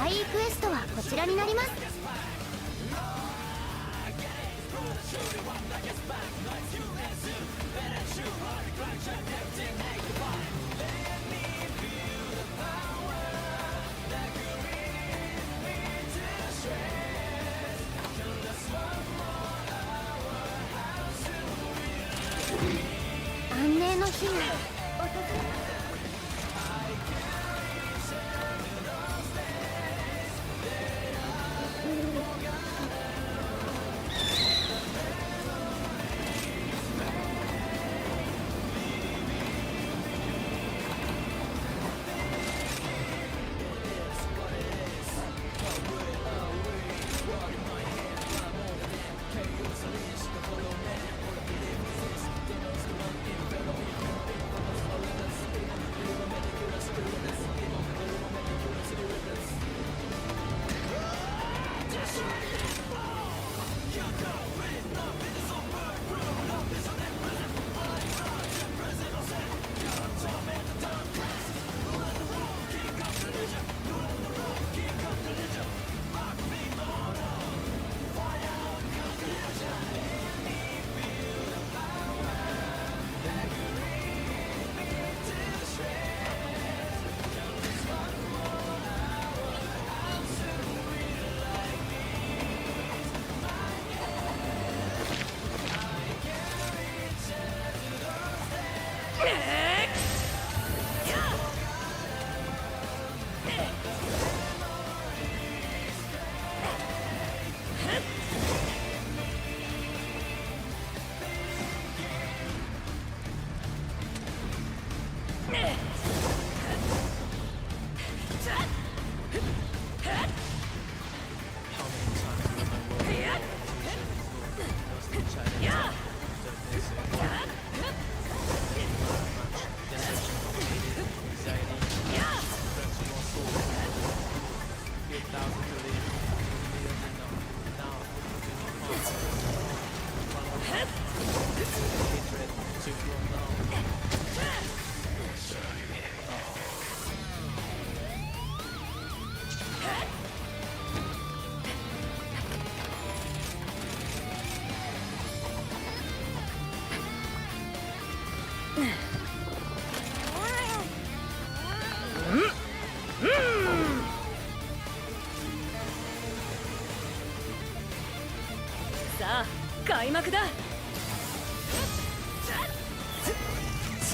怪異クエストはこちらになります。安寧の日に訪れさあ開幕だ。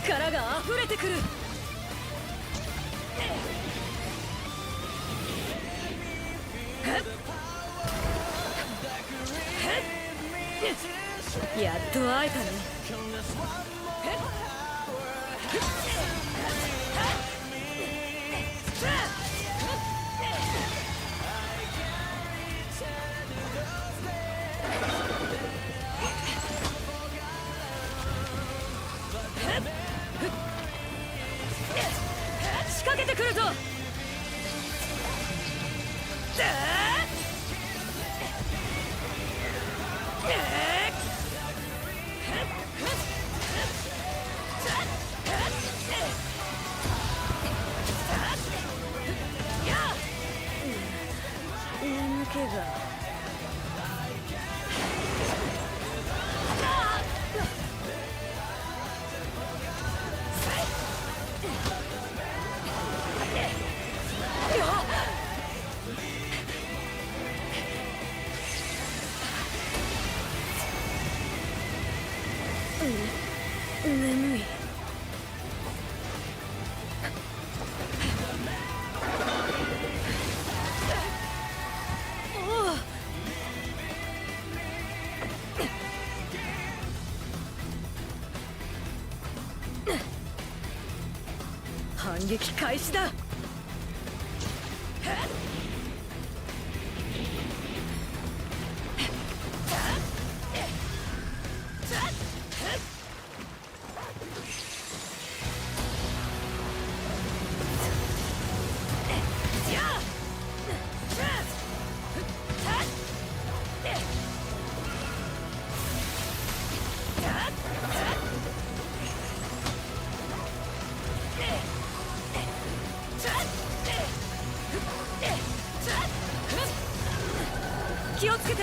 力が溢れてくる。やっと会えたね。仕掛けてくるぞ。眠気が。眠い。反撃開始だ。気をつけて。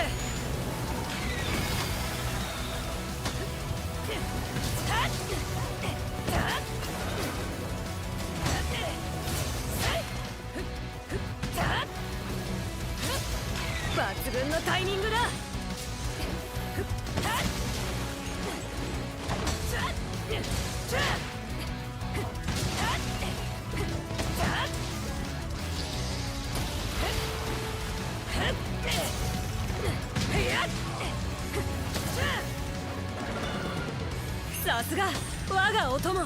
抜群のタイミングだ。さすが我がお供。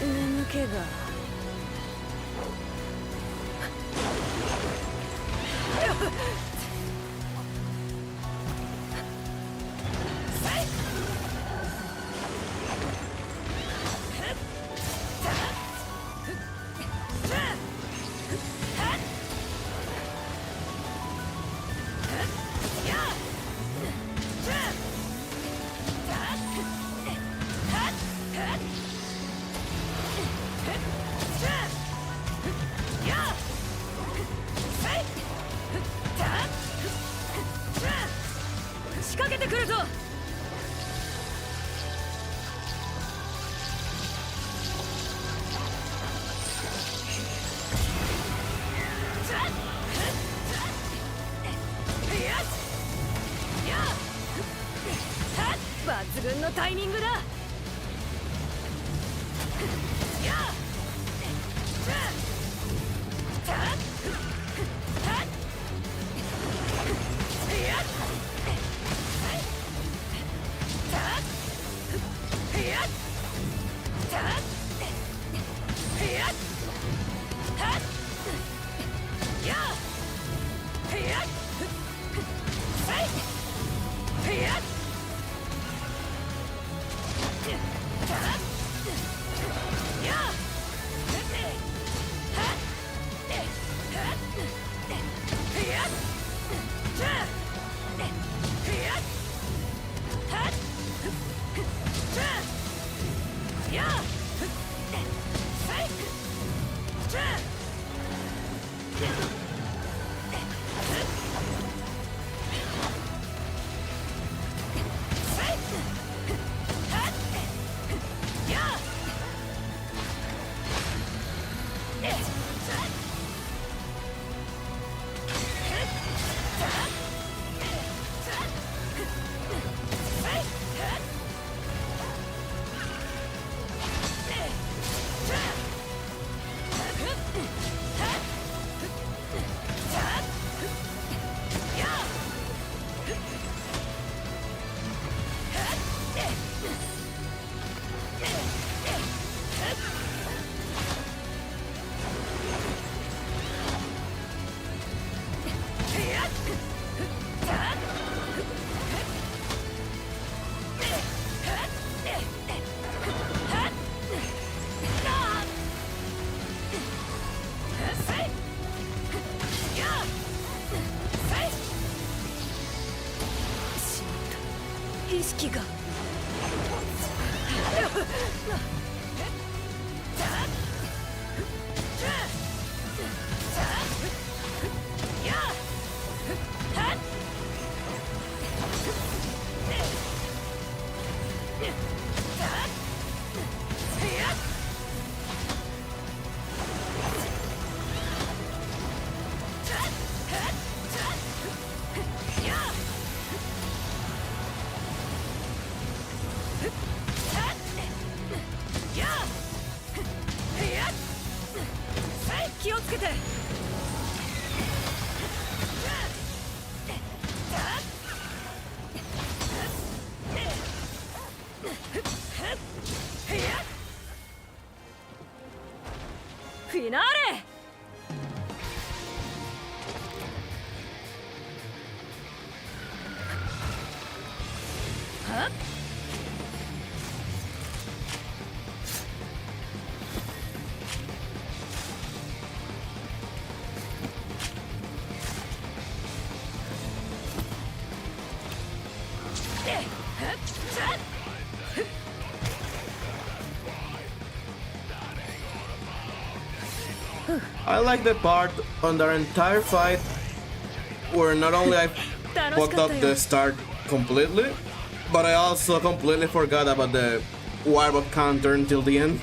眠気が。仕掛けてくるぞ。抜群のタイミングだ。意識が気をつけて。フィナーレ。I like the part on the entire fight where not only I fucked up the start completely, but I also completely forgot about the warbot counter until the end.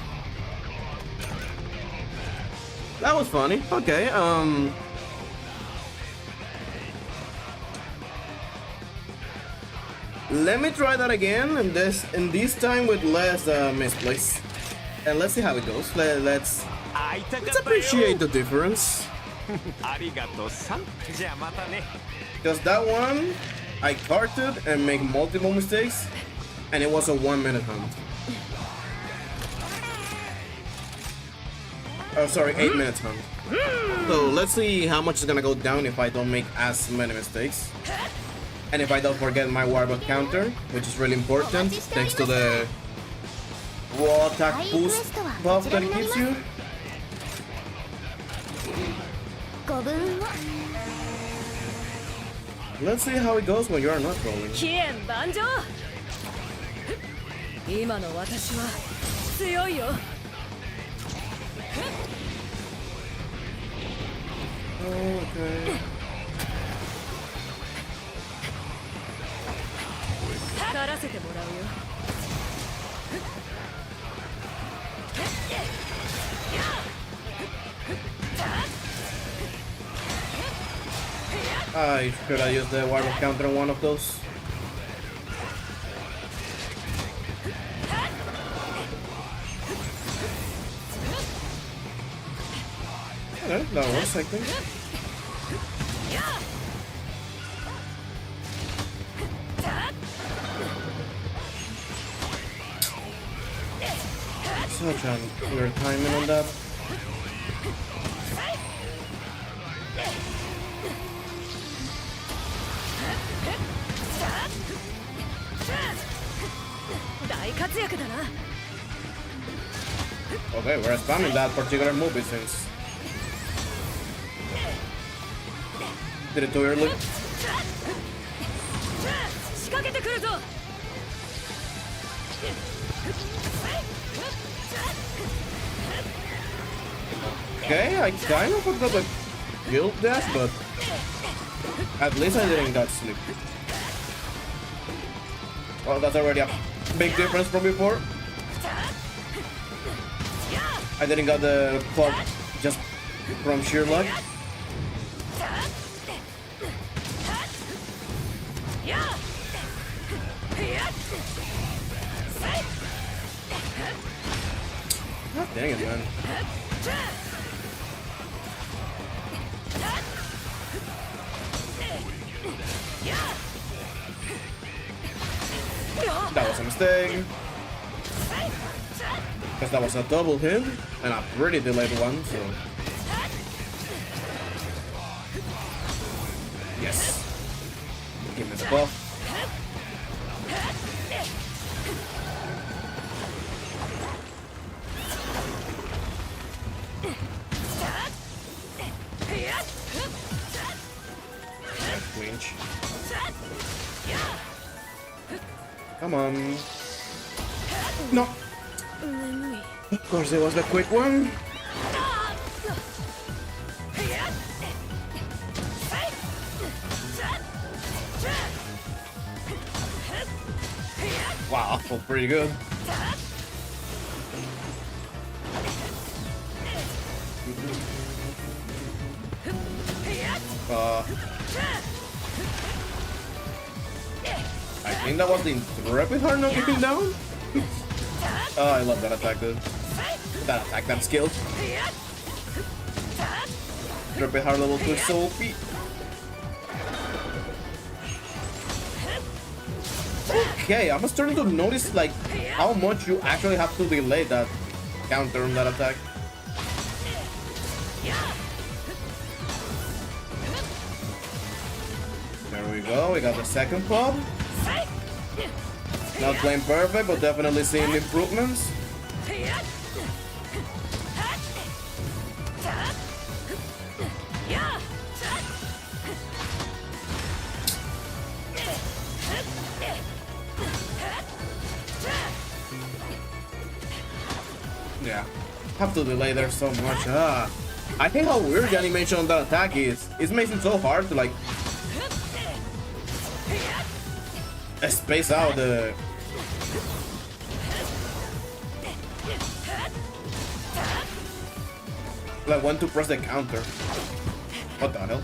That was funny. Okay, let me try that again, and this time with less misplays. And let's see how it goes. Let's appreciate the difference. Because that one, I carted and make multiple mistakes, and it was a 1 minute hunt. Oh, sorry, 8 minutes hunt. So let's see how much is gonna go down if I don't make as many mistakes. And if I don't forget my warbot counter, which is really important, thanks to the raw attack boost buff that it gives you. Let's see how it goes when you are not rolling. 起源万丈。今の私は強いよ。Okay. 狩らせてもらうよ。Should I use the warbot counter on one of those? Okay, that works, I think. Such a weird timing on that. Okay, we're spamming that particular move, it seems. Did it too early? Okay, I kind of forgot the guild dash, but at least I didn't get sleep. Well, that's already a big difference from before. I didn't get the fog just from sheer luck. God dang it, man. That was a mistake. Because that was a double hit and a pretty delayed one, so. Yes. Give me the buff. Winch. Come on. No. Of course, it was the quick one. Wow, that felt pretty good. I think that was the intrepid hard not getting down. Oh, I love that attack, dude. That attack, that skill. Intrepid hard level 2 is so OP. Okay, I'm starting to notice like how much you actually have to delay that counter on that attack. There we go, we got the second pop. Not playing perfect, but definitely seeing improvements. Yeah, have to delay there so much. I hate how weird the animation on that attack is. It makes it so hard to like space out the. Like when to press the counter. What the hell?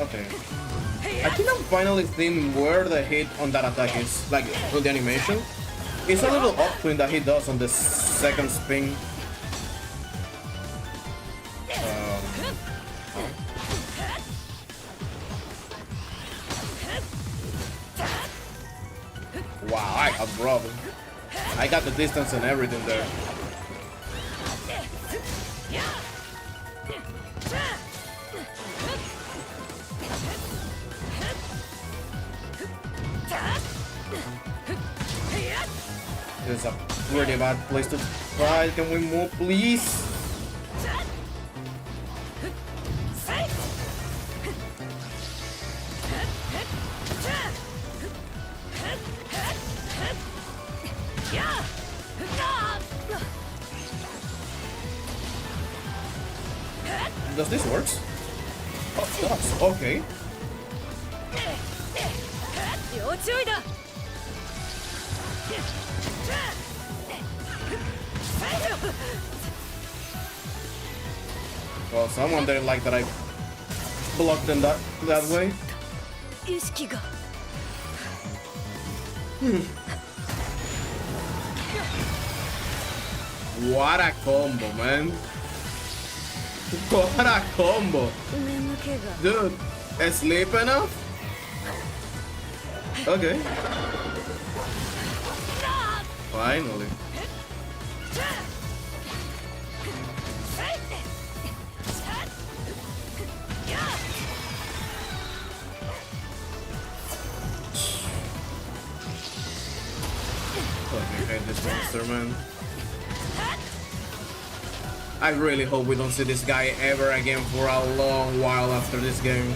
Okay. I think I'm finally seeing where the hit on that attack is, like on the animation. It's a little upswing that he does on the second spin. Wow, I got robbed. I got the distance and everything there. This is a pretty bad place to try. Can we move, please? Does this work? Oh, it does. Okay. Well, someone didn't like that I blocked them that way. What a combo, man. What a combo. Dude, sleep enough? Okay. Finally. Fucking hate this monster, man. I really hope we don't see this guy ever again for a long while after this game.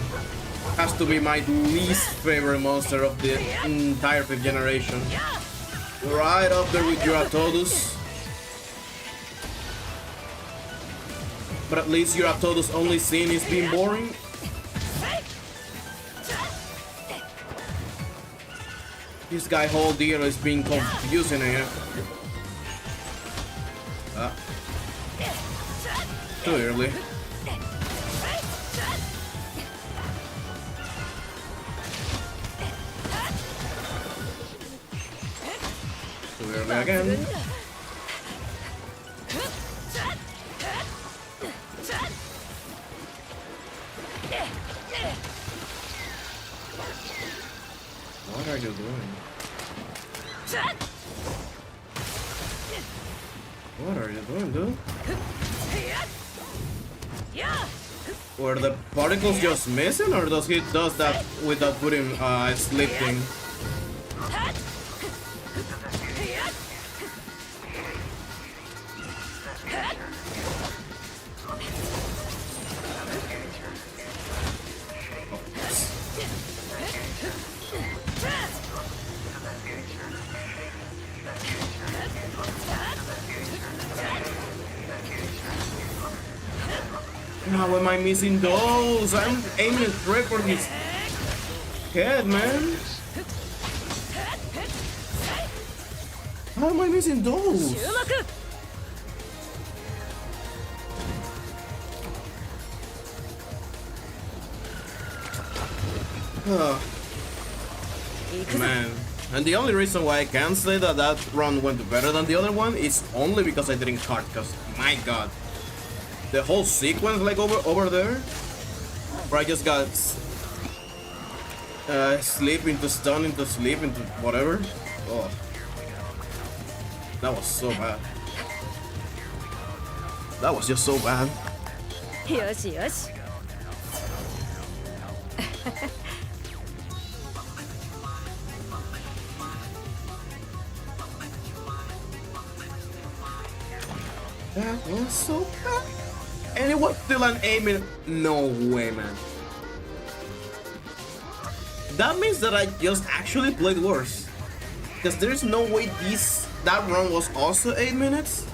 Has to be my least favorite monster of the entire 5th generation. Right up there with Euratodus. But at least Euratodus' only scene is being boring. This guy whole deal is being confusing here. Too early. Too early again. What are you doing? What are you doing, dude? Were the particles just missing, or does he does that without putting slip thing? How am I missing those? I'm aiming straight for his head, man. How am I missing those? Man, and the only reason why I can say that that run went better than the other one is only because I didn't card. Because my God, the whole sequence like over there, where I just got sleep into stun into sleep into whatever. Oh, that was so bad. That was just so bad. Yes, yes. That was so bad. And it was still an aiming. No way, man. That means that I just actually played worse. Because there's no way that run was also 8 minutes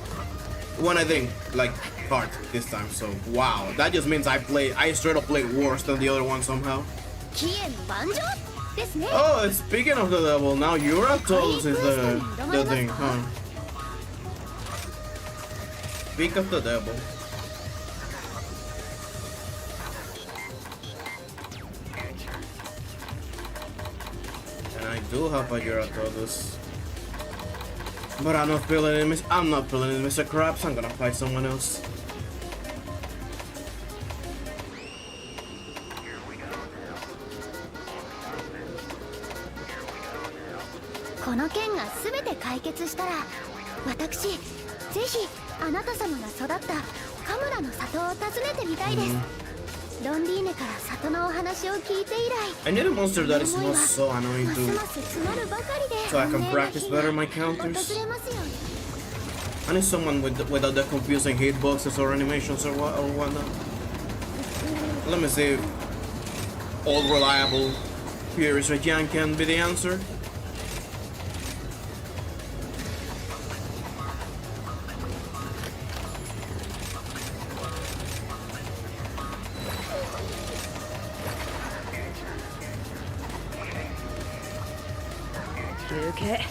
when I didn't like card this time. So wow, that just means I straight up played worse than the other one somehow. Oh, speaking of the devil, now Yura-Todos is the thing, huh? Speak of the devil. And I do have a Yura-Todos. But I'm not feeling it, Mr. Krabs. I'm gonna fight someone else. I need a monster that is not so annoying too, so I can practice better my counters. I need someone without the confusing hitboxes or animations or whatnot. Let me see if all reliable Furious Rajan can be the answer. Okay.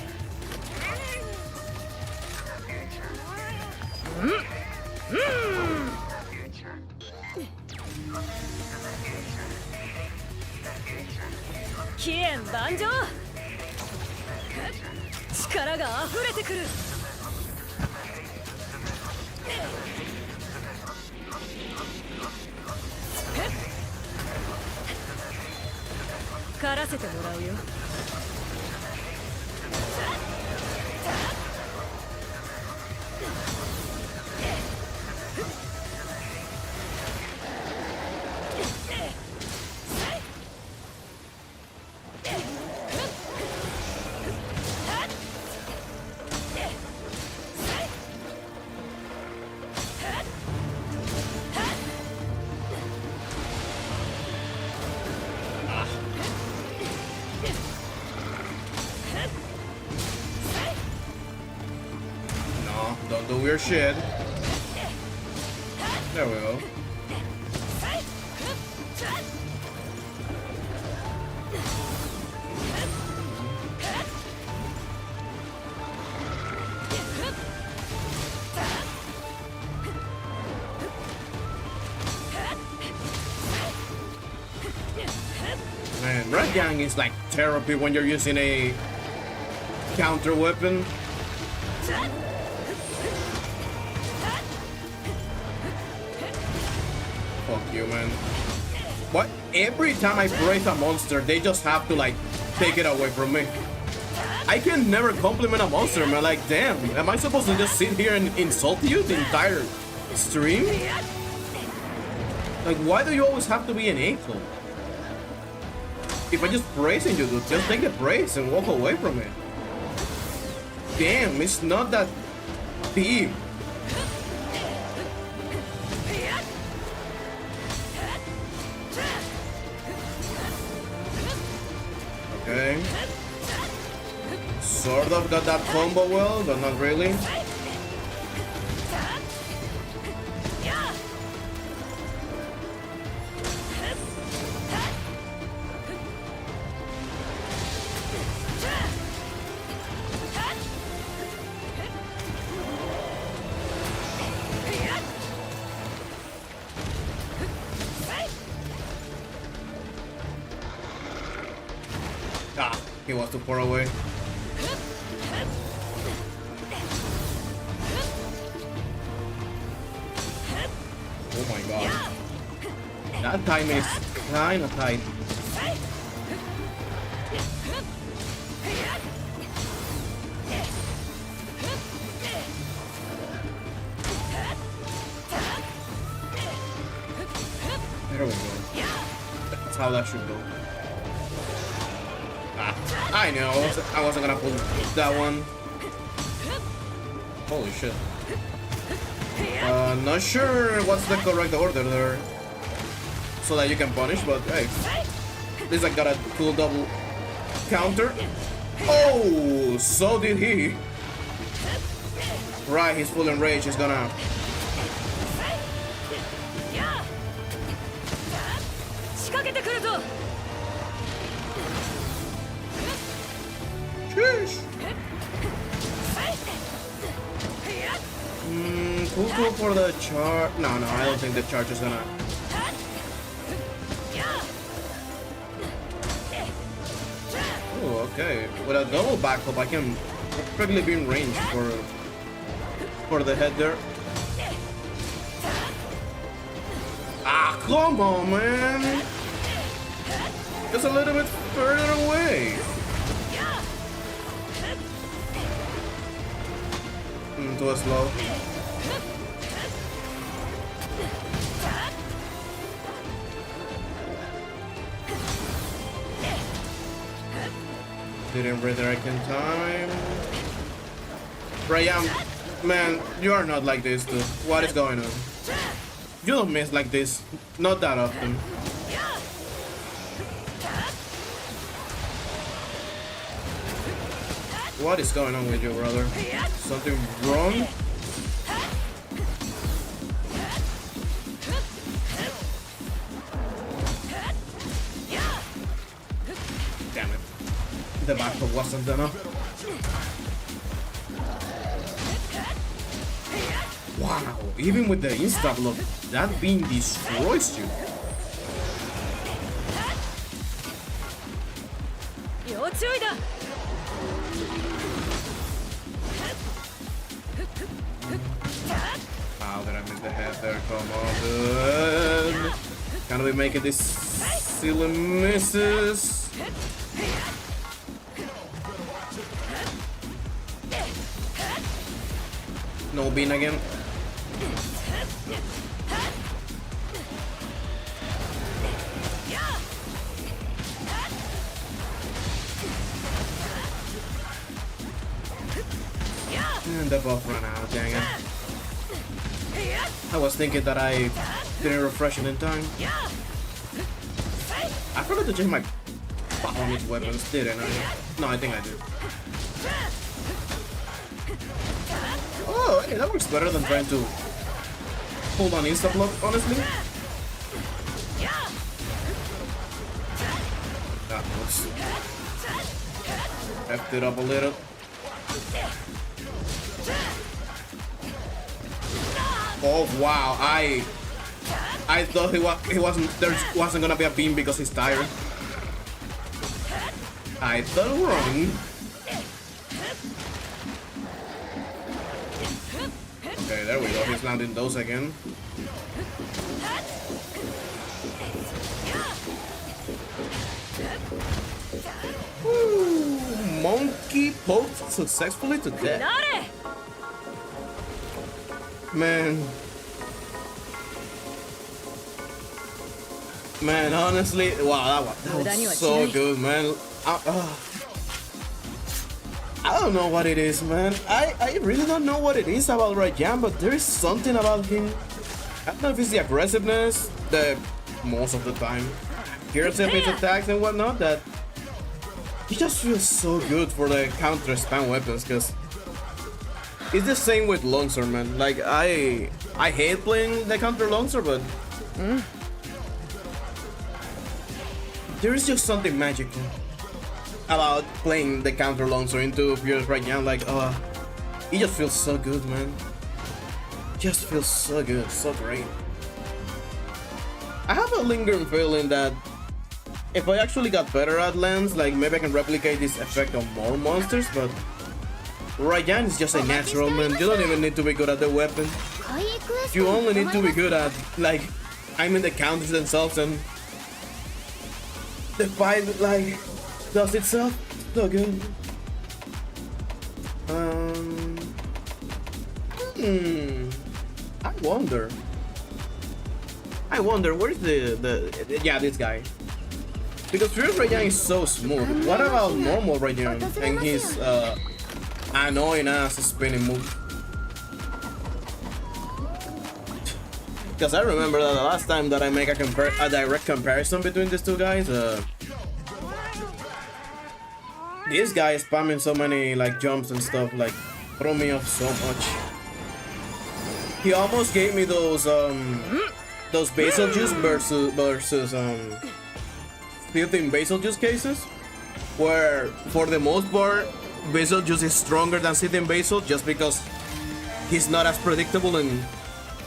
Kien Banjo! 力が溢れてくる。狩らせてもらうよ。Don't do weird shit. There we go. Man, Red Gang is like therapy when you're using a counter weapon. Fuck you, man. What? Every time I praise a monster, they just have to like take it away from me. I can never compliment a monster, man. Like, damn, am I supposed to just sit here and insult you the entire stream? Like, why do you always have to be an a-hole? if I just praising you, dude, just take the praise and walk away from it. Damn, it's not that deep. Okay. Sort of got that combo well, but not really. Ah, he was too far away. Oh my god. That time is kinda tight. There we go. That's how that should go. Ah, I know. I wasn't gonna pull that one. Holy shit. Not sure what's the correct order there, so that you can punish, but hey, at least I got a cool double counter. Oh, so did he. Right, he's full enraged. He's gonna. Sheesh. Cool for the charge. No, I don't think the charge is gonna. Oh, okay. With a double backup, I can perfectly be in range for the head there. Ah, come on, man! Just a little bit further away. Too slow. Didn't redirect in time. Ryan, man, you are not like this, dude. What is going on? You don't miss like this. Not that often. What is going on with you, brother? Something wrong? Damn it. The backup wasn't enough. Wow, even with the insta-block, that beam destroys you. How did I miss the head there? Come on, dude. Can we make it these silly misses? No bean again. And the buff ran out, dang it. I was thinking that I didn't refresh it in time. I forgot to change my on his weapons, didn't I? No, I think I did. Oh, hey, that works better than trying to hold on insta-block, honestly. That works. Effed it up a little. Oh wow, I thought he wasn't gonna be a beam because he's tired. I thought wrong. Okay, there we go. He's landing those again. Woo, monkey poked successfully to death. Man. Man, honestly, wow, that was so good, man. I don't know what it is, man. I really don't know what it is about Rayan, but there is something about him. I don't know if it's the aggressiveness, the most of the time, accuracy of his attacks and whatnot, that he just feels so good for the counter spam weapons, because it's the same with longsword, man. Like, I hate playing the counter longsword, but there is just something magical about playing the counter longsword into Furious right now. Like, it just feels so good, man. Just feels so good, so great. I have a lingering feeling that if I actually got better at lands, like maybe I can replicate this effect on more monsters, but Rayan is just a natural, man. You don't even need to be good at the weapon. You only need to be good at, like, I mean the counters themselves, and the fight, like, does itself so good. I wonder where's the yeah, this guy, because Furious Rayan is so smooth. What about normal Rayan and his annoying ass spinning move? Because I remember that the last time that I make a direct comparison between these two guys, this guy is spamming so many like jumps and stuff, like throw me off so much. He almost gave me those basil juice versus 15 basil juice cases, where for the most part basil juice is stronger than sitting basil just because he's not as predictable and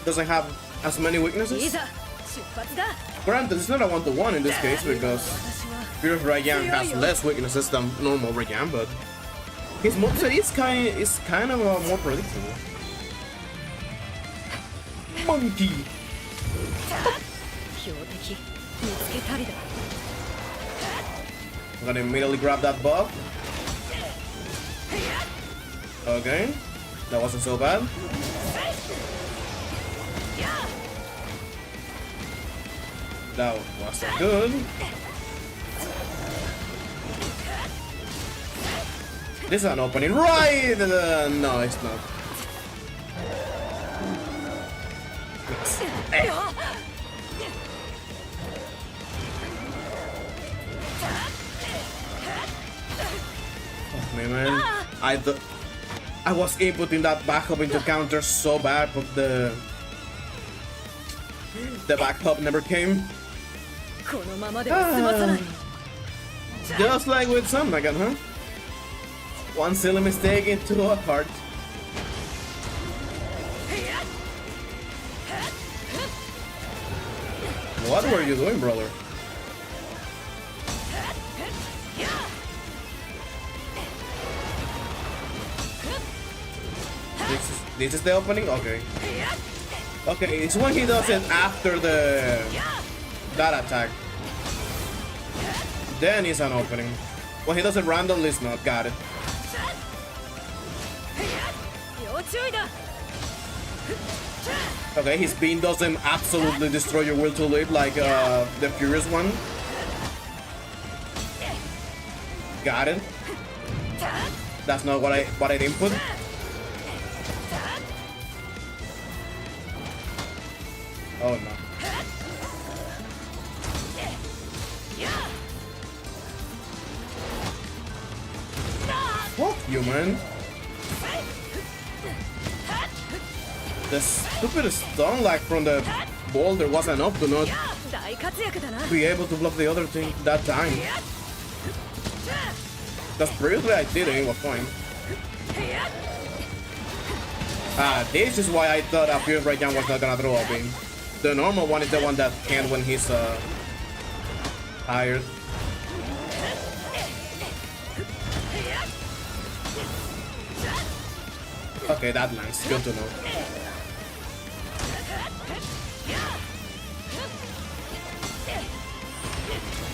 doesn't have as many weaknesses. Granted, it's not a 1-to-1 in this case because Furious Rayan has less weaknesses than normal Rayan, but his moveset is kind of more predictable. Monkey! I'm gonna immediately grab that buff. Okay, that wasn't so bad. That wasn't good. This is an opening, right? No, it's not. Oh, man. I was inputting that back up into counter so bad, but the back up never came. Just like with Sunbreak, huh? One silly mistake into a heart. What were you doing, brother? This is the opening? Okay. Okay, it's when he does it after that attack. Then it's an opening. When he does it randomly, it's not. Got it. Okay, his beam doesn't absolutely destroy your will to live like the Furious one. Got it. That's not what I didn't put. Oh no. Fuck you, man. The stupid stun lag from the boulder was enough to not be able to block the other thing that time. Because previously I did it, it was fine. This is why I thought Furious Rayan was not gonna throw a beam. The normal one is the one that can when he's tired. Okay, that lands. Good to know.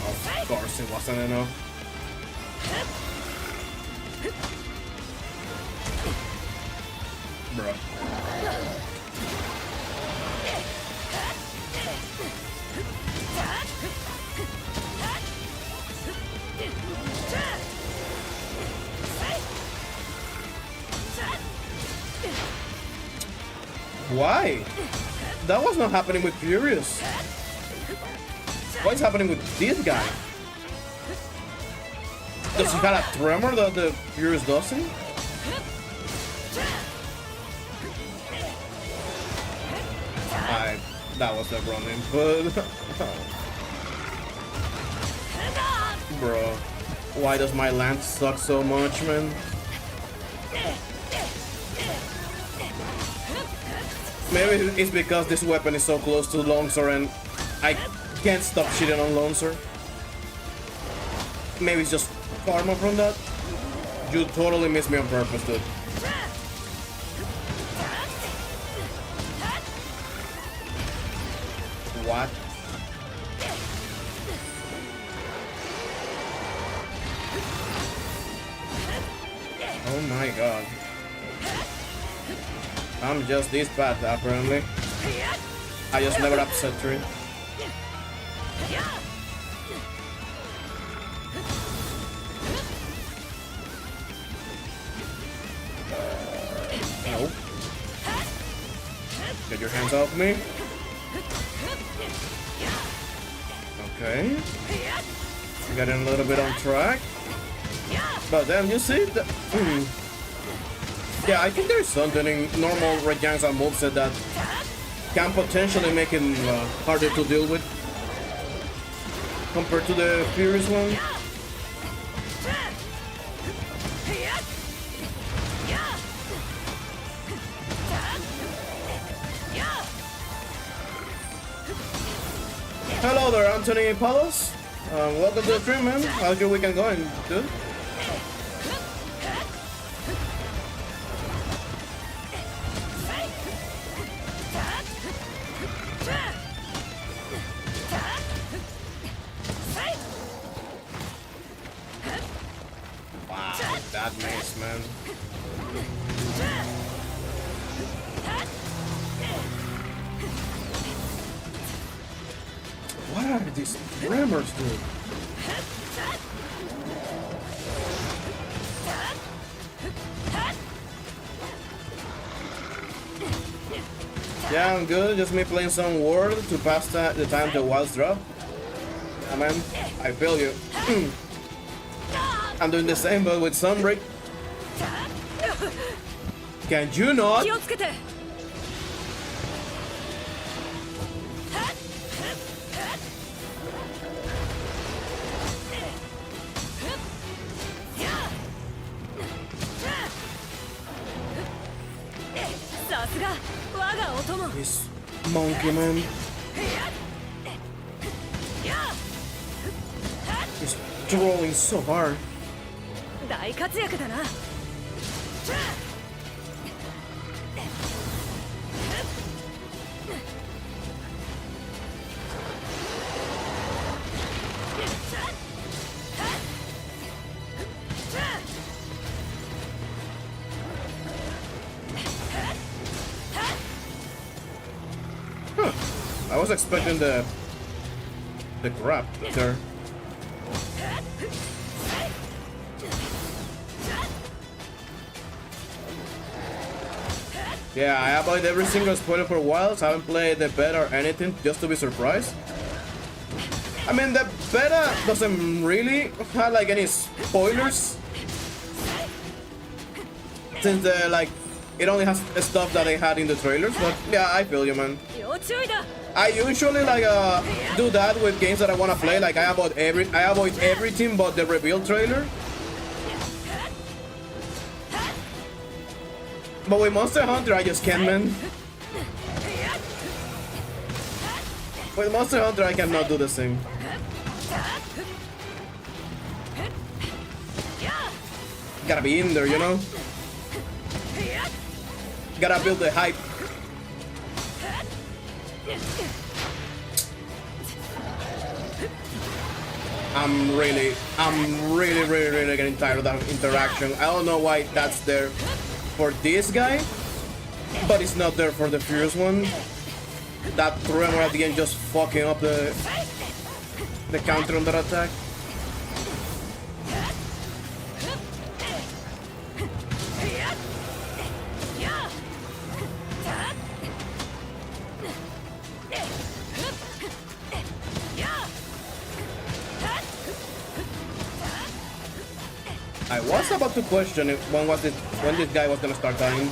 Of course, it wasn't enough. Bro. Why? That was not happening with Furious. What's happening with this guy? Does he have a tremor that the Furious doesn't? That was the wrong input. Bro, why does my lance suck so much, man? Maybe it's because this weapon is so close to longsword and I can't stop shitting on longsword. Maybe it's just karma from that. You totally missed me on purpose, dude. What? Oh my god. I'm just this bad, apparently. I just never upset her. No. Get your hands off me. Okay. Getting a little bit on track. But then you see the... Yeah, I think there's something in normal Red Yangsa moveset that can potentially make him harder to deal with compared to the Furious one. Hello there, Anthony Palos. Welcome to the stream, man. How's your weekend going, dude? Wow, that mace, man. What are these tremors, dude? Yeah, I'm good. Just me playing some World to pass the time till Wilds drop. Yeah, man, I feel you. I'm doing the same, but with Sunbreak. Can you not? This monkey, man. He's throwing so hard. I was expecting the grab there. Yeah, I avoid every single spoiler for Wilds. I haven't played the beta or anything just to be surprised. I mean, the beta doesn't really have like any spoilers, since like it only has stuff that they had in the trailers. But yeah, I feel you, man. I usually like do that with games that I want to play. Like I avoid everything but the reveal trailer. But with Monster Hunter, I just can't, man. With Monster Hunter, I cannot do the same. Gotta be in there, you know? Gotta build the hype. I'm really getting tired of that interaction. I don't know why that's there for this guy, but it's not there for the Furious one. That tremor at the end just fucking up the counter on that attack. I was about to question if when this guy was gonna start dying.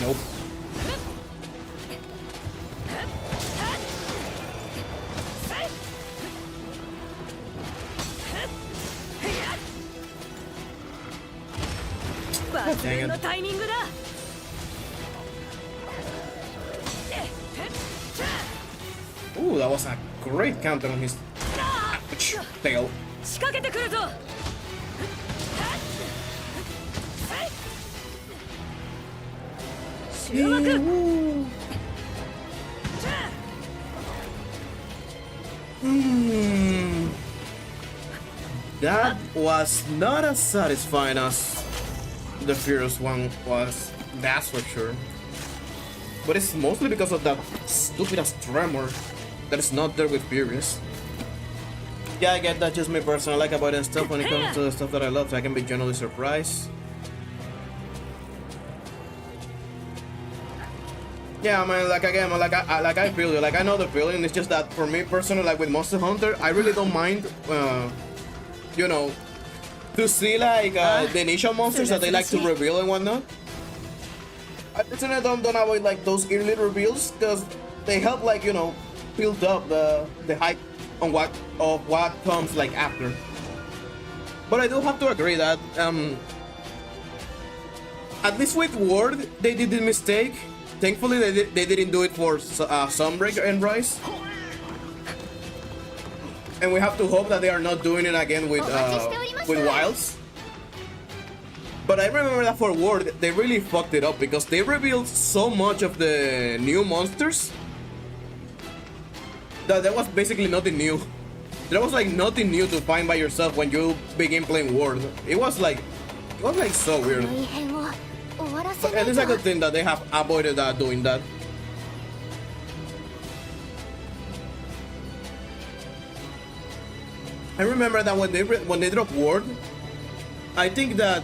Nope. Dang it. Ooh, that was a great counter on his tail. 仕掛けてくるぞ That was not as satisfying as the Furious one was, that's for sure. But it's mostly because of that stupid ass tremor that is not there with Furious. Yeah, I get that, just me personally. I like avoiding stuff when it comes to the stuff that I love, so I can be generally surprised. Yeah, I mean, like again, like I feel you, like I know the feeling. It's just that for me personally, like with Monster Hunter, I really don't mind, you know, to see like the initial monsters that they like to reveal and whatnot. I personally don't avoid like those early reveals because they help, like, you know, build up the hype on what comes like after. But I do have to agree that at least with Word they did the mistake. Thankfully they didn't do it for Sunbreak and Rise. And we have to hope that they are not doing it again with Wilds. But I remember that for Word, they really fucked it up because they revealed so much of the new monsters that there was basically nothing new. There was like nothing new to find by yourself when you begin playing Word. It was like so weird. But it is a good thing that they have avoided doing that. I remember that when they dropped Word, I think that,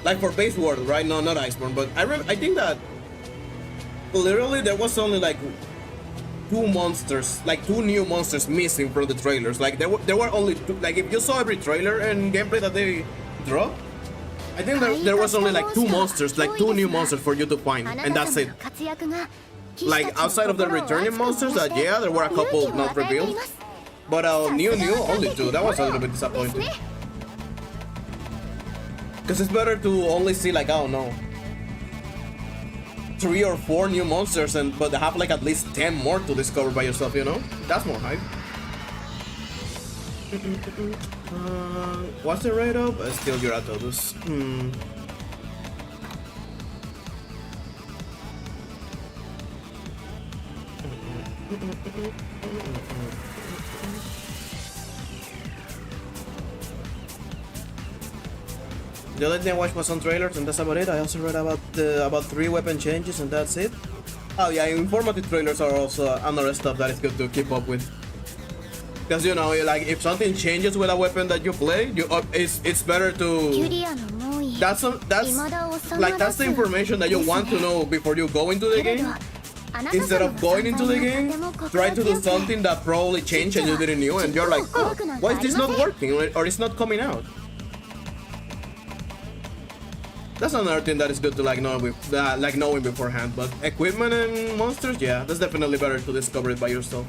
like for base Word, right? No, not Iceborne, but I think that literally there was only like two new monsters missing from the trailers. Like there were only two. Like if you saw every trailer and gameplay that they dropped, I think there was only like two monsters, like two new monsters for you to find, and that's it. Like outside of the returning monsters, that yeah, there were a couple not revealed, but new only two. That was a little bit disappointing. Because it's better to only see like, I don't know, 3 or 4 new monsters, but they have like at least 10 more to discover by yourself, you know? That's more hype. What's the rate of? Still Gyarados. The only thing I watched was some trailers, and that's about it. I also read about 3 weapon changes, and that's it. Oh yeah, informative trailers are also another stuff that is good to keep up with. Because, you know, like if something changes with a weapon that you play, it's better to. That's the information that you want to know before you go into the game. Instead of going into the game, try to do something that probably changed and you didn't know, and you're like, oh, why is this not working, or it's not coming out? That's another thing that is good to like knowing beforehand. But equipment and monsters, yeah, that's definitely better to discover it by yourself.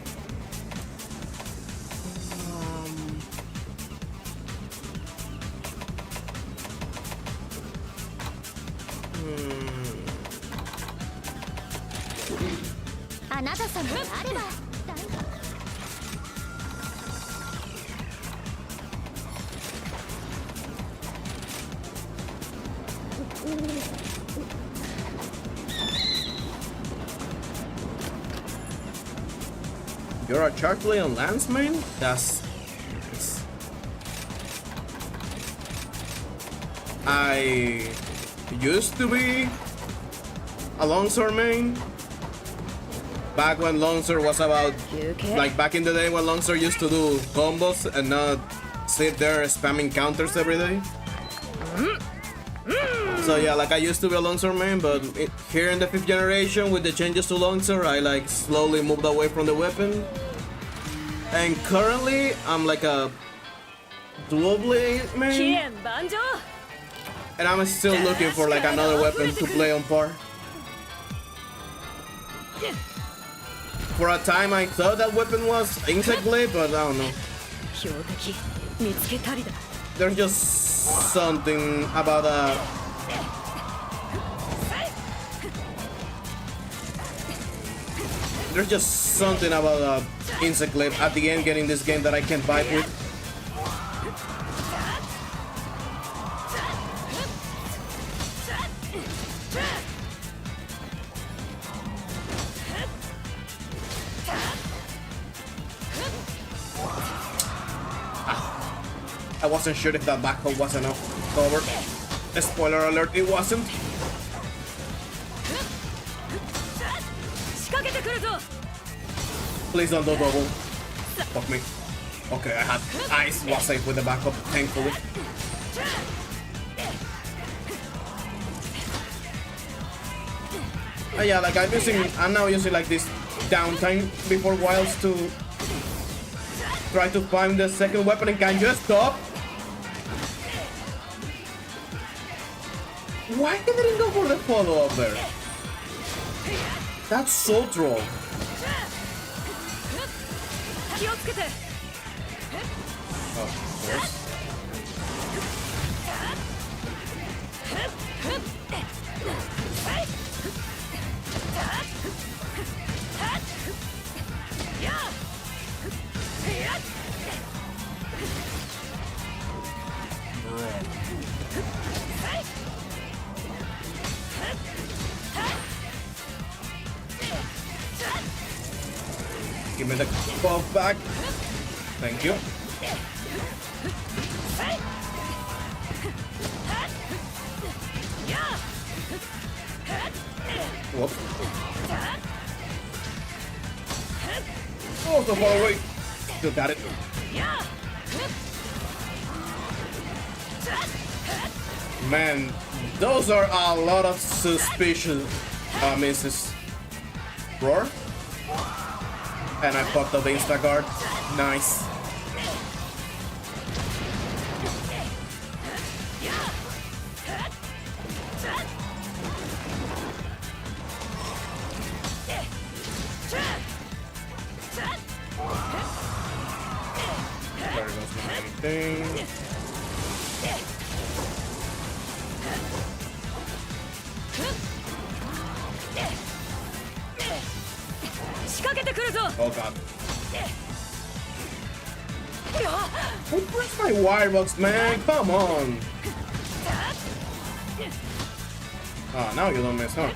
You're a Chartleon Lanceman? That's... I used to be a longsword main. Back when longsword was about... Like back in the day when longsword used to do combos and not sit there spamming counters every day. So yeah, like I used to be a longsword main, but here in the 5th generation with the changes to longsword, I like slowly moved away from the weapon. And currently, I'm like a dual blade 期 main, 限万丈 and I'm still looking for like another weapon to play on par. For a time, I thought that weapon was insect blade, but I don't know. 標的見つけたりだ There's just something about There's just something about insect glaive at the end getting this game that I can't fight with. I wasn't sure if that backhoe was enough cover. Spoiler alert, it wasn't. 仕掛けてくるぞ Please don't do double. Fuck me. Okay, I had ice was safe with the backup, thankfully. Yeah, like I'm now using like this downtime before wilds to try to find the second weapon, and can you stop? Why didn't it go for the follow up there? That's so troll. 気をつけて Of course. Give me the buff back. Thank you. Whoop. Oh, so far away. Still got it. Man, those are a lot of suspicious misses. Roar. And I fucked up the insta-guard. Nice. There goes my thing. Oh god. Who breaks my wirebox, man? Come on. Ah, now you don't miss, huh?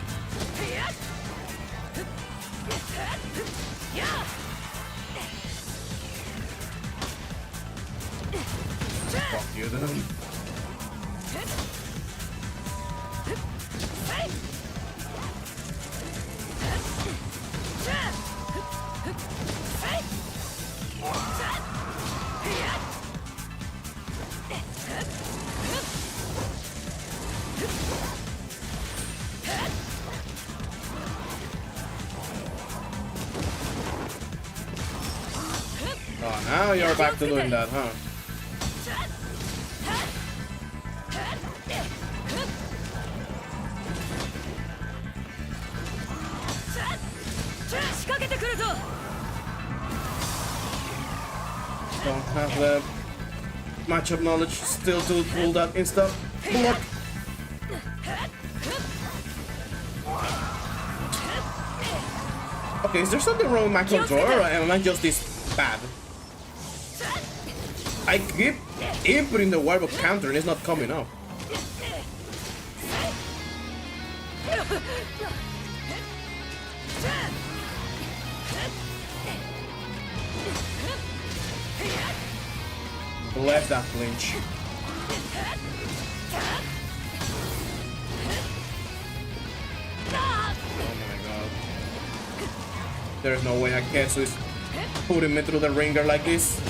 Fuck you then. Oh, now you're back to doing that, huh? Don't have the matchup knowledge still to pull that insta block. Okay, is there something wrong with my controller, or am I just this bad? I keep inputting the wirebox counter and it's not coming up. Bless that flinch. Oh my god. There's no way Aketsu is putting me through the ringer like this.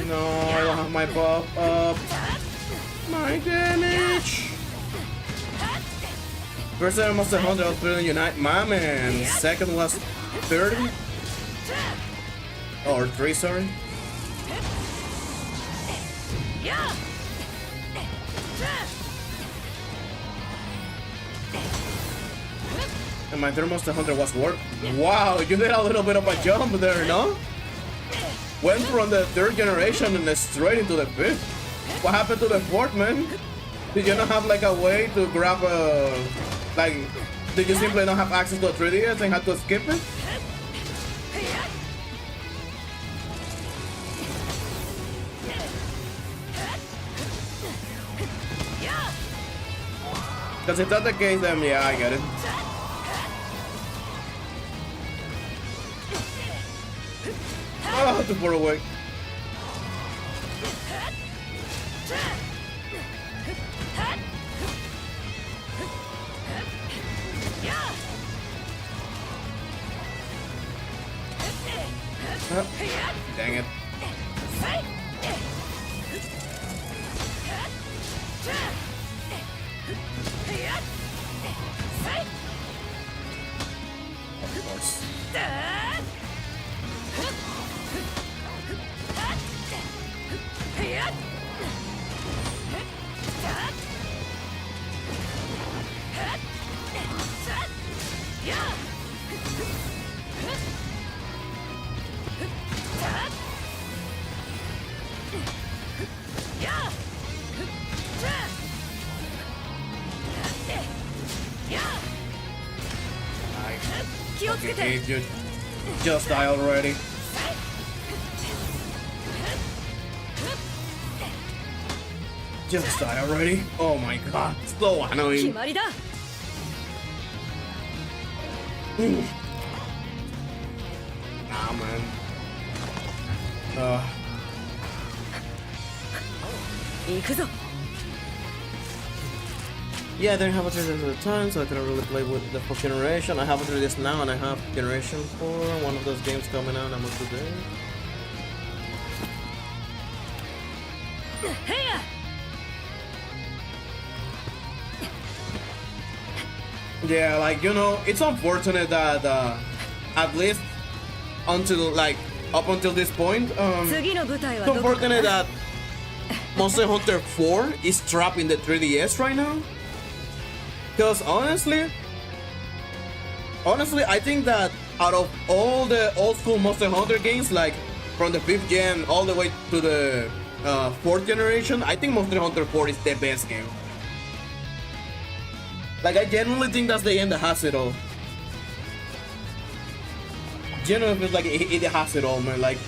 No, I don't have my buff up. My damage. First time Monster Hunter was better than Unite. My man. Second was 30. Or 3, sorry. And my third Monster Hunter was work. Wow, you did a little bit of a jump there, no? Went from the 3rd generation and straight into the 5th. What happened to the 4th, man? Did you not have like a way to grab a... Like, did you simply not have access to a 3DS and had to skip it? Because if that's the case, then yeah, I get it. Oh, too far away. Oh, dang it. Of course. Okay, dude. Just die already. Just die already. Oh my god. So annoying. Nah, man. Yeah, I didn't have a 3DS at the time, so I couldn't really play with the 4th generation. I have a 3DS now, and I have Generation 4. One of those games coming out almost today. Yeah, like, you know, it's unfortunate that at least until like up until this point, it's unfortunate that Monster Hunter 4 is trapped in the 3DS right now. Because honestly, I think that out of all the old school Monster Hunter games, like from the 5th gen all the way to the 4th generation, I think Monster Hunter 4 is the best game. Like, I genuinely think that's the game that has it all. Genuinely, like, it has it all, man. Like,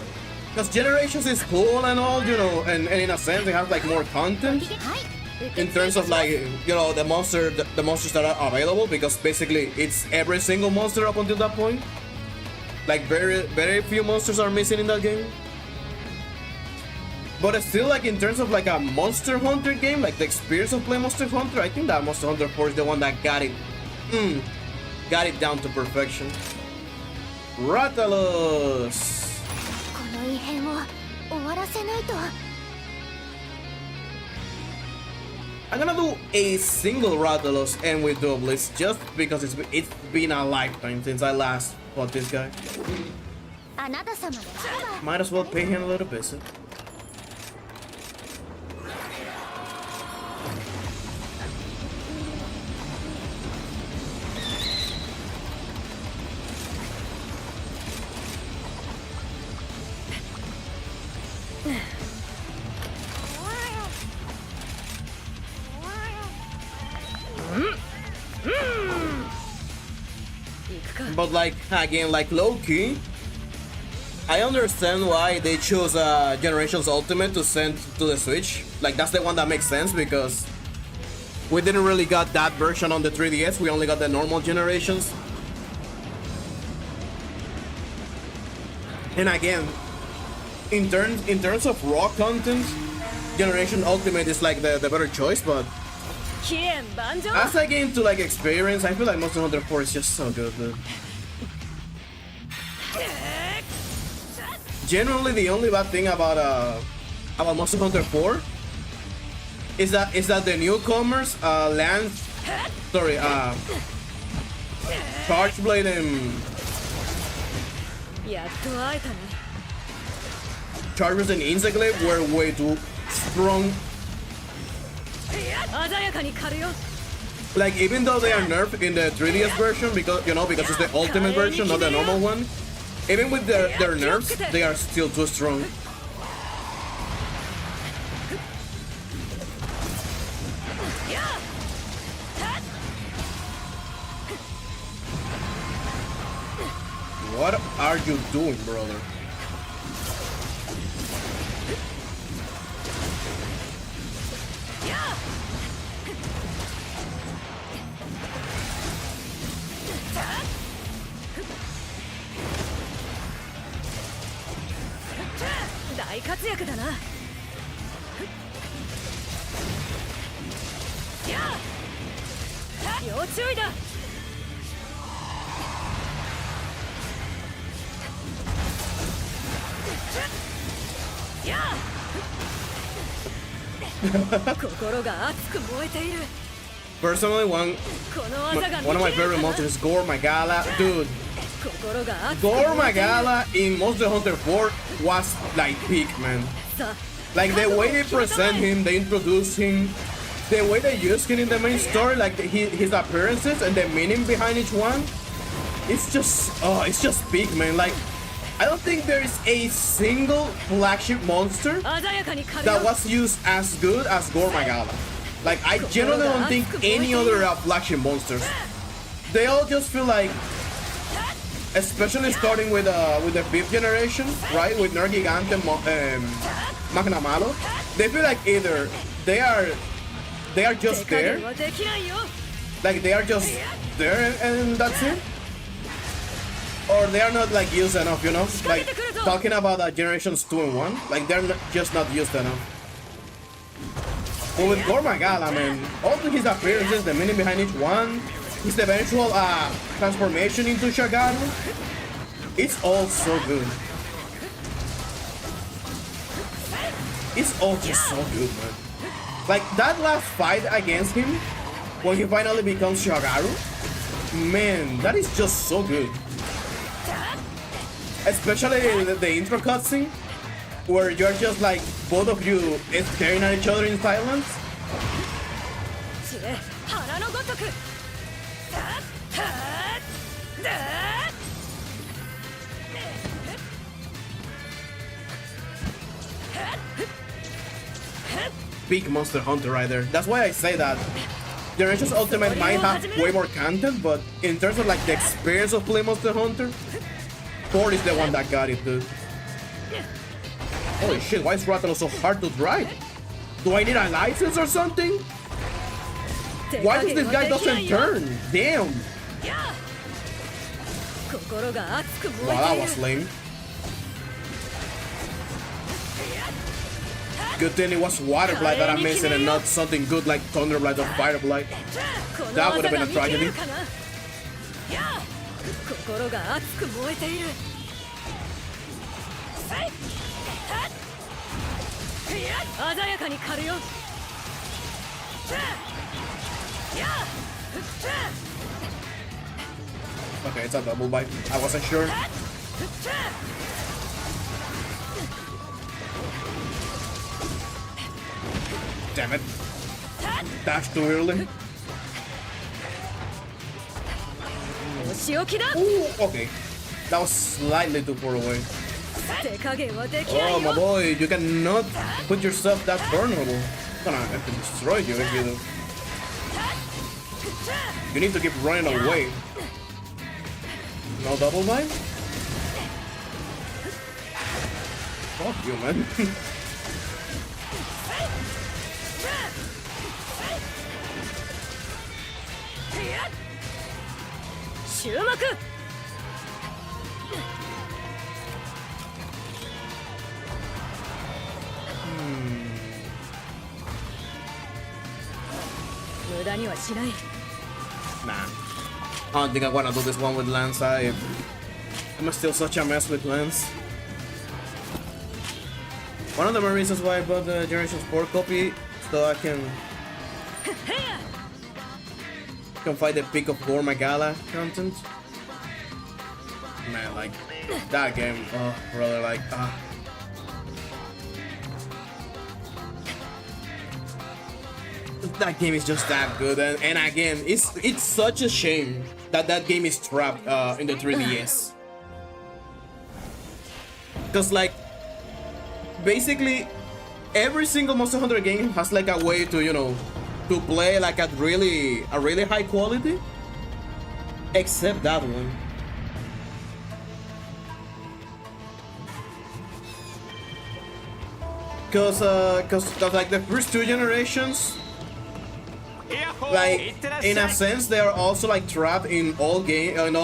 because Generations is cool and all, you know, and in a sense, it has, like, more content in terms of, like, you know, the monsters that are available, because basically it's every single monster up until that point. Like, very few monsters are missing in that game. But it's still, like, in terms of like a Monster Hunter game, like the experience of playing Monster Hunter, I think that Monster Hunter 4 is the one that got it down to perfection. Rathalos! I'm gonna do a single Rathalos and with doubles, just because it's been a lifetime since I last fought this guy. Might as well pay him a little visit. But like, again, like low-key, I understand why they chose Generations Ultimate to send to the Switch. Like, that's the one that makes sense, because we didn't really got that version on the 3DS, we only got the normal Generations. And again, in terms of raw content, Generation Ultimate is like the better choice, but 期限万丈 As I get into like experience, I feel like Monster Hunter 4 is just so good, dude. Generally, the only bad thing about Monster Hunter 4 is that the newcomers land, sorry, Charge Blade and やっと会えたね Chargers and Insect Glaive were way too strong. 鮮やかに狩るよ Like even though they are nerfed in the 3DS version, because because it's the ultimate version, not the normal one. Even with their nerfs, they are still too strong. What are you doing, brother? Yeah. 大活躍だな要注意だ心が熱く燃えている Personally, one of my favorite monsters is Gore Magala. Dude, Gore Magala in Monster Hunter 4 was like peak, man. Like the way they present him, they introduce him, the way they use him in the main story, like his appearances and the meaning behind each one. It's just peak, man. Like, I don't think there is a single flagship monster that was used as good as Gore Magala. Like, I generally don't think any other flagship monsters. They all just feel like, especially starting with the 5th generation, right? With Nergigant and Magna Malo, they feel like either they are just there, like they are just there and that's it, or they are not like used enough, you know? Like talking about generations 2 and 1, like they're just not used enough. But with Gore Magala, man, all his appearances, the meaning behind each one, his eventual transformation into Shagaru, it's all so good. It's all just so good, man. Like that last fight against him, when he finally becomes Shagaru, man, that is just so good. Especially the intro cutscene, where you're just like, both of you staring at each other in silence. Big Monster Hunter right there. That's why I say that Generations Ultimate might have way more content, but in terms of like the experience of playing Monster Hunter, 4 is the one that got it, dude. Holy shit, why is Rathalos so hard to drive? Do I need a license or something? Why does this guy doesn't turn? Damn! Wow, that was lame. Good thing it was Water Blight that I'm missing and not something good like Thunder Blight or Fire Blight. That would have been a tragedy. Okay, it's a double bite. I wasn't sure. Damn it. Dash too early. Ooh, okay. That was slightly too far away. Oh my boy, you cannot put yourself that vulnerable. It's gonna have to destroy you if you do. You need to keep running away. No double bite? Fuck you, man. 無駄にはしない。 Nah. I don't think I wanna do this one with Lance. I'm still such a mess with Lance. One of the main reasons why I bought the Generation 4 copy, so I can fight the peak of Gore Magala content. Man, like, that game, oh, brother, like, that game is just that good, and again, it's such a shame that that game is trapped in the 3DS. Because, like, basically, every single Monster Hunter game has like a way to, you know, to play like at really high quality, except that one. Cause like the first two generations, like in a sense, they are also like trapped in all in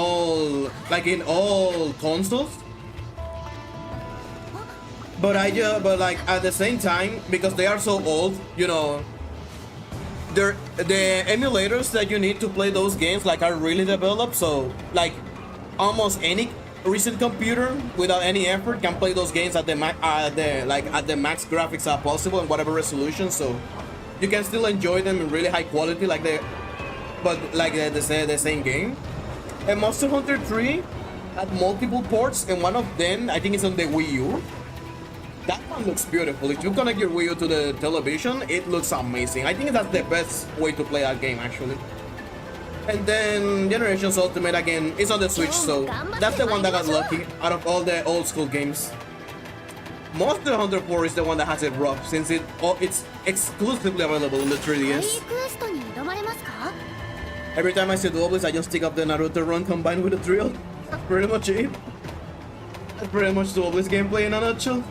all consoles. But like at the same time, because they are so old, you know, the emulators that you need to play those games like are really developed. So like almost any recent computer without any effort can play those games at the max graphics are possible and whatever resolution. So you can still enjoy them in really high quality, like the same game. And Monster Hunter 3 had multiple ports, and one of them I think is on the Wii U. That one looks beautiful. If you connect your Wii U to the television, it looks amazing. I think that's the best way to play that game, actually. And then Generations Ultimate again is on the Switch, so that's the one that got lucky out of all the old school games. Monster Hunter 4 is the one that has it rough, since it's exclusively available on the 3DS. Every time I see Duelist, I just stick up the Naruto run combined with the drill. That's pretty much it. That's pretty much Duelist gameplay in a nutshell.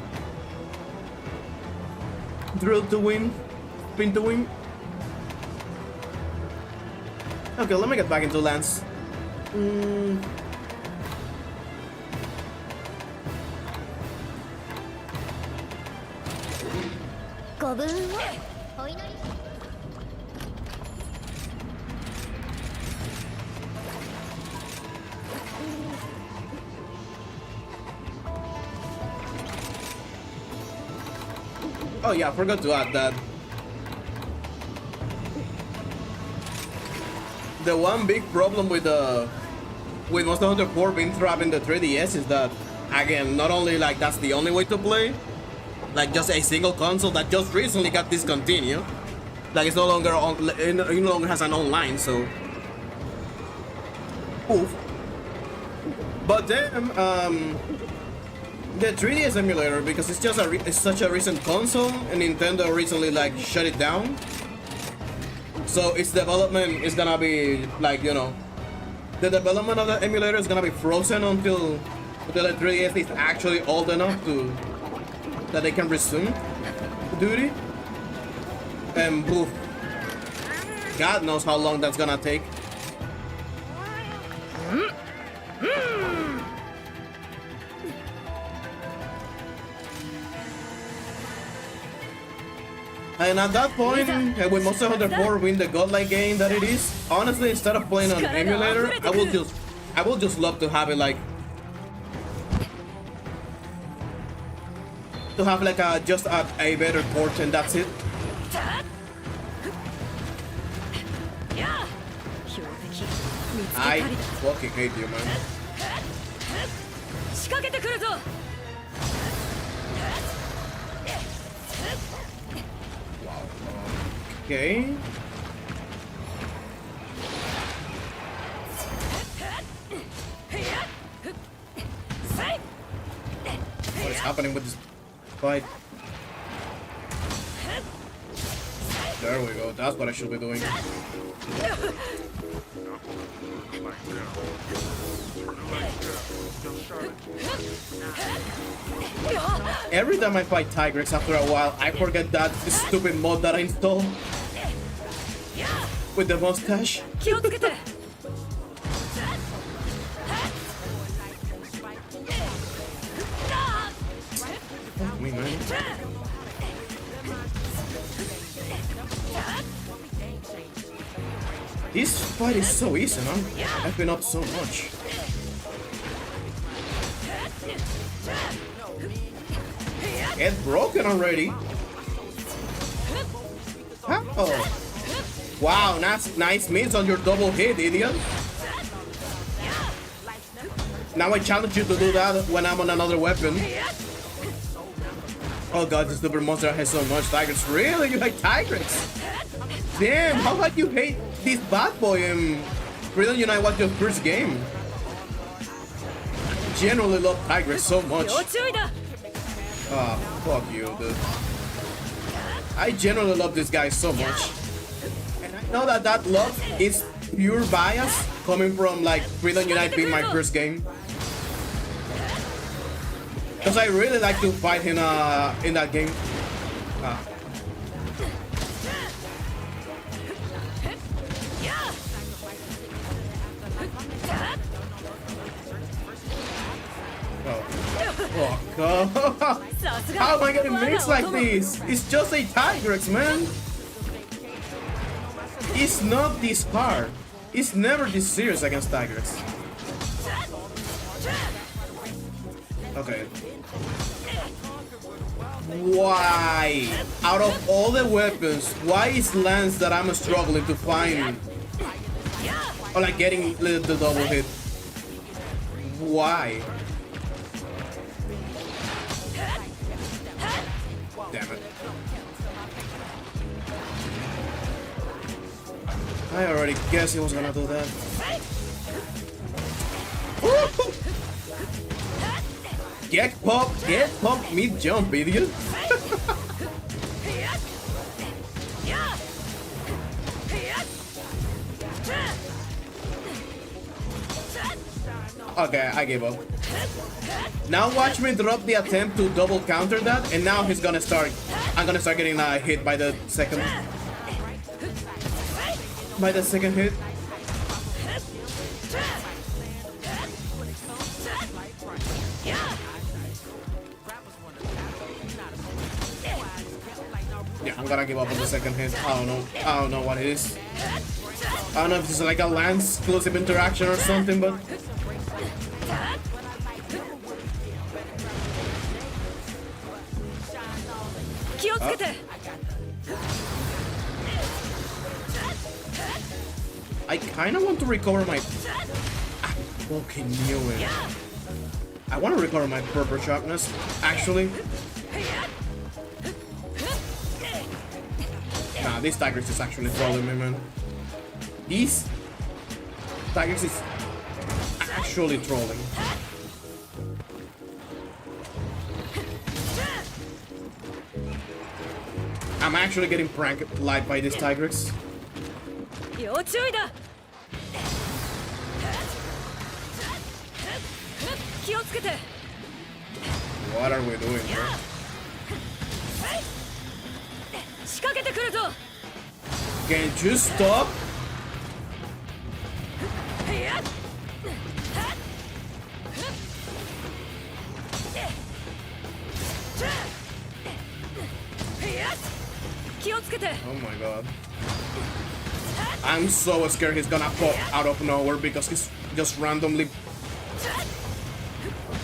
Drill to win, spin to win. Okay, let me get back into Lance. Oh yeah, I forgot to add that. The one big problem with Monster Hunter 4 being trapped in the 3DS is that, again, not only like that's the only way to play, like just a single console that just recently got discontinued, like it's no longer has an online, so oof. But then the 3DS emulator, because it's just it's such a recent console, and Nintendo recently like shut it down. So its development is gonna be like, you know, the development of the emulator is gonna be frozen until the 3DS is actually old enough that they can resume duty. And poof, God knows how long that's gonna take. And at that point, with Monster Hunter 4 being the godlike game that it is, honestly, instead of playing on emulator, I will just love to have it like just a better port, and that's it. I fucking hate you, man. Okay. What is happening with this fight? There we go. That's what I should be doing. Every time I fight Tigrex after a while, I forget that stupid mod that I installed with the mustache. Oh, me, man. This fight is so easy, man. I've been up so much. Get broken already. Huh? Oh. Wow, nice miss on your double hit, idiot. Now I challenge you to do that when I'm on another weapon. Oh god, this super monster has so much tigers. Really? You like tigers? Damn, how about you hate this bad boy in Freedom Unite was your first game? Genuinely love tigers so much. Ah, fuck you, dude. I genuinely love this guy so much. And I know that love is pure bias coming from like Freedom Unite being my first game. Because I really like to fight in that game. Oh god. How am I getting mixed like this? It's just a Tigrex, man. It's not this hard. It's never this serious against Tigrex. Okay. Why? Out of all the weapons, why is Lance that I'm struggling to find? Or like getting the double hit? Why? Damn it. I already guessed he was gonna do that. Get pop, mid jump, idiot. Okay, I gave up. Now watch me drop the attempt to double counter that, and now he's gonna start. I'm gonna start getting hit by the second. By the second hit. Yeah, I'm gonna give up on the second hit. I don't know what it is. I don't know if it's like a Lance exclusive interaction or something, but I kind of want to recover my... fucking knew it. I want to recover my purple sharpness, actually. Nah, this Tigrex is actually trolling me, man. This Tigrex is actually trolling. I'm actually getting pranked live by this Tigrex. What are we doing, bro? Can't you stop? Oh my god. I'm so scared he's gonna pop out of nowhere because he's just randomly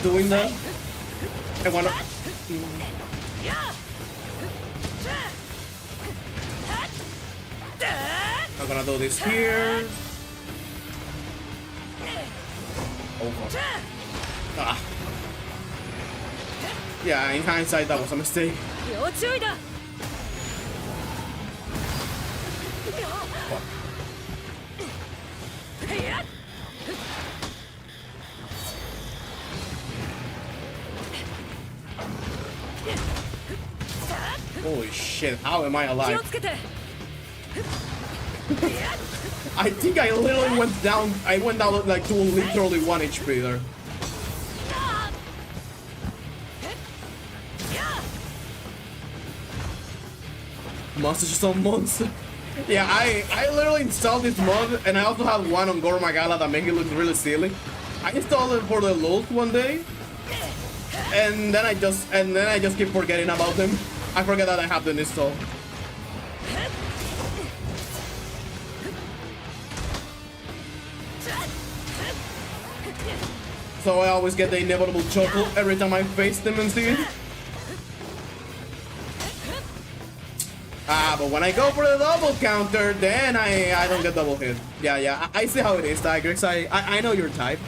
doing that. I wanna... I'm gonna do this here. Oh fuck. Ah. Yeah, in hindsight that was a mistake. Fuck. Holy shit, how am I alive? I think I literally went down like to literally 1 HP there. Monsters on monster. Yeah, I literally installed this mod, and I also had one on Gormagala that make it look really silly. I installed it for the lulz one day, and then I just keep forgetting about them. I forget that I have them installed. So I always get the inevitable chuckle every time I face them and see it. But when I go for the double counter, then I don't get double hit. Yeah, I see how it is, Tigrex. I know your type.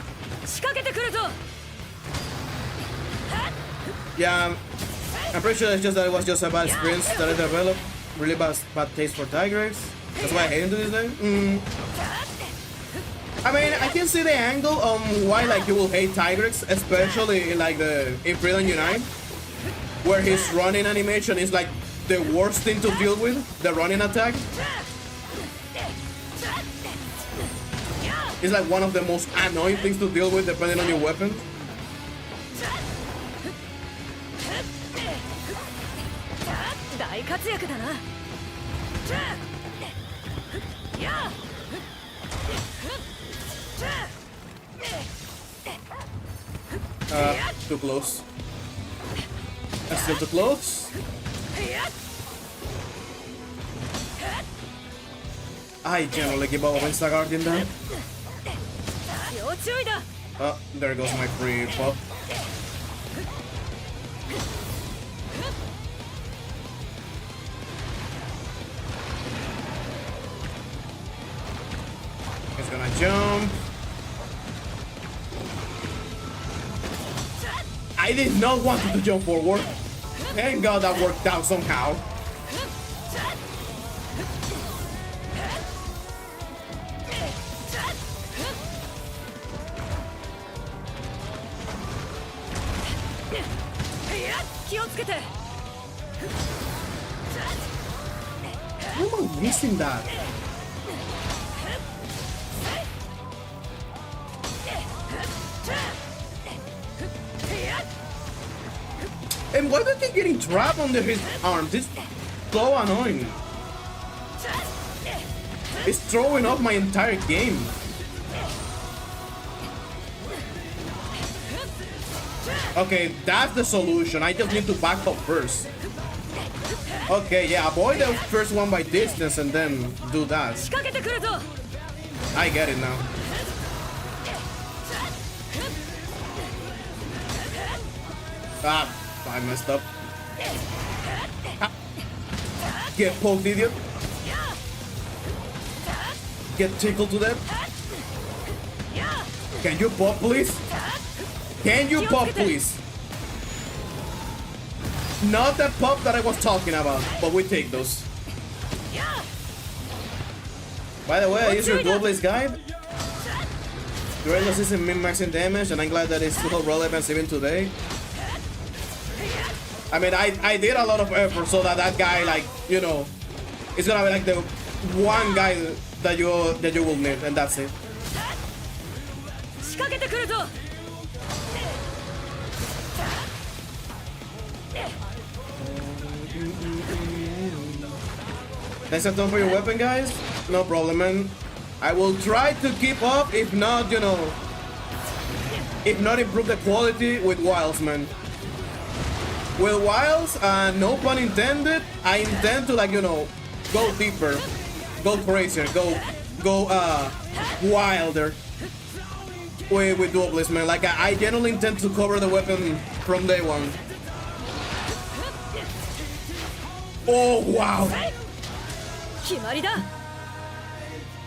Yeah, I'm pretty sure it's just that it was just a bad experience that I developed. Really bad taste for Tigrex. That's why I hate him to this day. I mean, I can see the angle on why like you will hate Tigrex, especially like the in Freedom Unite, where his running animation is like the worst thing to deal with, the running attack. It's like one of the most annoying things to deal with depending on your weapon. Too close. That's still too close. I generally give up on Insta-Guardian then. Oh, there goes my free pop. He's gonna jump. I did not want him to jump forward. Thank God that worked out somehow. How am I missing that? And why do they getting trapped under his arms? It's so annoying. It's throwing off my entire game. Okay, that's the solution. I just need to back up first. Okay, yeah, avoid the first one by distance and then do that. I get it now. Ah, I messed up. Ah. Get poked, idiot. Get tickled to death. Can you pop, please? Can you pop, please? Not the pop that I was talking about, but we take those. By the way, I use your Dual Blaze guide. Duelist isn't min-maxing damage, and I'm glad that it's still relevant even today. I mean, I did a lot of effort so that guy, like, you know, is gonna be like the one guy that you will need, and that's it. Thanks a ton for your weapon, guys. No problem, man. I will try to keep up, if not, you know, if not improve the quality with Wilds, man. With Wilds, no pun intended, I intend to, like, you know, go deeper, go crazier, go wilder with Dual Blaze, man. Like, I generally intend to cover the weapon from day one. Oh, wow.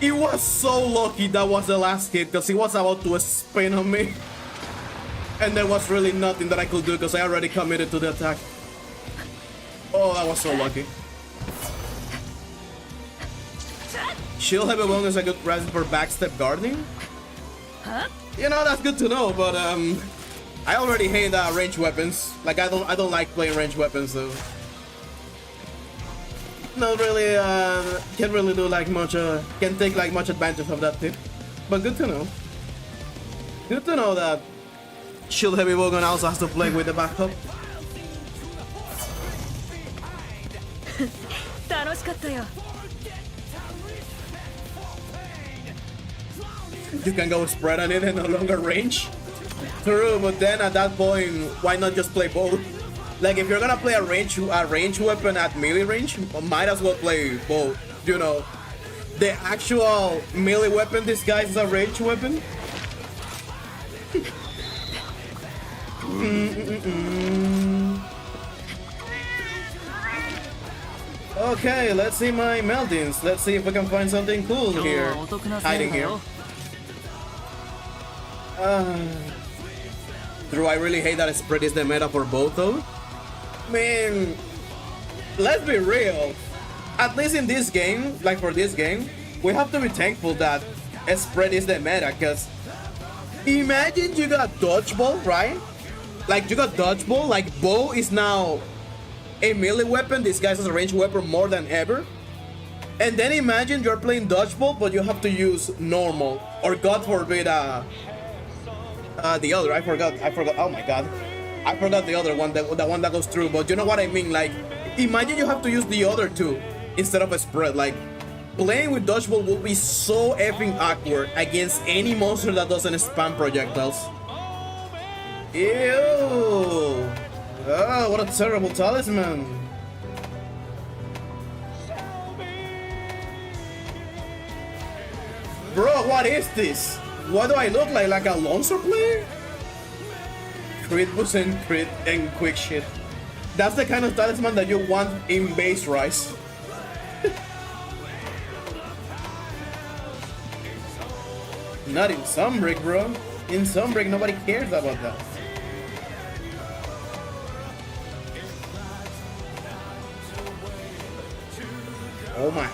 It was so lucky that was the last hit, because he was about to spin on me. And there was really nothing that I could do because I already committed to the attack. Oh, that was so lucky. Shield heavy bone is a good present for backstep guarding. You know, that's good to know, but I already hate range weapons. Like, I don't like playing range weapons, so not really can't really do like much can take like much advantage of that tip. But good to know. Good to know that Shield heavy bowgun also has to play with the backup. You can go spread on it and no longer range. True, but then at that point, why not just play both? Like, if you're gonna play a range weapon at melee range, might as well play both. You know, the actual melee weapon disguised as a range weapon. Okay, let's see my meltings. Let's see if we can find something cool here. Hiding here. Drew, I really hate that spread is the meta for both though. Man, let's be real. At least in this game, like for this game, we have to be thankful that spread is the meta, because imagine you got dodgeball, right? Like you got dodgeball, like bow is now a melee weapon, disguised as a ranged weapon more than ever. And then imagine you're playing dodgeball, but you have to use normal, or God forbid, the other. I forgot. Oh my God, I forgot the other one. The one that goes through. But you know what I mean. Like, imagine you have to use the other two instead of a spread. Like, playing with dodgeball will be so effing awkward against any monster that doesn't spam projectiles. Ew. Oh, what a terrible talisman. Bro, what is this? Why do I look like a longsword player? Crit boost and crit and quick shit. That's the kind of talisman that you want in base rise. Not in Sunbreak, bro. In Sunbreak, nobody cares about that.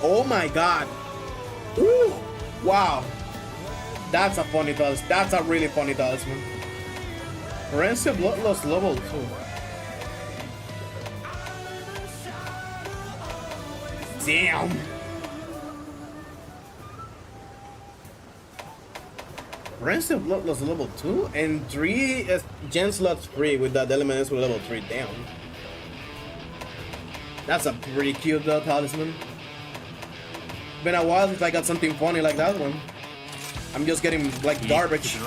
Oh my God. Ooh, wow. That's a funny talisman. That's a really funny talisman. Rancid Bloodlust level 2. Damn. Rancid Bloodlust level 2 and 3 gen slots free with that element with level 3 down. That's a pretty cute talisman. Been a while since I got something funny like that one. I'm just getting like garbage.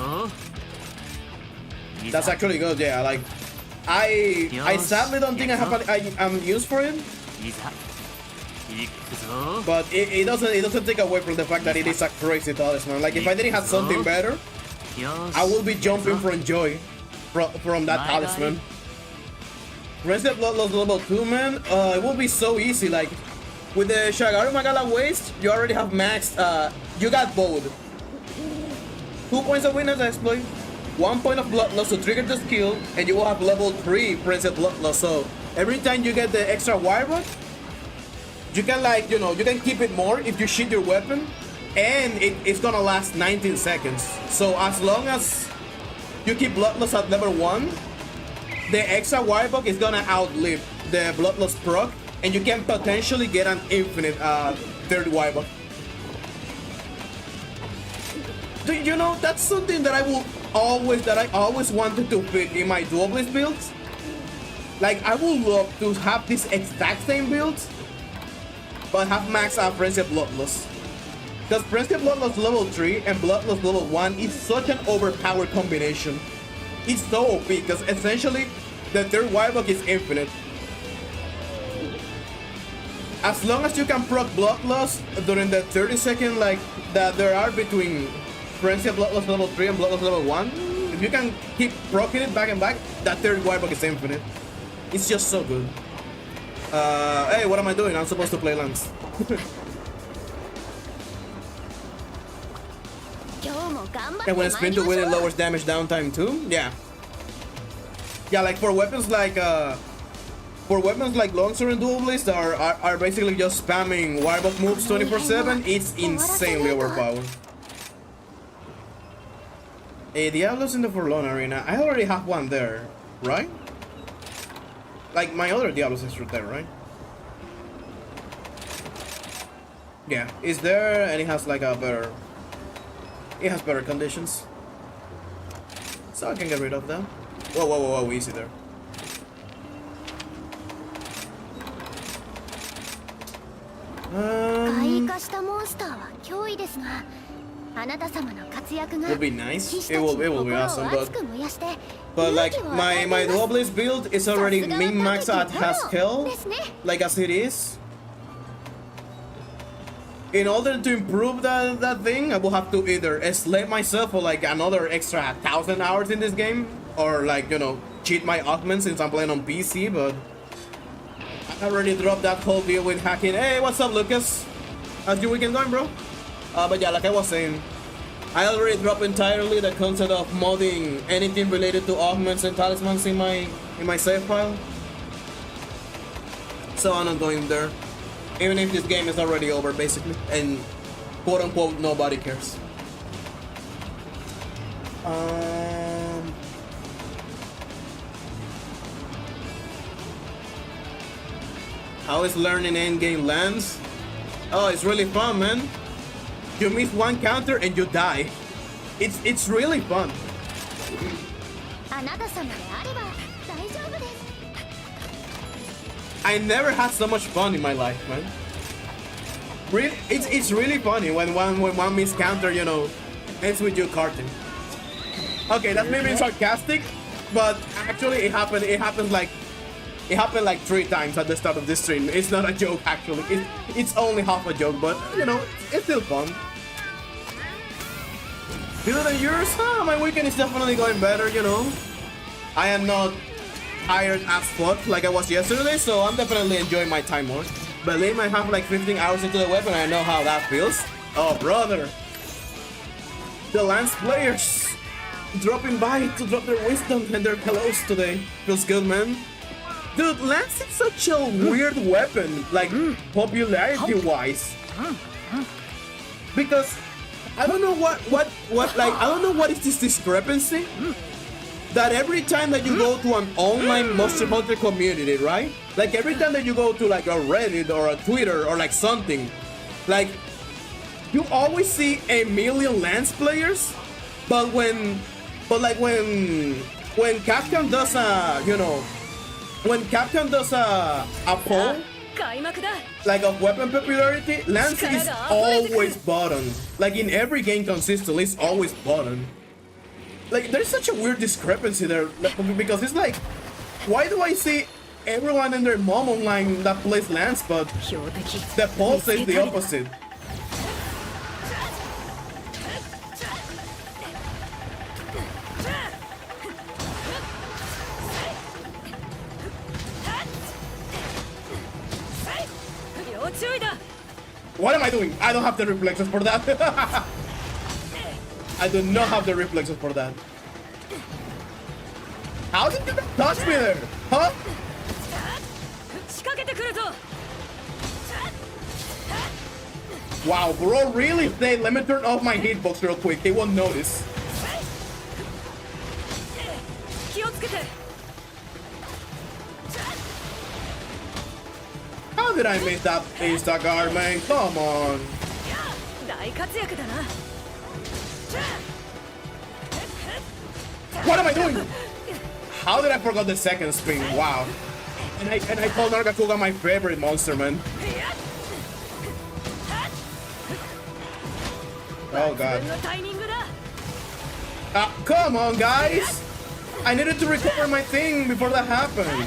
That's actually good, yeah. Like, I sadly don't think I have I'm used for it. But it doesn't take away from the fact that it is a crazy talisman. Like, if I didn't have something better, I will be jumping from joy from that talisman. Rancid Bloodlust level 2, man. It will be so easy. Like, with the Shagaru Magala waste, you already have maxed. You got both. 2 points of witness exploit, 1 point of bloodlust to trigger the skill, and you will have level 3 Rancid Bloodlust. So every time you get the extra wirebot, you can, like, you know, you can keep it more if you shoot your weapon, and it's gonna last 19 seconds. So as long as you keep bloodlust at level 1, the extra wirebot is gonna outlive the bloodlust proc, and you can potentially get an infinite third wirebot. You know, that's something that I always wanted to pick in my dual blitz builds. Like, I would love to have this exact same build, but have max out Rancid Bloodlust. Because Rancid Bloodlust level 3 and Bloodlust level 1 is such an overpowered combination. It's so OP because essentially the third wirebot is infinite. As long as you can proc Bloodlust during the 30-second like that there are between Rancid Bloodlust level 3 and Bloodlust level 1, if you can keep proccing it back and back, that third wirebot is infinite. It's just so good. Hey, what am I doing? I'm supposed to play Lance. And when spin to win, it lowers damage downtime too? Yeah. Yeah, like for weapons like longsword and dual blades are basically just spamming wirebot moves 24/7, it's insanely overpowered. Hey, Diablo's in the Forlorn Arena. I already have one there, right? Like, my other Diablos is right there, right? Yeah, it's there, and it has like a better... It has better conditions. So I can get rid of that. Whoa, whoa, whoa, whoa, easy there. Would be nice. It will be awesome, but like my dual blades build is already min-maxed at Haskell, like as it is. in order to improve that thing, I will have to either slave myself for like another extra 1,000 hours in this game, or like, you know, cheat my augments since I'm playing on PC. But I already dropped that whole deal with hacking. Hey, what's up, Lucas? How's your weekend going, bro? But yeah, like I was saying, I already dropped entirely the concept of modding anything related to augments and talismans in my save file. So I'm not going there, even if this game is already over, basically, and quote unquote nobody cares. How is learning endgame lands? Oh, it's really fun, man. You miss one counter and you die. It's really fun. あなた様であれば大丈夫です。 I never had so much fun in my life, man. Really, it's really funny when one miss counter, you know, ends with you carting. Okay, that's maybe sarcastic, but actually it happened like 3 times at the start of this stream. It's not a joke, actually. It's only half a joke, but you know, it's still fun. Better than yours? My weekend is definitely going better, you know. I am not tired as fuck like I was yesterday, so I'm definitely enjoying my time more. Believe I have like 15 hours into the weapon, I know how that feels. Oh, brother. The Lance players dropping by to drop their wisdom and their hellos today. Feels good, man. Dude, Lance is such a weird weapon, like popularity-wise. Because I don't know what I don't know what is this discrepancy that every time that you go to an online Monster Hunter community, right? Like every time that you go to like a Reddit or a Twitter or like something, like you always see a million Lance players, but when Capcom does a, you know, when Capcom does a poll like of weapon popularity, Lance is always bottom. Like in every game consistently, it's always bottom. Like there's such a weird discrepancy there, because it's like, why do I see everyone and their mom online that plays Lance, but the poll says the opposite? What am I doing? I don't have the reflexes for that. I do not have the reflexes for that. How did you touch me there? Huh? Wow, bro, really? Let me turn off my hitbox real quick. They won't notice. How did I miss that insta-guard, man? Come on. What am I doing? How did I forget the second spin? Wow. And I call Nargacuga my favorite monster, man. Oh god. Come on, guys! I needed to recover my thing before that happened.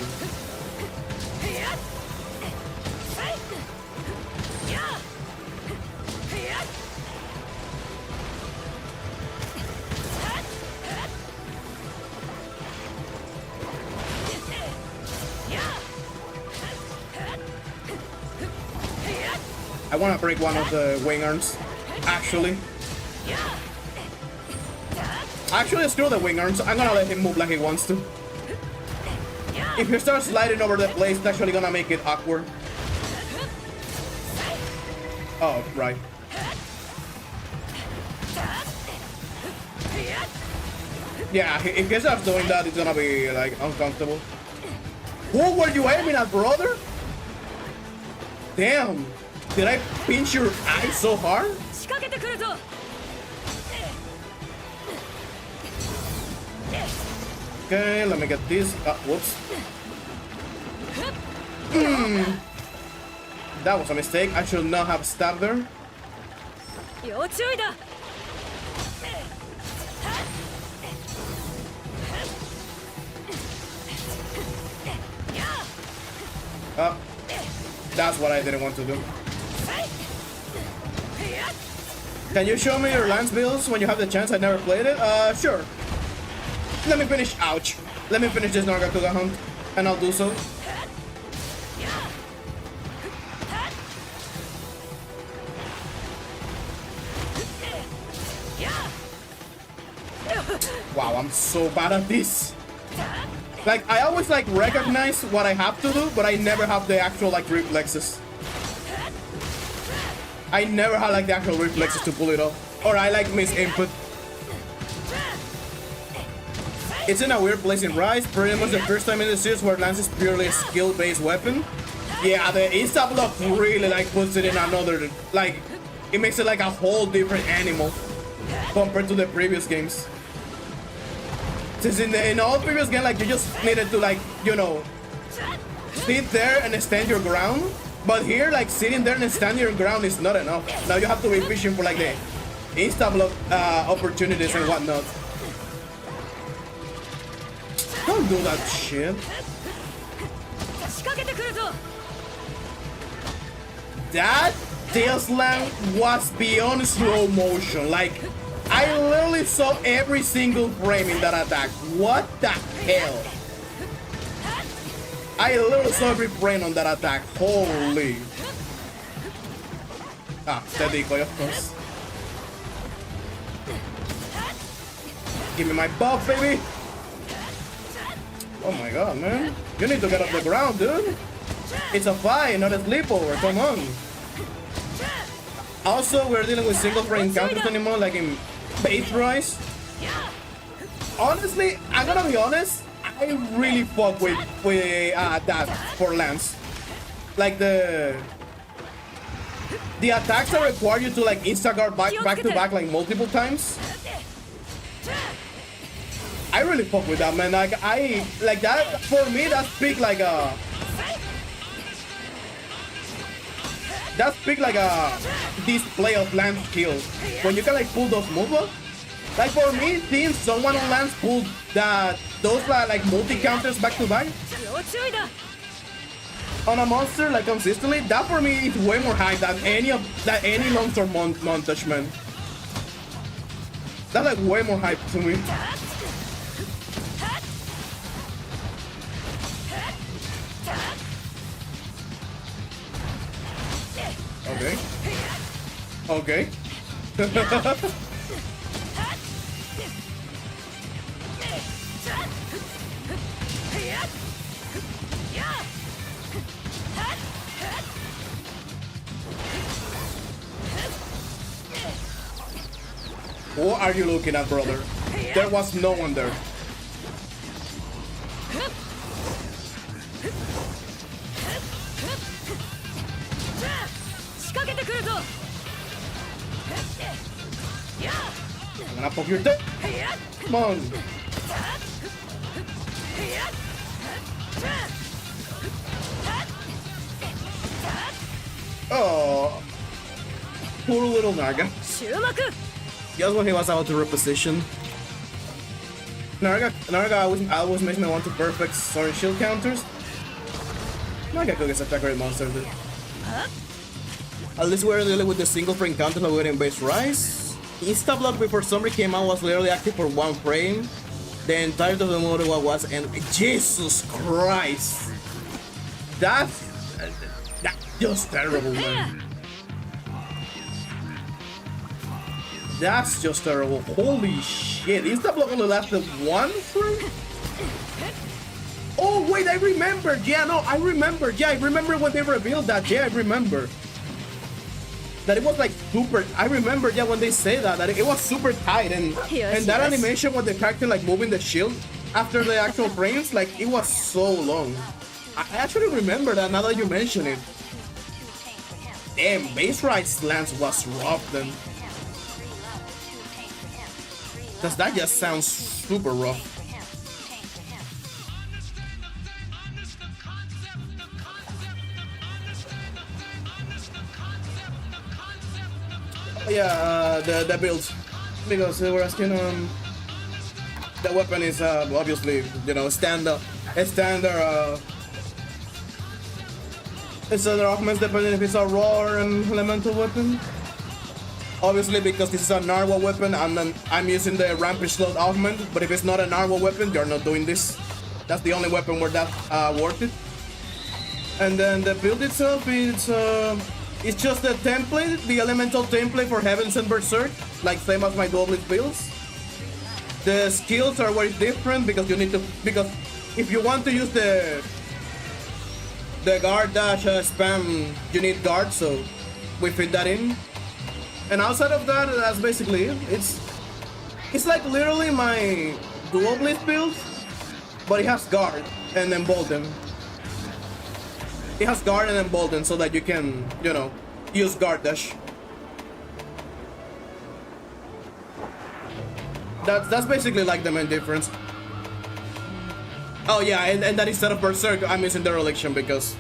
I want to break one of the wing arms, actually. Actually, screw the wing arms. I'm gonna let him move like he wants to. If he starts sliding over the place, it's actually gonna make it awkward. Oh, right. Yeah, if he starts doing that, it's gonna be like uncomfortable. Who were you aiming at, brother? Damn. Did I pinch your eye so hard? Okay, let me get this. Whoops. That was a mistake. I should not have stabbed her. That's what I didn't want to do. Can you show me your Lance builds when you have the chance? I never played it. Sure. Let me finish. Ouch. Let me finish this Nargacuga hunt, and I'll do so. Wow, I'm so bad at this. Like, I always like recognize what I have to do, but I never have the actual like reflexes. I never had like the actual reflexes to pull it off, or I like miss input. It's in a weird place in Rise, pretty much the first time in the series where Lance is purely a skill-based weapon. Yeah, the insta block really like puts it in another, like, it makes it like a whole different animal compared to the previous games. Since in all previous games, like, you just needed to, like, you know, sit there and stand your ground. But here, like, sitting there and standing your ground is not enough. Now you have to be fishing for, like, the insta-block opportunities and whatnot. Don't do that shit. That tail slam was beyond slow motion. Like, I literally saw every single frame in that attack. What the hell? I literally saw every frame on that attack. Holy. Ah, the decoy, of course. Give me my buff, baby. Oh my god, man. You need to get off the ground, dude. It's a fight, not a sleepover. Come on. Also, we're dealing with single frame counters anymore, like in base Rise. Honestly, I'm gonna be honest, I really fuck with that for Lance. Like the attacks that require you to like insta guard back to back like multiple times. I really fuck with that, man. Like I like that for me. That's big like a. That's big like a display of Lance skill. When you can like pull those moves up. Like for me, seeing someone on Lance pull those like multi counters back to back on a monster like consistently, that for me is way more hype than any longsword montage, man. That's like way more hype to me. Okay. Okay. What are you looking at, brother? There was no one there. I'm gonna poke your dick. Come on. Oh, poor little Narga. Just when he was about to reposition. Narga always makes me want to perfect Sword Shield counters. Nargacuga is such a great monster, dude. At least we're dealing with the single frame counter that we were in base Rise. Insta block before Sunbreak came out was literally active for one frame. The entirety of the mode was, and Jesus Christ, that's just terrible, man. That's just terrible. Holy shit! Insta block only lasted one frame. Oh wait, I remembered. Yeah, no, I remembered. Yeah, I remember when they revealed that. Yeah, I remember. That it was like super. I remember, yeah, when they say that it was super tight, and that animation with the character like moving the shield after the actual frames, like it was so long. I actually remember that now that you mention it. Damn, base Rise Lance was rough then. Cause that just sounds super rough. Yeah, the builds, because they were asking the weapon is obviously, you know, standard augments depending if it's a raw or an elemental weapon. Obviously, because this is a narwhal weapon, and then I'm using the rampage slot augment. But if it's not a narwhal weapon, you're not doing this. That's the only weapon where that's worth it. And then the build itself, it's just the template, the elemental template for Heavens and Berserk, like same as my dual blade builds. The skills are very different because you need to, because if you want to use the guard dash spam, you need guard, so we fit that in. And outside of that, that's basically it. It's like literally my dual blade build, but it has guard and embolden. It has guard and embolden so that you can, you know, use guard dash. That's basically like the main difference. Oh yeah, and that instead of Berserk, I'm using Dereliction because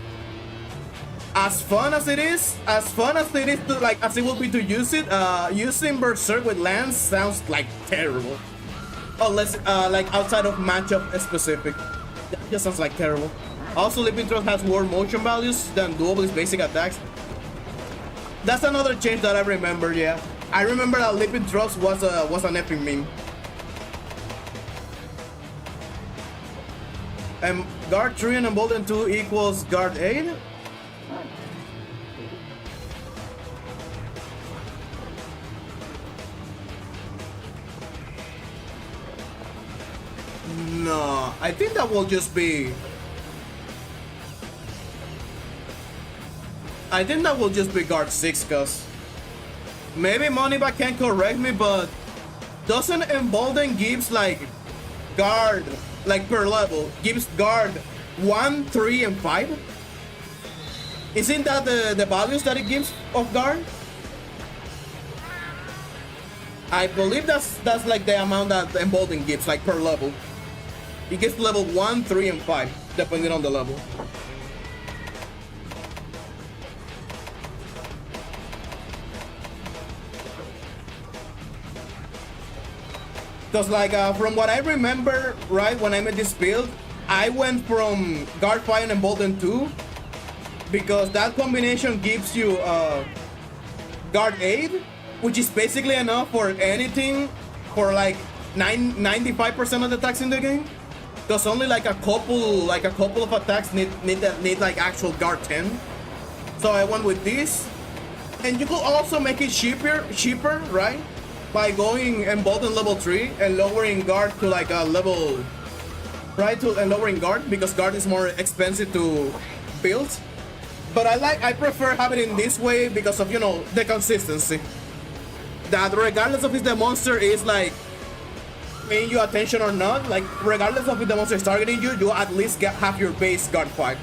as fun as it is to like, as it will be to use it, using Berserk with Lance sounds like terrible. Unless like outside of matchup specific. That just sounds like terrible. Also, Leaping Thrust has more motion values than Duel's basic attacks. That's another change that I remember, yeah. I remember that Leaping Thrust was an epic meme. And guard 3 and embolden 2 equals guard 8? No, I think that will just be... I think that will just be guard 6, cause maybe Moneyback can correct me, but doesn't embolden gives like guard, like per level, gives guard 1, 3, and 5? Isn't that the values that it gives of guard? I believe that's like the amount that embolden gives, like per level. It gets level 1, 3, and 5, depending on the level. Because like from what I remember, right, when I made this build, I went from guard 5 and embolden 2 because that combination gives you guard 8, which is basically enough for anything for like 95% of the attacks in the game. Because only like a couple of attacks need like actual guard 10. So I went with this, and you could also make it cheaper, right? By going embolden level 3 and lowering guard to like a level, right? And lowering guard because guard is more expensive to build. But I prefer having it in this way because of, you know, the consistency. That regardless of if the monster is like paying you attention or not, like regardless of if the monster is targeting you, you at least have your base guard 5.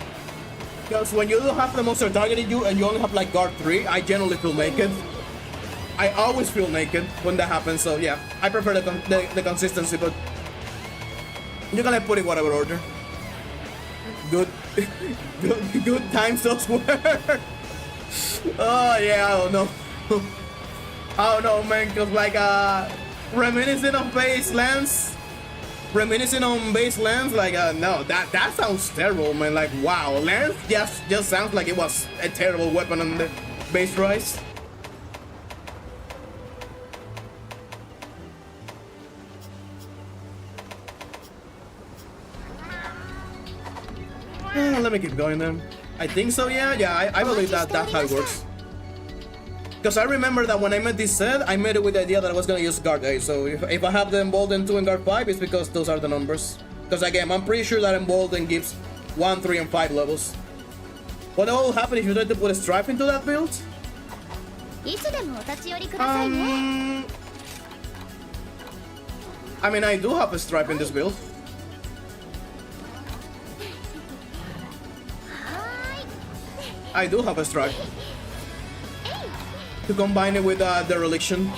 Because when you don't have the monster targeting you and you only have like guard 3, I generally feel naked. I always feel naked when that happens, so yeah, I prefer the consistency, but you can put in whatever order. Good times elsewhere. Oh yeah, I don't know. I don't know, man, cause like reminiscing on base lands, like no, that sounds terrible, man. Like wow, Lance just sounds like it was a terrible weapon on the base rise. Let me keep going then. I think so, yeah, I believe that's how it works. Because I remember that when I made this set, I made it with the idea that I was going to use guard 8. So if I have the embolden 2 and guard 5, it's because those are the numbers. Because again, I'm pretty sure that embolden gives 1, 3, and 5 levels. What will happen if you try to put a stripe into that build? I mean, I do have a stripe in this build. I do have a stripe to combine it with Dereliction.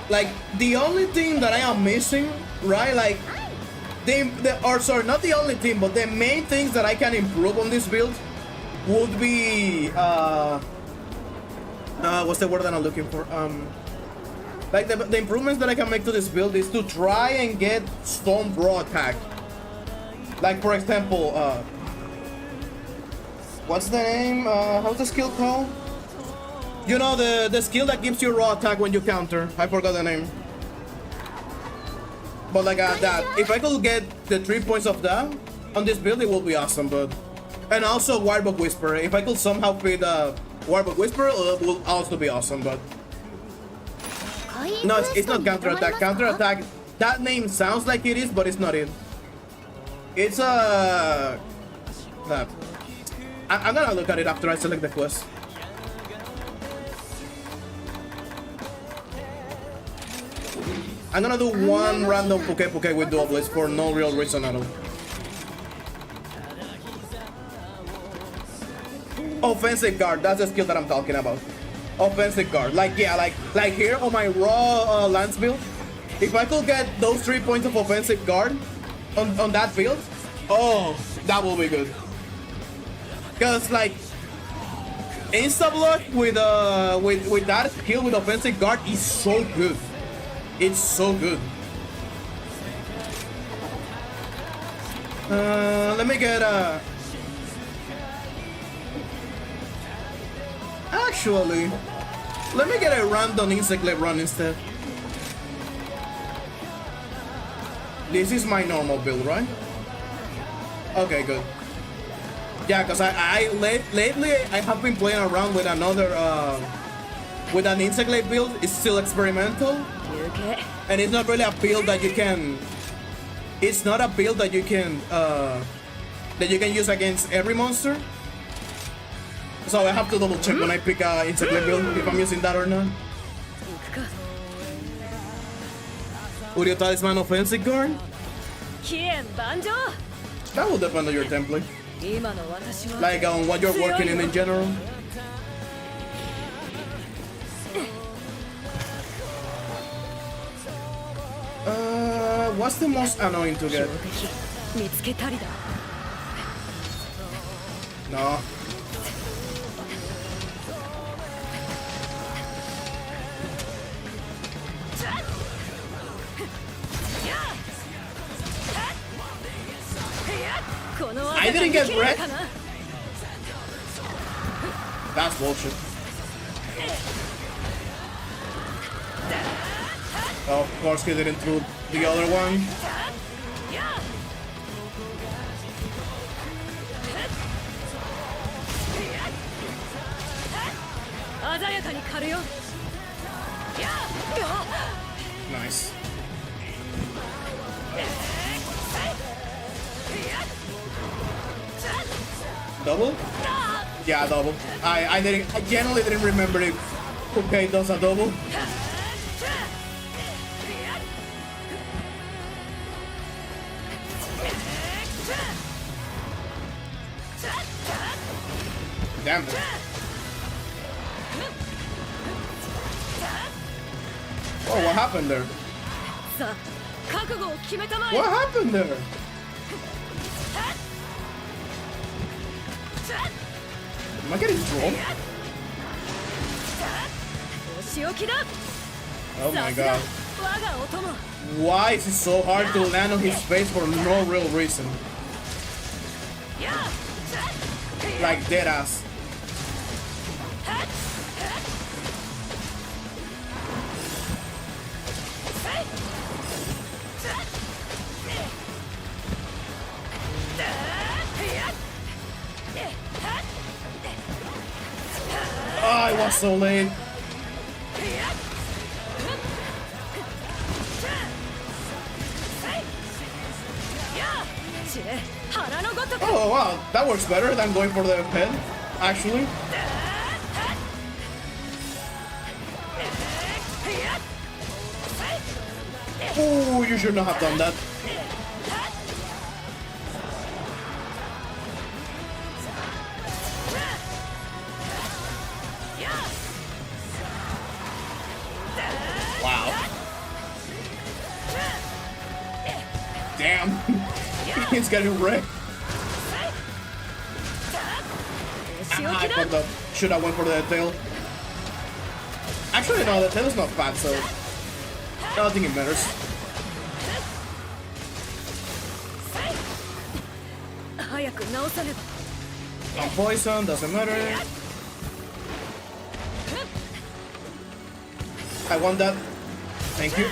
Like the only thing that I am missing, right? Like not the only thing, but the main things that I can improve on this build would be what's the word that I'm looking for? Like the improvements that I can make to this build is to try and get Storm Raw attack. Like for example, what's the name? How's the skill called? You know, the skill that gives you raw attack when you counter. I forgot the name. But like that, if I could get the 3 points of that on this build, it would be awesome. But and also Warbook Whisper. If I could somehow fit Warbook Whisper, it would also be awesome. But no, it's not counter attack. Counter attack. That name sounds like it is, but it's not it. It's I'm gonna look at it after I select the quest. I'm gonna do one random Poke with Dual Blades for no real reason at all. Offensive guard, that's the skill that I'm talking about. Offensive guard, like yeah, like here on my raw lance build, if I could get those 3 points of offensive guard on that build, oh, that will be good. Cause like insta block with that skill with offensive guard is so good. It's so good. Let me get actually, let me get a random insect run instead. This is my normal build, right? Okay, good. Yeah, cause lately I have been playing around with another with an insect build. It's still experimental. And it's not really a build that you can. It's not a build that you can use against every monster. So I have to double check when I pick a insect build if I'm using that or not. Would you talisman offensive guard? That will depend on your template. Like on what you're working in general. What's the most annoying to get? No. I didn't get wrecked. That's bullshit. Of course he didn't through the other one. Nice. Double? Yeah, double. I generally didn't remember if Poke does a double. Damn it. Oh, what happened there? What happened there? Am I getting thrown? Oh my god. Why is it so hard to land on his face for no real reason? Like dead ass. Oh, I was so late. Oh wow, that works better than going for the head, actually. Oh, you should not have done that. Wow. Damn. He's getting wrecked. I fucked up. Should I went for the tail? Actually, no, the tail is not bad, so I don't think it matters. I'm poison, doesn't matter. I want that. Thank you.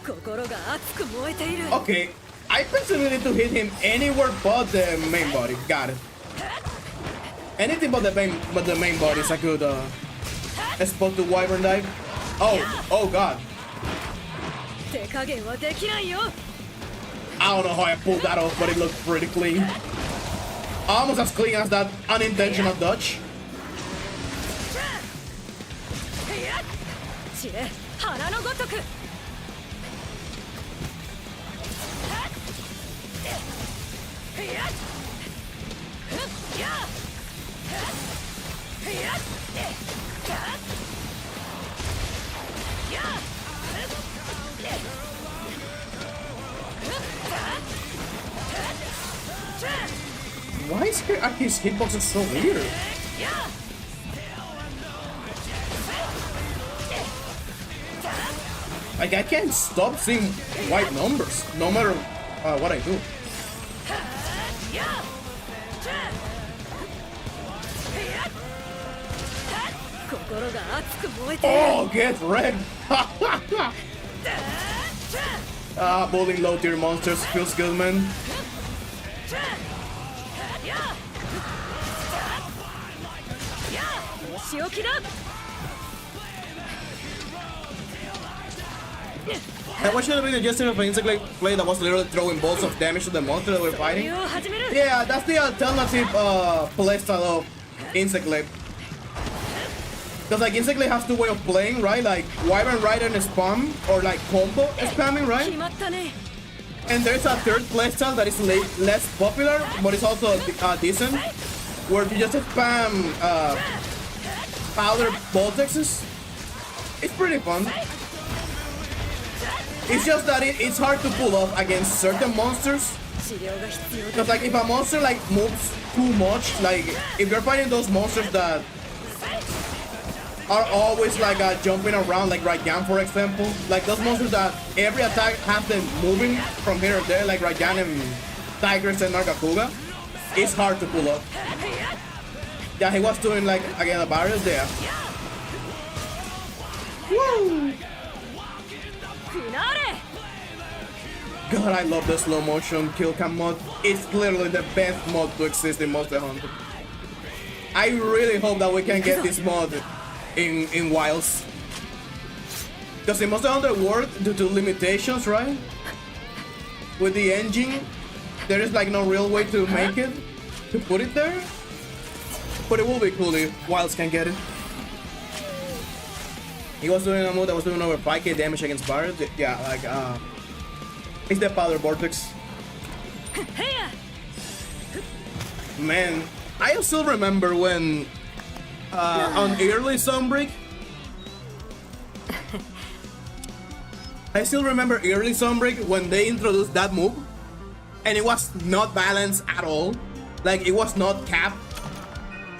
心が熱く燃えている。 Okay, I personally need to hit him anywhere but the main body. Got it. Anything but the main body is a good spot to wyvern dive. Oh god. 手加減はできないよ。 I don't know how I pulled that off, but it looked pretty clean. Almost as clean as that unintentional dodge. 知れ、花のごとく。 Why is his hitboxes so weird? Like, I can't stop seeing white numbers, no matter what I do. Oh, get wrecked! Bowling low tier monsters feels good, man. I watched the video yesterday of an insect play that was literally throwing bolts of damage to the monster that we're fighting. Yeah, that's the alternative playstyle of Insect Lab. Because like Insect Lab has two ways of playing, right? Like Wyvern Rider and spam, or like combo spamming, right? And there's a third playstyle that is less popular, but it's also decent, where you just spam powder vortexes. It's pretty fun. It's just that it's hard to pull off against certain monsters. Because like if a monster like moves too much, like if you're fighting those monsters that are always like jumping around, like Raigan for example, like those monsters that every attack has them moving from here or there, like Raigan and Tigers and Nargacuga, it's hard to pull off. Yeah, he was doing like again the barriers there. Woo! God, I love the slow motion kill cam mod. It's literally the best mod to exist in Monster Hunter. I really hope that we can get this mod in Wilds. Because in Monster Hunter World, due to limitations, right? With the engine, there is like no real way to make it, to put it there. But it will be cool if Wilds can get it. He was doing a move that was doing over 5k damage against barriers. Yeah, like it's the powder vortex. Man, I still remember when on early Sunbreak. I still remember early Sunbreak when they introduced that move, and it was not balanced at all. Like it was not capped.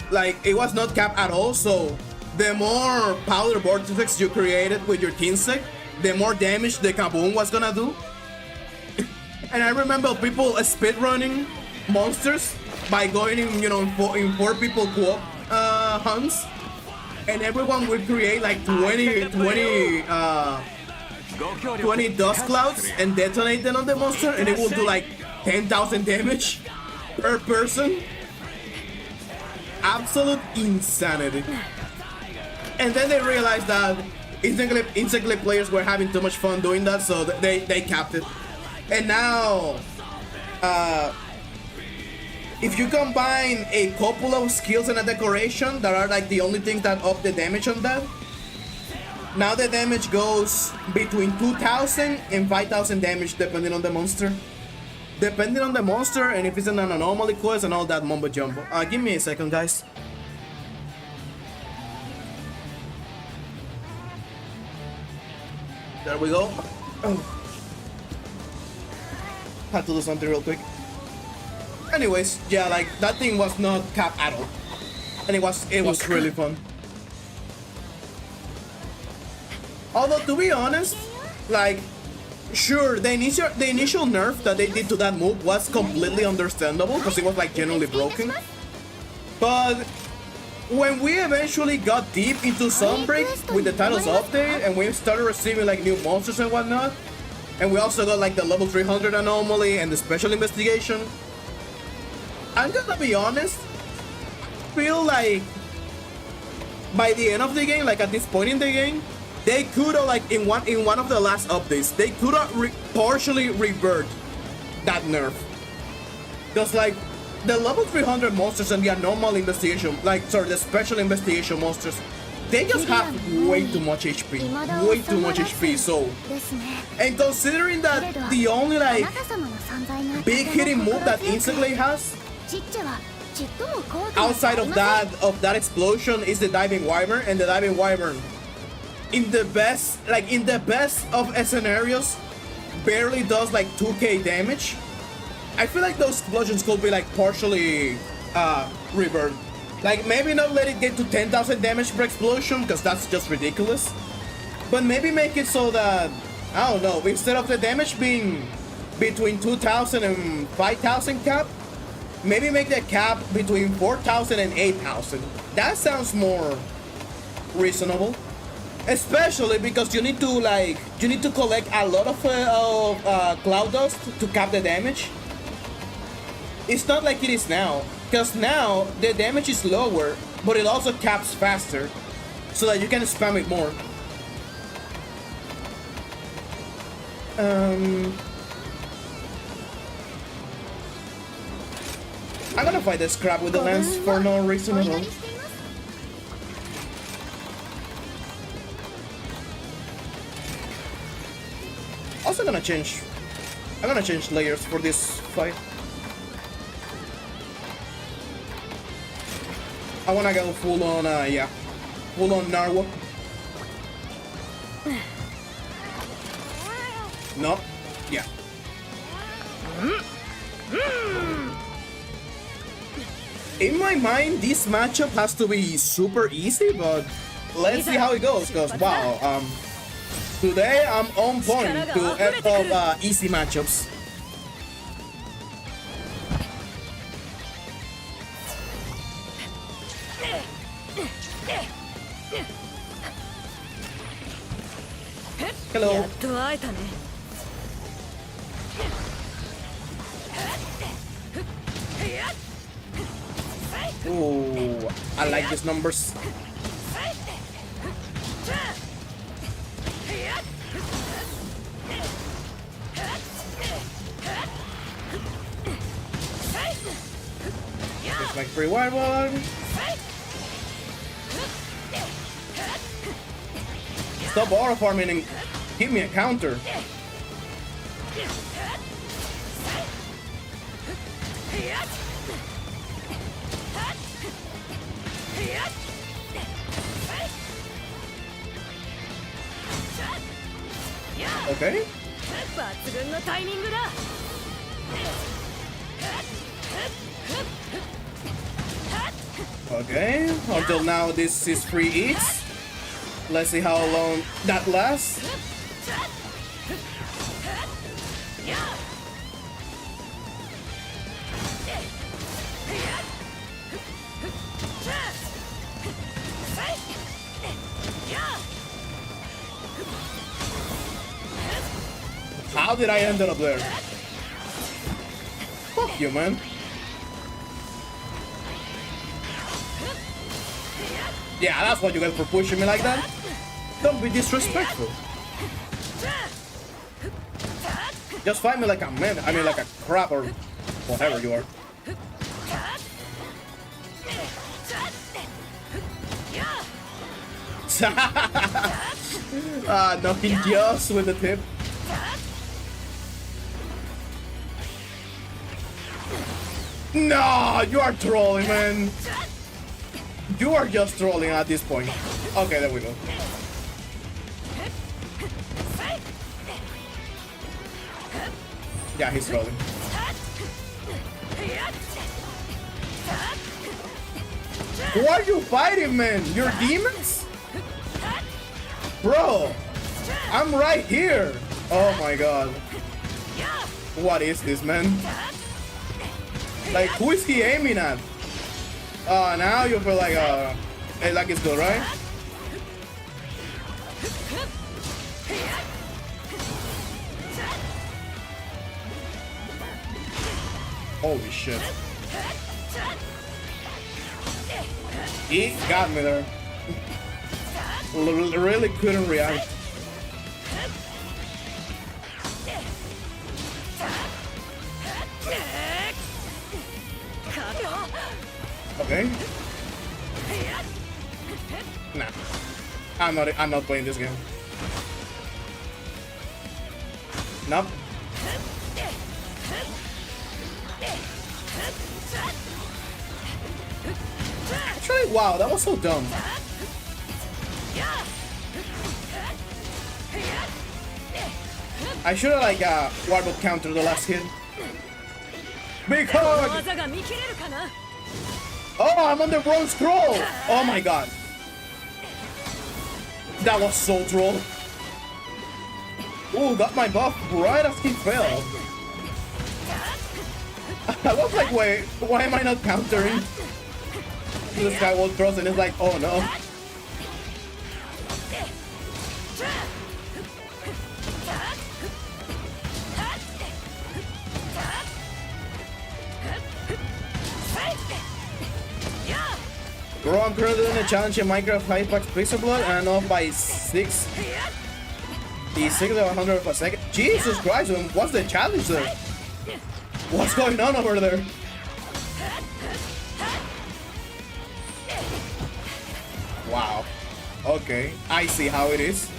Like it was not capped at all. So the more powder vortex you created with your Kinsect, the more damage the kaboom was gonna do. And I remember people speedrunning monsters by going in, you know, in four people co-op hunts, and everyone would create like 20 dust clouds and detonate them on the monster, and it will do like 10,000 damage per person. Absolute insanity. And then they realized that Insect League players were having too much fun doing that, so they capped it. And now, if you combine a couple of skills and a decoration that are like the only things that up the damage on that, now the damage goes between 2,000 and 5,000 damage depending on the monster. Depending on the monster and if it's an anomaly quest and all that mumbo jumbo. Give me a second, guys. There we go. Oh. Had to do something real quick. Anyways, yeah, like that thing was not capped at all, and it was really fun. Although to be honest, like, sure, the initial nerf that they did to that move was completely understandable because it was like genuinely broken. But when we eventually got deep into Sunbreak with the titles update and we started receiving like new monsters and whatnot, and we also got like the level 300 Anomaly and the special investigation, I'm gonna be honest, feel like by the end of the game, like at this point in the game, they could have like in one of the last updates, they could have partially revert that nerf. Because like the level 300 monsters and the anomaly investigation, the special investigation monsters, they just have way too much HP, way too much HP. So, and considering that the only like big hitting move that Insect has outside of that explosion is the diving wyvern, and the diving wyvern in the best of scenarios barely does like 2k damage. I feel like those explosions could be like partially revert. Like maybe not let it get to 10,000 damage per explosion, because that's just ridiculous. But maybe make it so that, I don't know, instead of the damage being between 2,000 and 5,000 cap, maybe make the cap between 4,000 and 8,000. That sounds more reasonable. Especially because you need to collect a lot of cloud dust to cap the damage. It's not like it is now, because now the damage is lower, but it also caps faster, so that you can spam it more. I'm gonna fight this crap with the lens for no reason at all. Also I'm gonna change layers for this fight. I wanna go full on, full on Narwhal. No, yeah. In my mind, this matchup has to be super easy, but let's see how it goes, because wow, today I'm on point to F of easy matchups. Hello. Ooh, I like these numbers. Just like free wide one. Stop auto farming and give me a counter. Okay. Okay, until now this is free eats. Let's see how long that lasts. How did I end up there? Fuck you, man. Yeah, that's what you get for pushing me like that. Don't be disrespectful. Just fight me like a man. I mean, like a crap or whatever you are. Knocking just with the tip. No, you are trolling, man. You are just trolling at this point. Okay, there we go. Yeah, he's trolling. Who are you fighting, man? You're demons? Bro, I'm right here. Oh my god. What is this, man? Like, who is he aiming at? Now you feel like it's good, right? Holy shit. He got me there. Really couldn't react. Okay. Nah. I'm not playing this game. Nope. Actually, wow, that was so dumb. I should have like warble counter the last hit. Because oh, I'm on the wrong scroll. Oh my god. That was so troll. Ooh, got my buff right as he fell. I was like, wait, why am I not countering? This guy will throw and it's like, oh no. Bro, I'm currently doing a challenge in Minecraft Hypax Pixel Blood and I'm off by 6. The 6 to 100 per second. Jesus Christ, what's the challenge there? What's going on over there? Wow. Okay, I see how it is.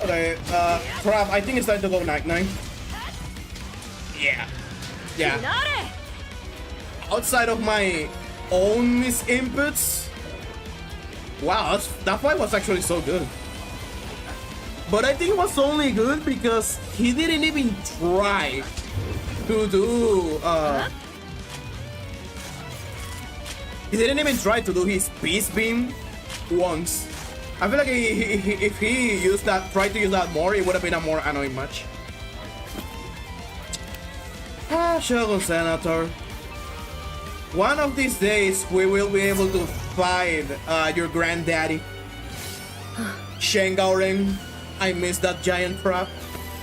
Okay, crap, I think it's time to go night-night. Yeah. Yeah. Outside of my own misinputs. Wow, that fight was actually so good. But I think it was only good because he didn't even try to do he didn't even try to do his peace beam once. I feel like if he used that, tried to use that more, it would have been a more annoying match. Shogun Senator. One of these days, we will be able to find your granddaddy. Shengaoren. I miss that giant crab.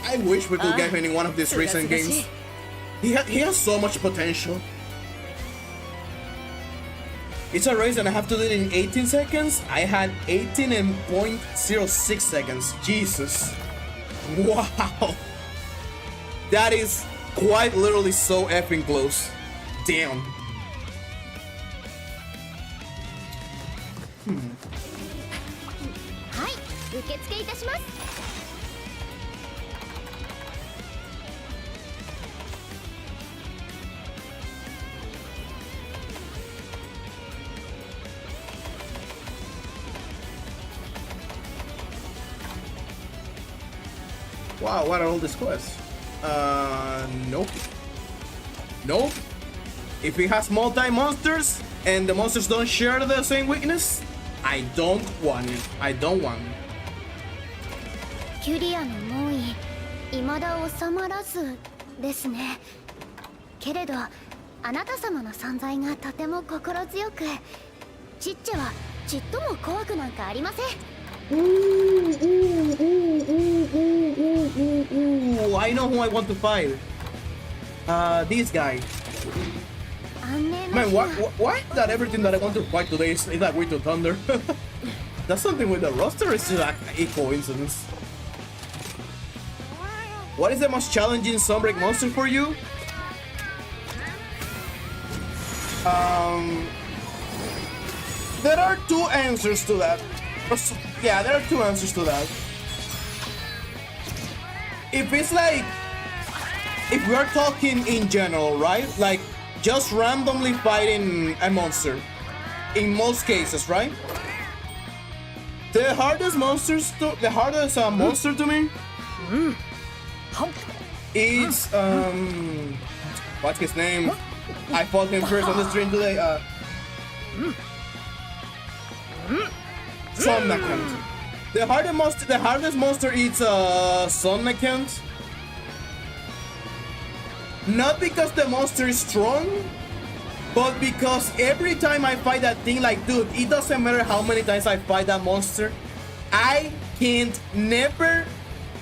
I wish we could get him in one of these recent games. He has so much potential. It's a race and I have to do it in 18 seconds. I had 18 and 0.06 seconds. Jesus. Wow. That is quite literally so effing close. Damn. Wow, what are all these quests? Nope. Nope. If it has multi-monsters and the monsters don't share the same weakness, I don't want it. I don't want it. キュリアの猛威、未だ収まらずですね。けれど、あなた様の存在がとても心強く、チッチェはちっとも怖くなんかありません。I know who I want to fight. This guy. Man, why that everything that I want to fight today is like way to thunder? That's something with the roster, is like a coincidence. What is the most challenging Sunbreak monster for you? There are two answers to that. Yeah, there are two answers to that. If it's like, if we are talking in general, right? Like just randomly fighting a monster, in most cases, right? The hardest monster to me is what's his name? I fought him first on the stream today. Sunbreak. The hardest monster is Sun account. Not because the monster is strong, but because every time I fight that thing, like, dude, it doesn't matter how many times I fight that monster, I can't never,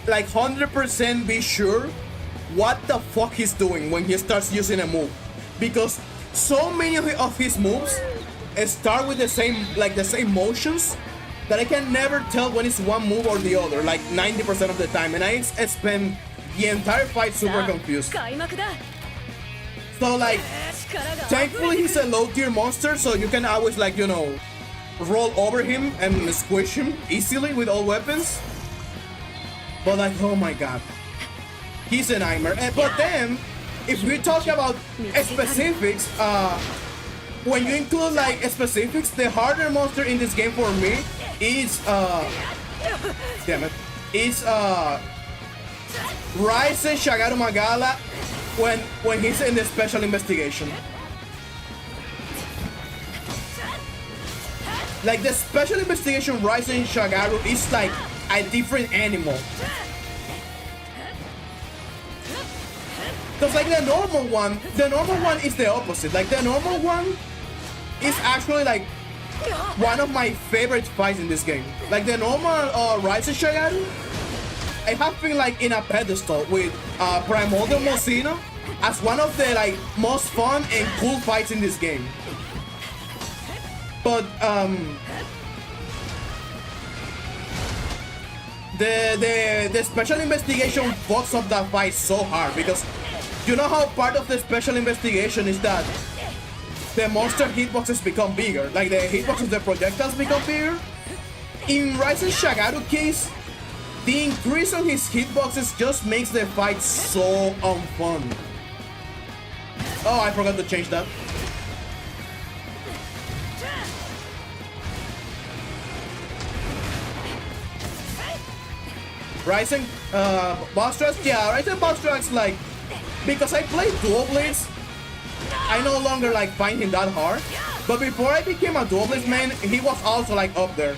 like, 100% be sure what the fuck he's doing when he starts using a move. Because so many of his moves start with the same motions that I can never tell when it's one move or the other, like 90% of the time, and I spend the entire fight super confused. So, like, thankfully he's a low tier monster, so you can always, like, you know, roll over him and squish him easily with all weapons. But, like, oh my god, he's a nightmare. But then, if we talk about specifics, when you include, like, specifics, the harder monster in this game for me is damn it, is Ryzen Shagaru Magala when he's in the special investigation. Like, the special investigation Ryzen Shagaru is like a different animal. Because, like, the normal one is the opposite. Like, the normal one is actually, like, one of my favorite fights in this game. Like, the normal Ryzen Shagaru, I have been, like, in a pedestal with Primordial Mocino as one of the, like, most fun and cool fights in this game. But the special investigation fucks up that fight so hard, because you know how part of the special investigation is that the monster hitboxes become bigger, like the hitboxes, the projectiles become bigger. In Ryzen Shagaru case, the increase on his hitboxes just makes the fight so unfun. Oh, I forgot to change that. Ryzen boss tracks, yeah, Ryzen boss tracks, like, because I play dual blades, I no longer, like, find him that hard. But before I became a dual blades man, he was also, like, up there.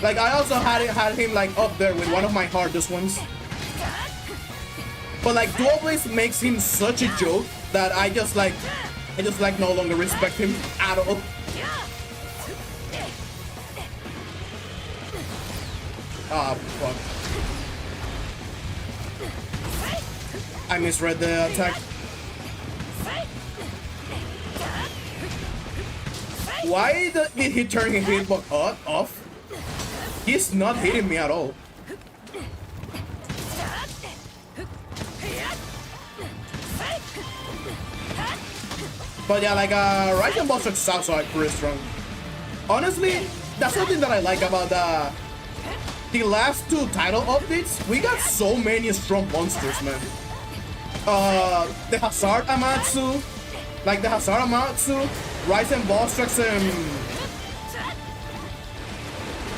Like, I also had him, like, up there with one of my hardest ones. But, like, dual blades makes him such a joke that I just no longer respect him at all. Ah, fuck. I misread the attack. Why did he turn his hitbox off? He's not hitting me at all. But yeah, like, Ryzen boss tracks sounds like pretty strong. Honestly, that's something that I like about the last two title updates. We got so many strong monsters, man. The Hazard Amatsu, like the Hazard Amatsu, Ryzen boss tracks and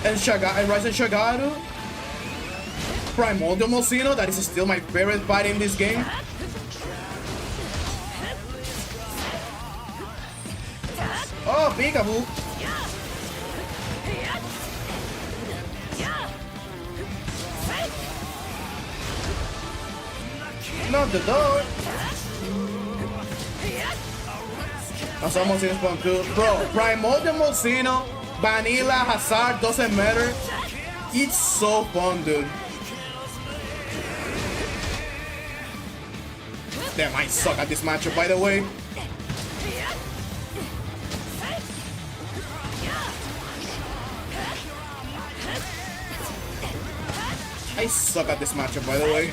Ryzen Shagaru, Primordial Mocino, that is still my favorite fight in this game. Oh, peekaboo. Not the door. That's almost in spawn too. Bro, Primordial Mocino, Vanilla, Hazard, doesn't matter. It's so fun, dude. Damn, I suck at this matchup, by the way. I suck at this matchup, by the way.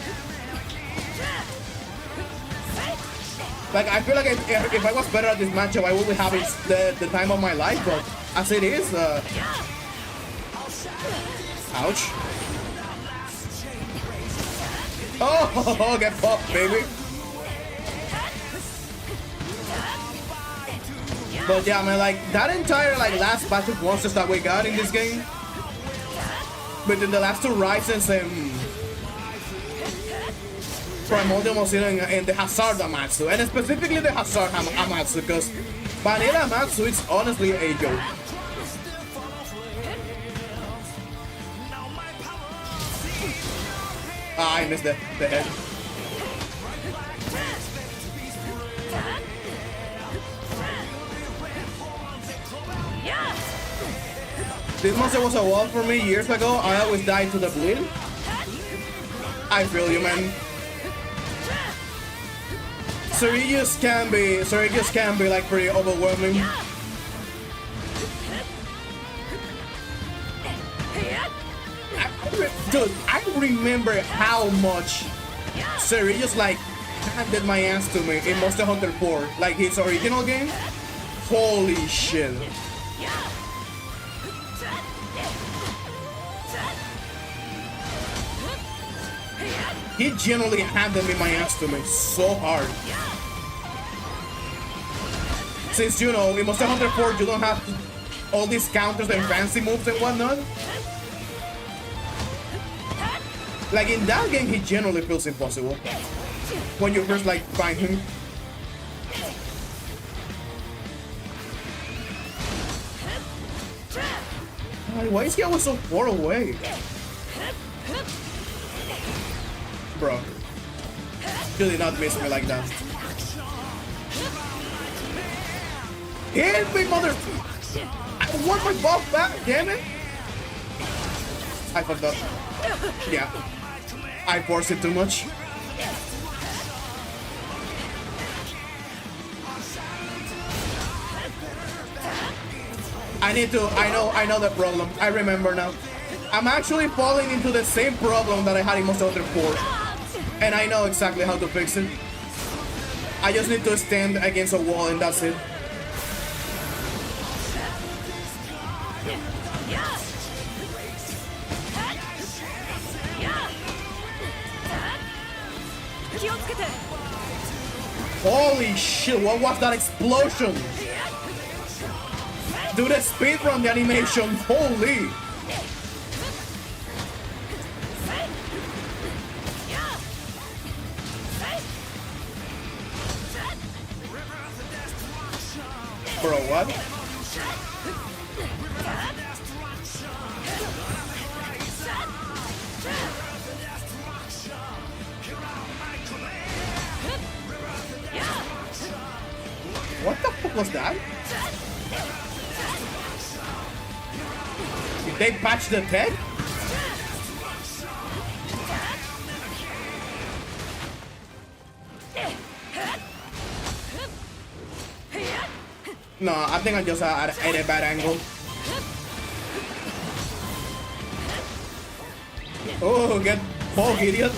Like, I feel like if I was better at this matchup, I would be having the time of my life, but as it is, ouch. Oh, get popped, baby. But yeah, man, like, that entire, like, last batch of monsters that we got in this game, within the last two Ryzens and Primordial Mocino and the Hazard Amatsu, and specifically the Hazard Amatsu, because Vanilla Amatsu is honestly a joke. Ah, I missed the head. This monster was a wall for me years ago. I always died to the bleed. I feel you, man. Surges can be like pretty overwhelming. Dude, I remember how much Surges like handed my ass to me in Monster Hunter 4, like his original game. Holy shit. He genuinely handed me my ass to me so hard. Since, you know, in Monster Hunter 4 you don't have all these counters and fancy moves and whatnot. Like in that game, he generally feels impossible when you first like find him. Why is he always so far away? Bro, you did not miss me like that. Hit me, mother! I want my buff back, damn it! I fucked up. Yeah. I forced it too much. I know the problem. I remember now. I'm actually falling into the same problem that I had in Monster Hunter 4. And I know exactly how to fix it. I just need to stand against a wall and that's it. Holy shit, what was that explosion? Do the speedrun the animation, holy! Bro, what? What the fuck was that? Did they patch the tech? No, I think I just at a bad angle. Oh, get poke, idiot.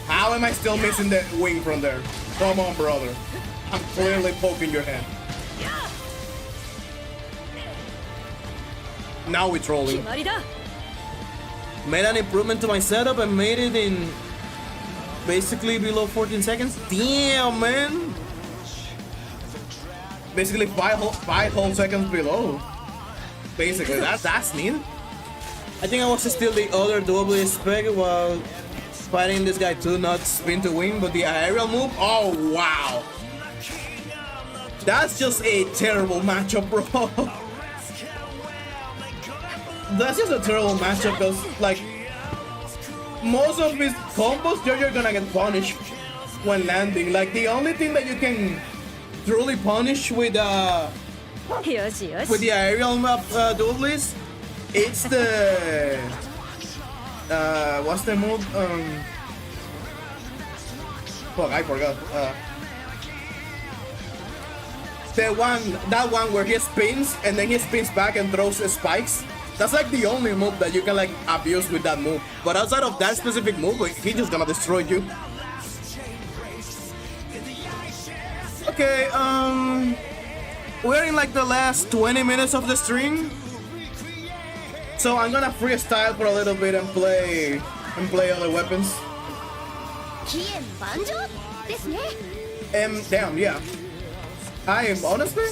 How am I still missing the wing from there? Come on, brother. I'm clearly poking your head. Now we're trolling. Made an improvement to my setup and made it in basically below 14 seconds. Damn, man. Basically five whole seconds below. Basically, that's neat. I think I was still the other double spec while fighting this guy too, not spin to win, but the aerial move. Oh wow, that's just a terrible matchup, bro. That's just a terrible matchup because like most of his combos, you're gonna get punished when landing. Like the only thing that you can truly punish with the aerial map duelist, it's the what's the move? Fuck, I forgot. That one where he spins and then he spins back and throws spikes. That's like the only move that you can like abuse with that move. But outside of that specific move, he's just gonna destroy you. Okay, we're in like the last 20 minutes of the stream. So I'm gonna freestyle for a little bit and play other weapons. Damn, yeah. I am honestly,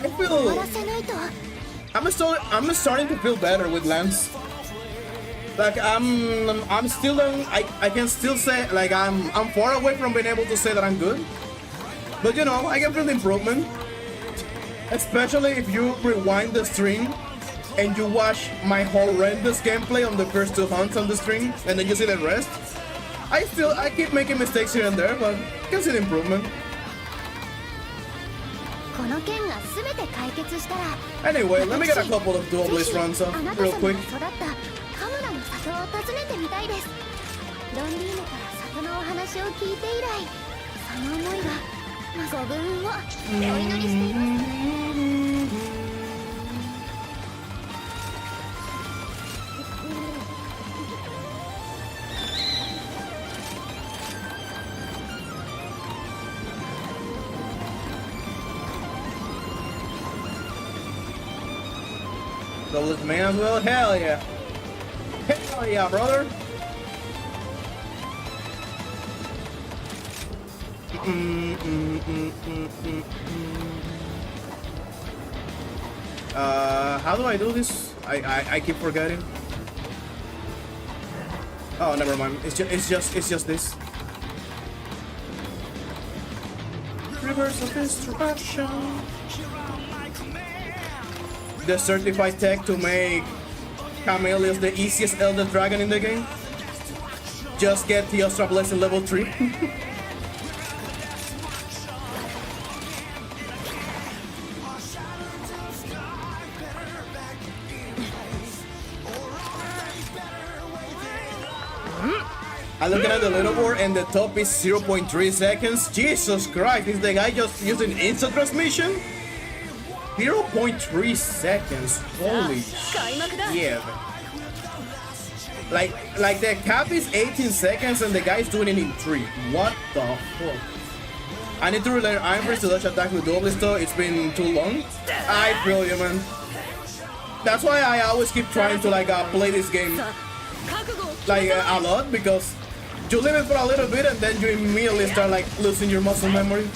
I feel I'm starting to feel better with Lance. Like I'm still I can still say like I'm far away from being able to say that I'm good. But you know, I can feel the improvement. Especially if you rewind the stream and you watch my horrendous gameplay on the first 2 hunts on the stream, and then you see the rest, I keep making mistakes here and there, but you can see the improvement. この件が全て解決したら Anyway, let me get a couple of dual blaze runs up あなた real 様 quick. が育ったカムラの里を訪ねてみたいです。ロンリーヌから里のお話を聞いて以来、その思いがご武運をお祈りしています。So let's may as well, hell yeah. Hell yeah, brother. How do I do this? I keep forgetting. Oh, never mind. It's just this. Rivers of destruction. The certified tech to make Camellias the easiest Elder Dragon in the game. Just get the Astra Blessing level 3. I'm looking at the leaderboard and the top is 0.3 seconds. Jesus Christ, is the guy just using instant transmission? 0.3 seconds. Holy shit. Like the cap is 18 seconds and the guy's doing it in 3. What the fuck? I need to relearn Iron Fist to dodge attack with double though. It's been too long. I feel you, man. That's why I always keep trying to like play this game like a lot, because you live it for a little bit and then you immediately start like losing your muscle memory.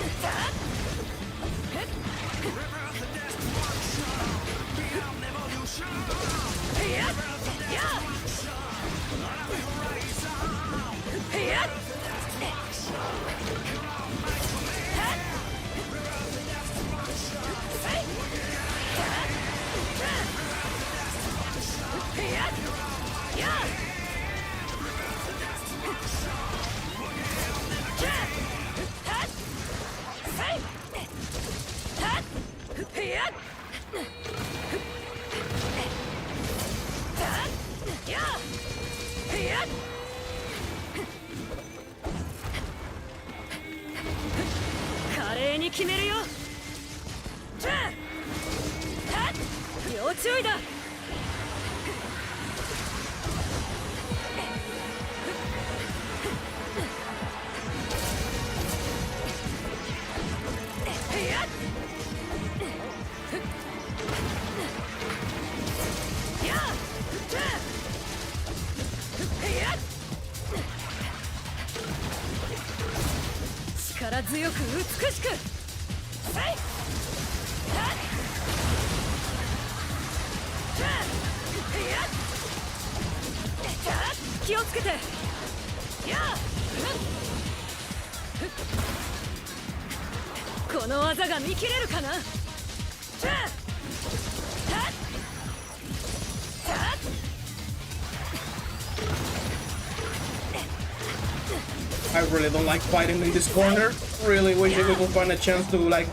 I really don't like fighting in this corner. Really wish we could find a chance to like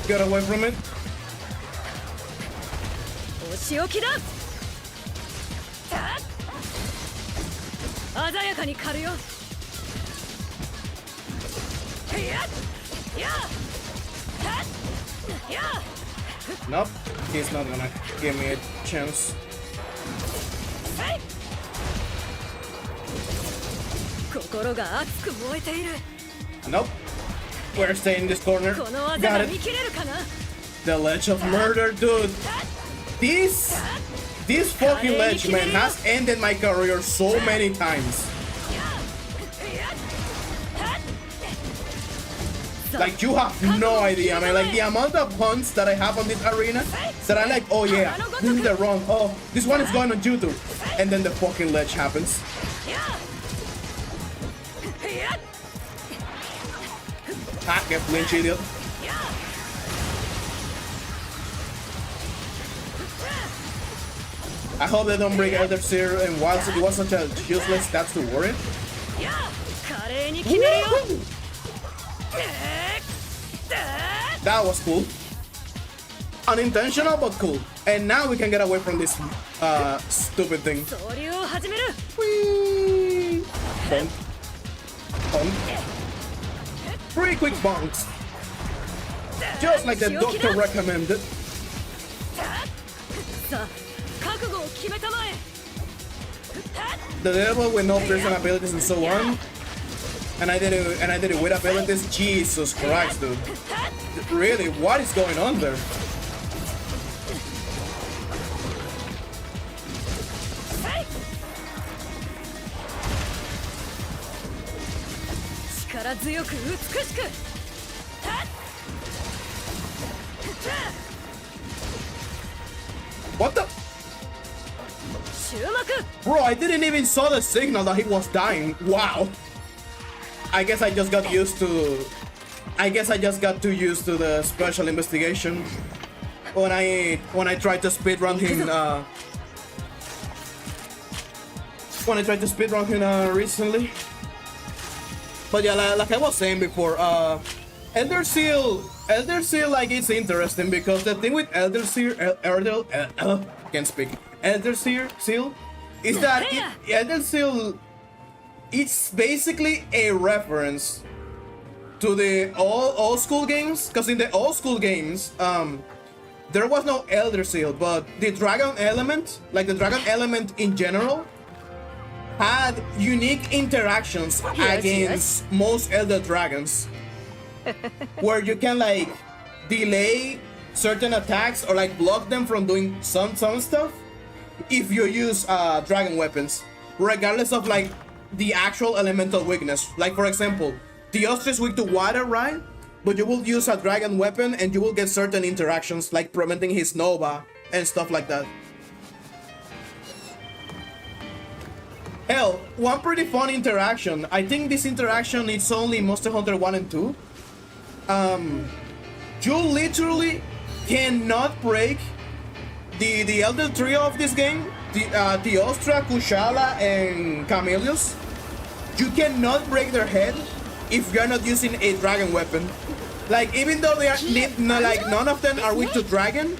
get away from it. Nope, he's not gonna give me a chance. Nope. We're staying in this corner. Got it. The ledge of murder, dude. This fucking ledge, man, has ended my career so many times. Like, you have no idea, man. Like, the amount of hunts that I have on this arena that I'm like, oh yeah, this is the wrong. Oh, this one is going on YouTube. And then the fucking ledge happens. Ah, get flinch, idiot. I hope they don't bring Elder Seer and whilst it was such a useless stats to worry. 華麗に決めるよ That was cool. Unintentional but cool. And now we can get away from this stupid thing. 総流を始める Whee! Bonk. Bonk. 3 quick bonks. Just like the doctor recommended. さあ覚悟を決めたまえ The devil with no piercing abilities and so on. And I did it with abilities. Jesus Christ, dude. Really, what is going on there? 力強く美しく What the? 終幕 Bro, I didn't even saw the signal that he was dying. Wow. I guess I just got used to the special investigation when I tried to speedrun him recently. But yeah, like I was saying before, Elder Seal, like it's interesting because the thing with Elder Seal, can't speak. Elder Seal is that Elder Seal, it's basically a reference to the old school games, because in the old school games, there was no Elder Seal, but the dragon element, like the dragon element in general, had unique interactions against most Elder Dragons, where you can like delay certain attacks or like block them from doing some stuff if you use dragon weapons, regardless of like the actual elemental weakness. Like for example, the ostrich is weak to water, right? But you will use a dragon weapon and you will get certain interactions like preventing his Nova and stuff like that. Hell, one pretty fun interaction. I think this interaction is only Monster Hunter 1 and 2. You literally cannot break the elder trio of this game, the Ostra, Kushala, and Camelius. You cannot break their head if you're not using a dragon weapon. Like even though they are like none of them are weak to dragon,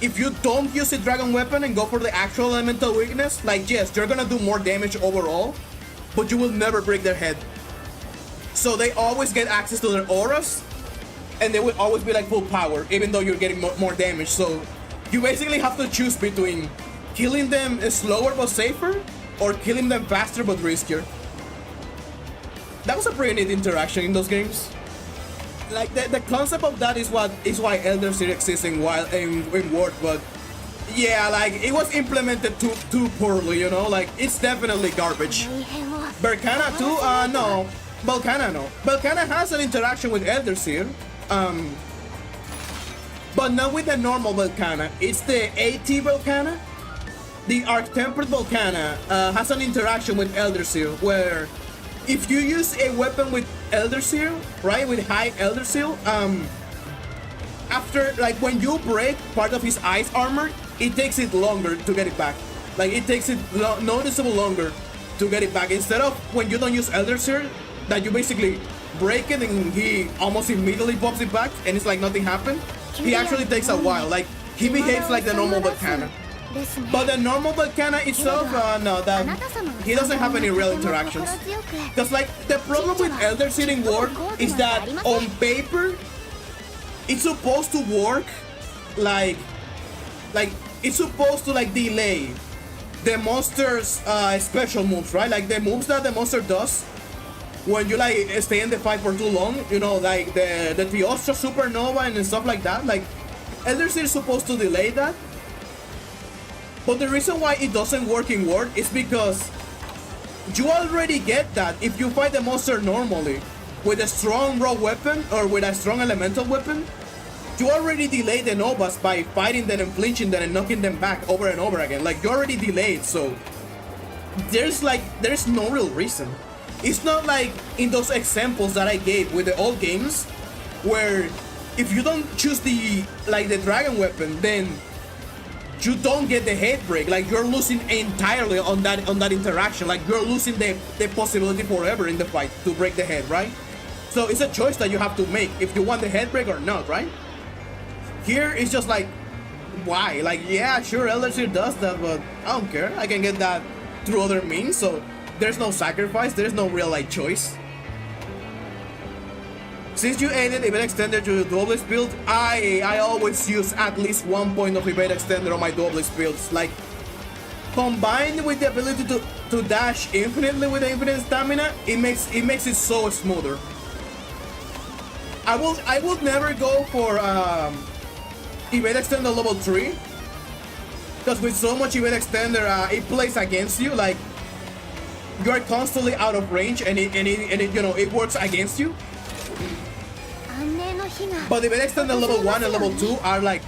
if you don't use a dragon weapon and go for the actual elemental weakness, like yes, you're gonna do more damage overall, but you will never break their head. So they always get access to their auras, and they will always be like full power, even though you're getting more damage. So you basically have to choose between killing them slower but safer, or killing them faster but riskier. That was a pretty neat interaction in those games. Like the concept of that is why Elder Seal exists in Word, but yeah, like it was implemented too poorly, you know. Like it's definitely garbage. Berkana too? No. Volcana no. Volcana has an interaction with Elder Seal, but not with the normal Volcana. It's the AT Volcana. The Arc-Tempered Volcana has an interaction with Elder Seal where if you use a weapon with Elder Seal, right, with high Elder Seal, after, like, when you break part of his ice armor, it takes it longer to get it back. Like, it takes it noticeable longer to get it back. Instead of when you don't use Elder Seal, that you basically break it and he almost immediately pops it back and it's like nothing happened. He actually takes a while. Like, he behaves like the normal Volcana. But the normal Volcana itself, no, he doesn't have any real interactions. Because like the problem with Elder Seal in Word is that on paper, it's supposed to work like it's supposed to like delay the monster's special moves, right? Like the moves that the monster does when you like stay in the fight for too long, you know, like the Teostra Supernova and stuff like that. Like Elder Seal is supposed to delay that. But the reason why it doesn't work in Word is because you already get that if you fight the monster normally with a strong raw weapon or with a strong elemental weapon. You already delayed the Novas by fighting them and flinching them and knocking them back over and over again. Like you already delayed, so there's no real reason. It's not like in those examples that I gave with the old games where if you don't choose the dragon weapon, then you don't get the head break. Like you're losing entirely on that interaction. Like you're losing the possibility forever in the fight to break the head, right? So it's a choice that you have to make if you want the head break or not, right? Here it's just like, why? Like, yeah, sure, Lvl300 does that, but I don't care. I can get that through other means, so there's no sacrifice, there's no real like choice. Since you added evade extender to your duelist build, I always use at least 1 point of evade extender on my duelist builds. Like, combined with the ability to dash infinitely with the infinite stamina, it makes it so smoother. I will never go for evade extender level 3, because with so much evade extender, it plays against you. Like you are constantly out of range, and it you know, it works against you. But evade extender level 1 and level 2 are like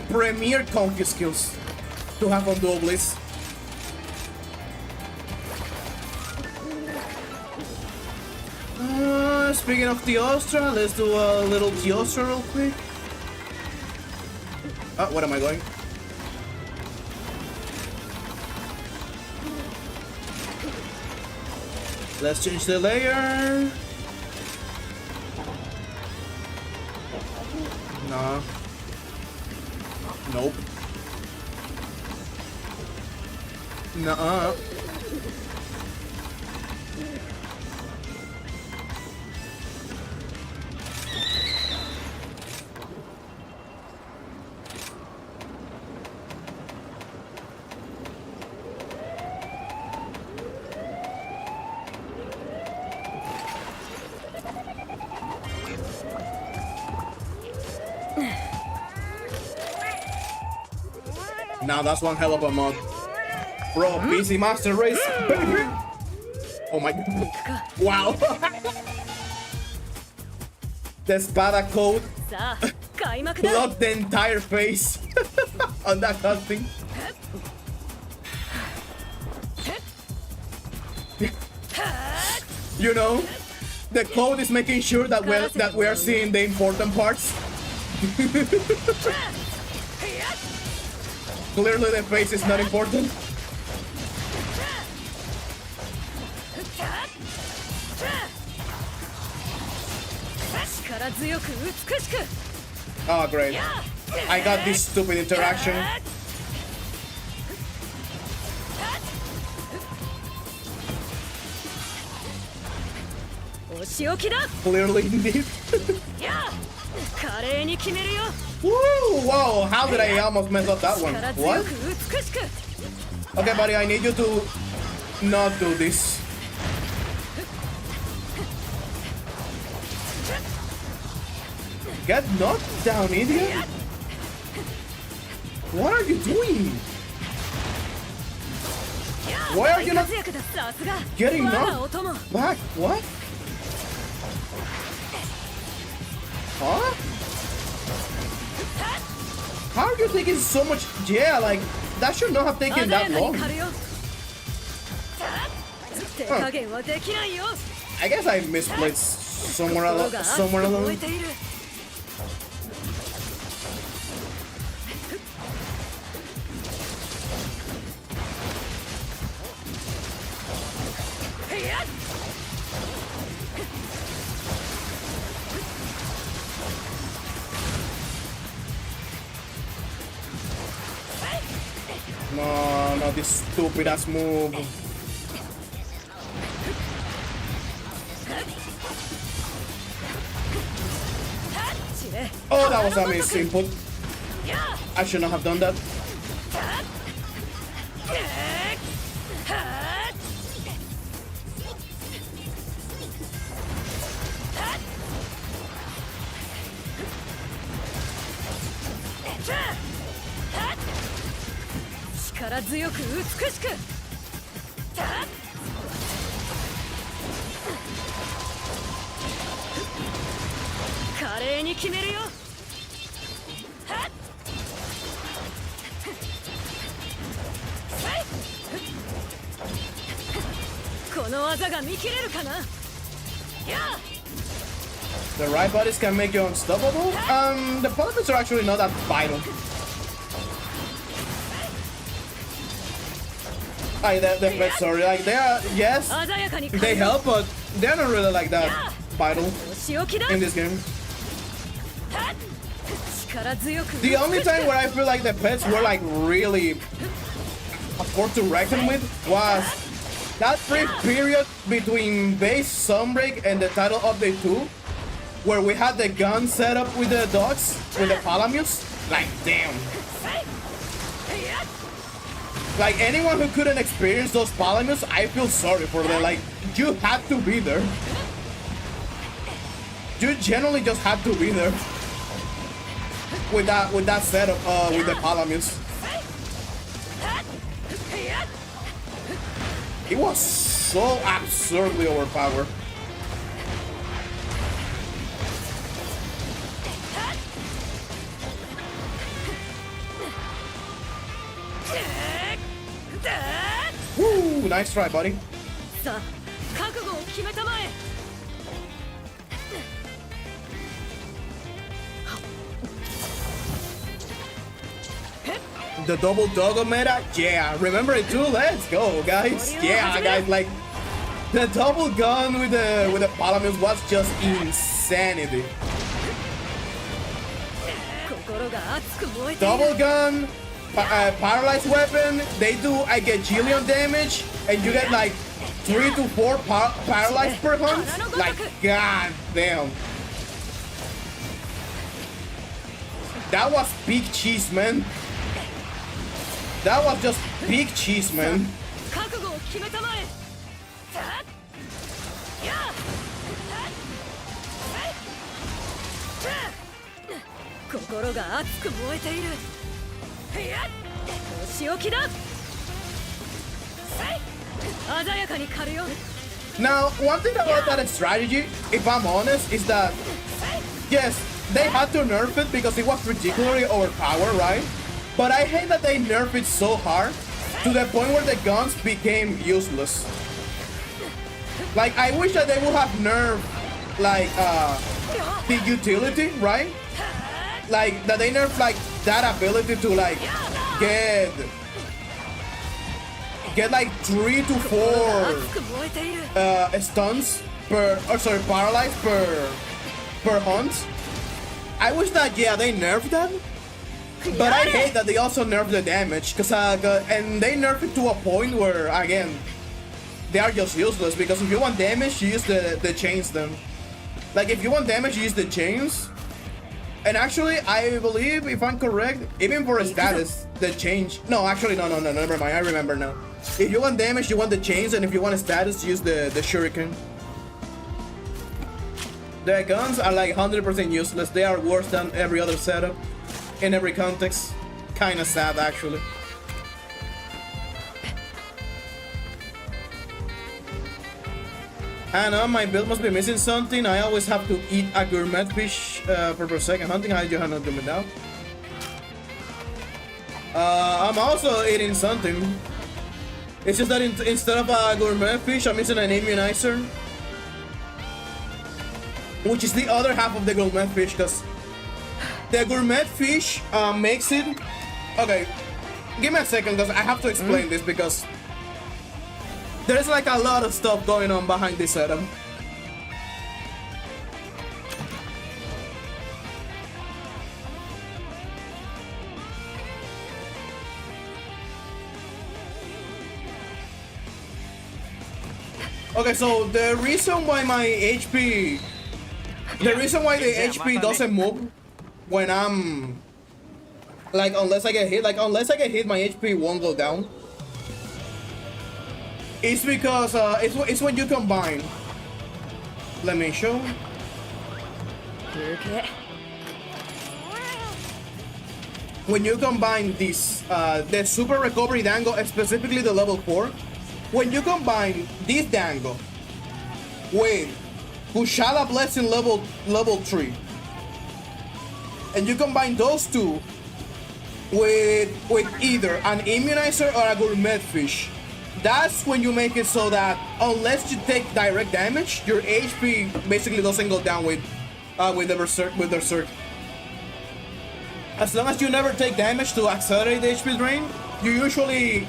premier confuse skills to have on dual bliss. Speaking of Teostra, let's do a little Teostra real quick. What am I going? Let's change the layer. Nah. Nope. Nuh-uh. Now that's one hell of a mod. Bro, PC Master Race, baby! Oh my god. Wow! The Espada code blocked the entire face on that casting. You know, the code is making sure that we are seeing the important parts. Clearly the face is not important. Oh great. I got this stupid interaction. Clearly indeed. Woo! Whoa, how did I almost mess up that one? What? Okay, buddy, I need you to not do this. Get knocked down, idiot! What are you doing? Why are you not getting knocked back? What? Huh? How are you taking so much? Yeah, like that should not have taken that long. Huh. I guess I misplaced somewhere along. No, not this stupid ass move. Oh, that was a miss input. I should not have done that. The right bodies can make you unstoppable? The politics are actually not that vital. Like the pets, sorry. Like they are, yes, 鮮やかに they help, but they're not really like that vital お仕置きだ in this game. 力強く The only time where I feel like the pets were like really afford to reckon with was that brief period between base Sunbreak and the title update 2, where we had the gun set up with the dogs, with the Palamus. Like, damn. Like, anyone who couldn't experience those Palamus, I feel sorry for them. Like, you had to be there. You generally just had to be there with that setup with the Palamus. It was so absurdly overpowered. Woo! Nice try, buddy. さあ覚悟を決めたまえ The double doggo meta? Yeah, remember it too? Let's go, guys. Yeah, guys, like the double gun with the Palamus was just insanity. 心が熱く燃えている Double gun, paralyzed weapon, they do a gajillion damage, and you get like 3 to 4 paralyzed per hunt? Like, god damn. That was big cheese, man. That was just big cheese, man. 覚悟を決めたまえさあやあ心が熱く燃えているやっお仕置きだ鮮やかに狩るよ Now, one thing about that strategy, if I'm honest, is that yes, they had to nerf it because it was ridiculously overpowered, right? But I hate that they nerfed it so hard to the point where the guns became useless. Like, I wish that they would have nerfed like the utility, right? Like that they nerfed like that ability to like get like 3 to 4 stuns per, or sorry, paralyzed per hunt. I wish that, yeah, they nerfed that. But I hate that they also nerfed the damage, cause and they nerfed it to a point where, again, they are just useless, because if you want damage, you use the chains then. Like, if you want damage, you use the chains. And actually, I believe, if I'm correct, even for a status, the change... No, actually, no, never mind, I remember now. If you want damage, you want the chains, and if you want a status, use the shuriken. The guns are like 100% useless. They are worse than every other setup. In every context. Kinda sad, actually. Hannah, my build must be missing something. I always have to eat a gourmet fish per second hunting. How did you handle doing now? I'm also eating something. It's just that instead of a gourmet fish, I'm using an immunizer. Which is the other half of the gourmet fish, because the gourmet fish makes it... Okay, give me a second, because I have to explain this, because there's like a lot of stuff going on behind this setup. Okay, so the reason why my HP... The reason why the HP doesn't move when I'm... Like, unless I get hit, my HP won't go down. It's because, it's when you combine. Let me show. When you combine this, the Super Recovery Dango, specifically the level 4, when you combine this Dango with Kushala Blessing level 3, and you combine those two with either an immunizer or a gourmet fish, that's when you make it so that unless you take direct damage, your HP basically doesn't go down with the berserk. As long as you never take damage to accelerate the HP drain, you usually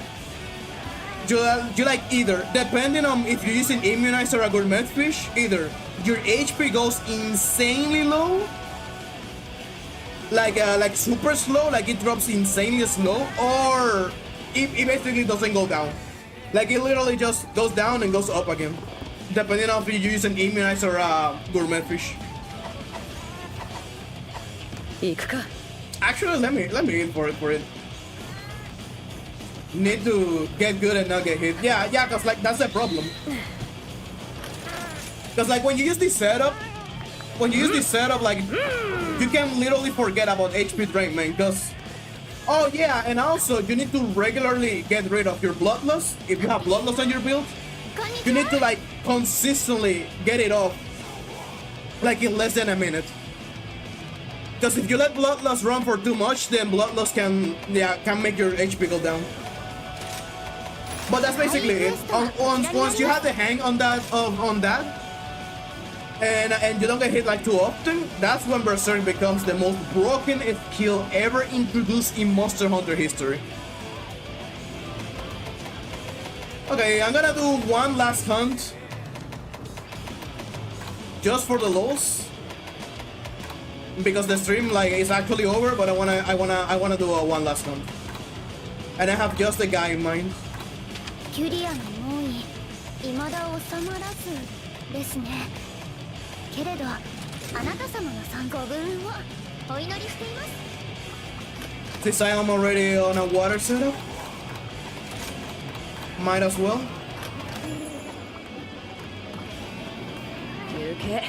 you like either, depending on if you're using immunizer or gourmet fish, either your HP goes insanely low, like super slow, like it drops insanely slow, or it basically doesn't go down. Like it literally just goes down and goes up again, depending on if you're using immunizer or gourmet fish. 行くか。 Actually, let me in for it. Need to get good and not get hit. Yeah, cause like that's the problem. Cause like when you use this setup, like you can literally forget about HP drain, man. Cause oh yeah, and also you need to regularly get rid of your bloodlust. If you have bloodlust on your build, you need to like consistently get it off, like in less than a minute. Because if you let bloodlust run for too much, then bloodlust can make your HP go down. But that's basically it. Once you have the hang on that and you don't get hit like too often, that's when Berserk becomes the most broken skill ever introduced in Monster Hunter history. Okay, I'm gonna do one last hunt just for the lows. Because the stream like is actually over, but I wanna do a one last one, and I have just a guy in mind. キュリアの猛威未だ収まらずですね。けれどあなた様の参考分をお祈りしています。 Since I am already on a water setup, might as well. 休憩。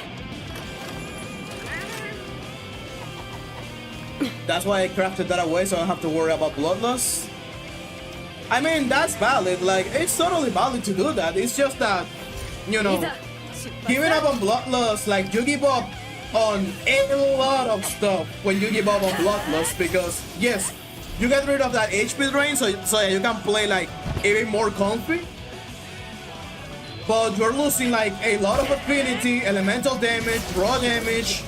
That's why I crafted that away, so I don't have to worry about bloodlust. I mean, that's valid. Like, it's totally valid to do that. It's just that, you know, giving up on bloodlust, like, you give up on a lot of stuff when you give up on bloodlust, because, yes, you get rid of that HP drain, so you can play, like, even more comfy. But you're losing, like, a lot of affinity, elemental damage, raw damage.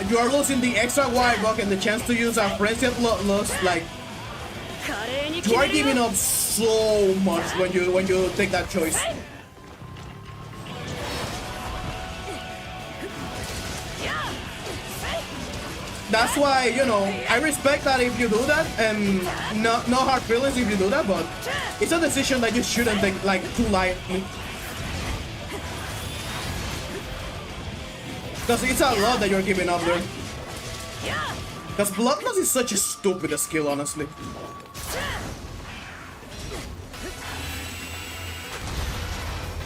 You are losing the extra wire buck and the chance to use a frenzy bloodlust. Like, you are giving up so much when you take that choice. That's why, you know, I respect that if you do that, and no hard feelings if you do that, but it's a decision that you shouldn't take like too lightly. Because it's a lot that you're giving up there. Because bloodlust is such a stupid skill, honestly.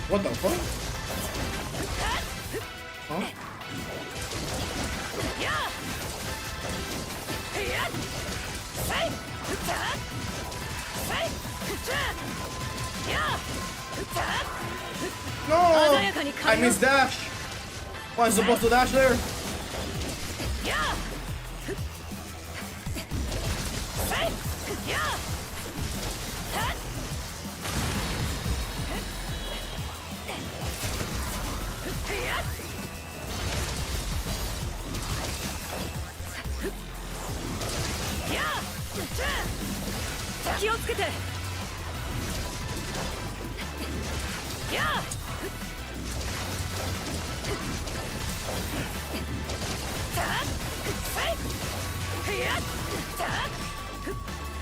What the fuck? Huh? No! I missed dash! Was I supposed to dash there?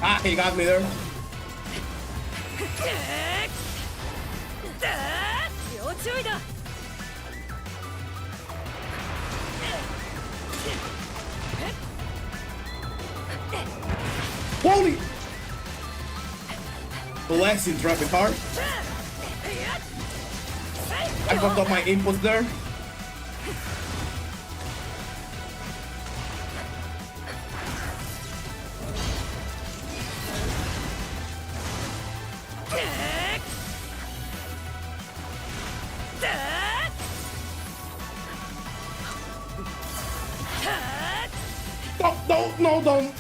Ah, he got me there. Holy! Blessing, dropping hard. I fucked up my inputs there. No, don't.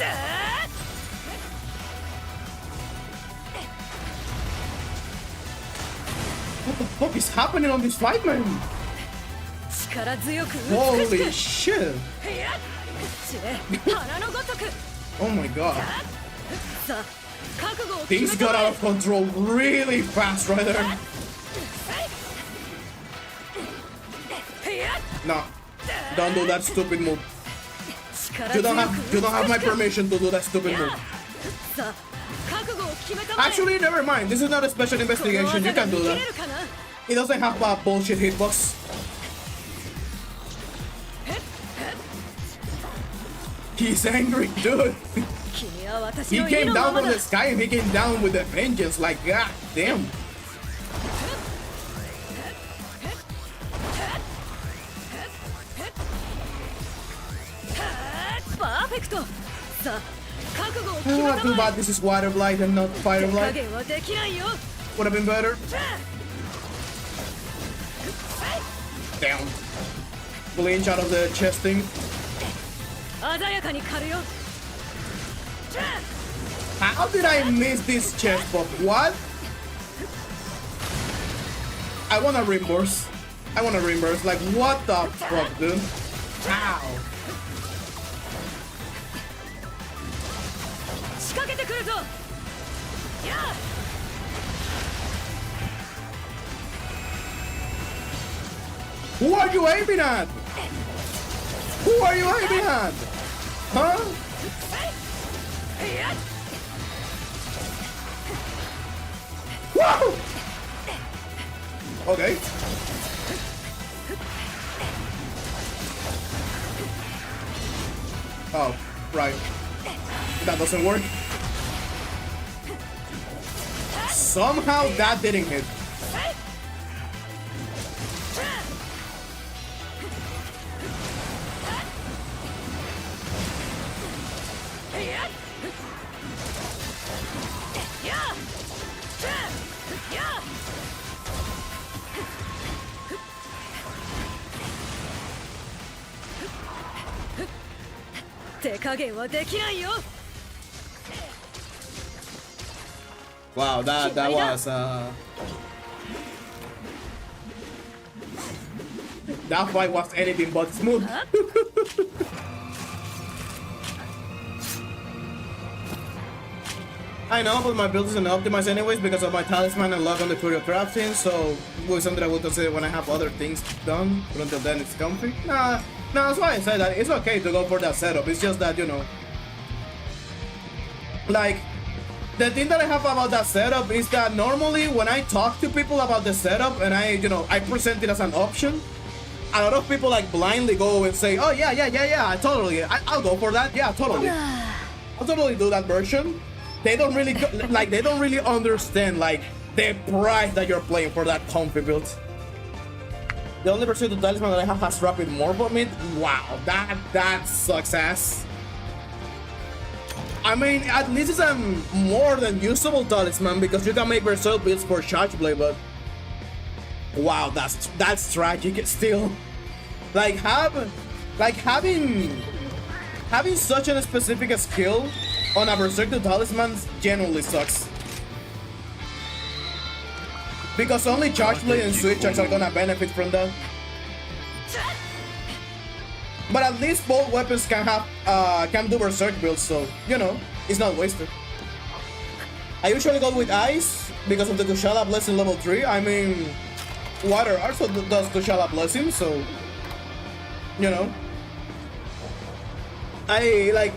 What the fuck is happening on this fight, man? Holy shit. Oh my god. Things got out of control really fast right there. No, don't do that stupid move. You don't have my permission to do that stupid move. Actually, never mind. This is not a special investigation. You can do that. It doesn't have a bullshit hitbox. He's angry, dude. He came down from the sky and he came down with a vengeance. Like, god damn. Too bad this is water blight and not fire blight. Would have been better. Damn. Flinch out of the chest thing. How did I miss this chest buff? What? I wanna reimburse. Like, what the fuck, dude? Ow. Who are you aiming at? Who are you aiming at? Huh? Whoa! Okay. Oh, right. That doesn't work. Somehow that didn't hit. Wow, that was that fight was anything but smooth. I know, but my build isn't optimized anyways because of my talisman and luck on the courier crafting, so it's something I will consider when I have other things done, but until then it's comfy. Nah, that's why I said that it's okay to go for that setup. It's just that, you know, like, the thing that I have about that setup is that normally when I talk to people about the setup and I present it as an option, a lot of people like blindly go and say, oh yeah, I'll go for that, yeah, totally. I'll totally do that version. They don't really understand like the price that you're playing for that comfy build. The only pursuit of talisman that I have has rapid morph on it. Wow, that sucks ass. I mean, at least it's a more than usable talisman because you can make berserk builds for charge blade, but wow, that's tragic still. Like having such a specific skill on a berserker talisman genuinely sucks. Because only charge blade and switch are gonna benefit from that. But at least both weapons can do berserk builds, so you know it's not wasted. I usually go with ice because of the Kushala blessing level 3. I mean, water also does Kushala blessing, so you know. I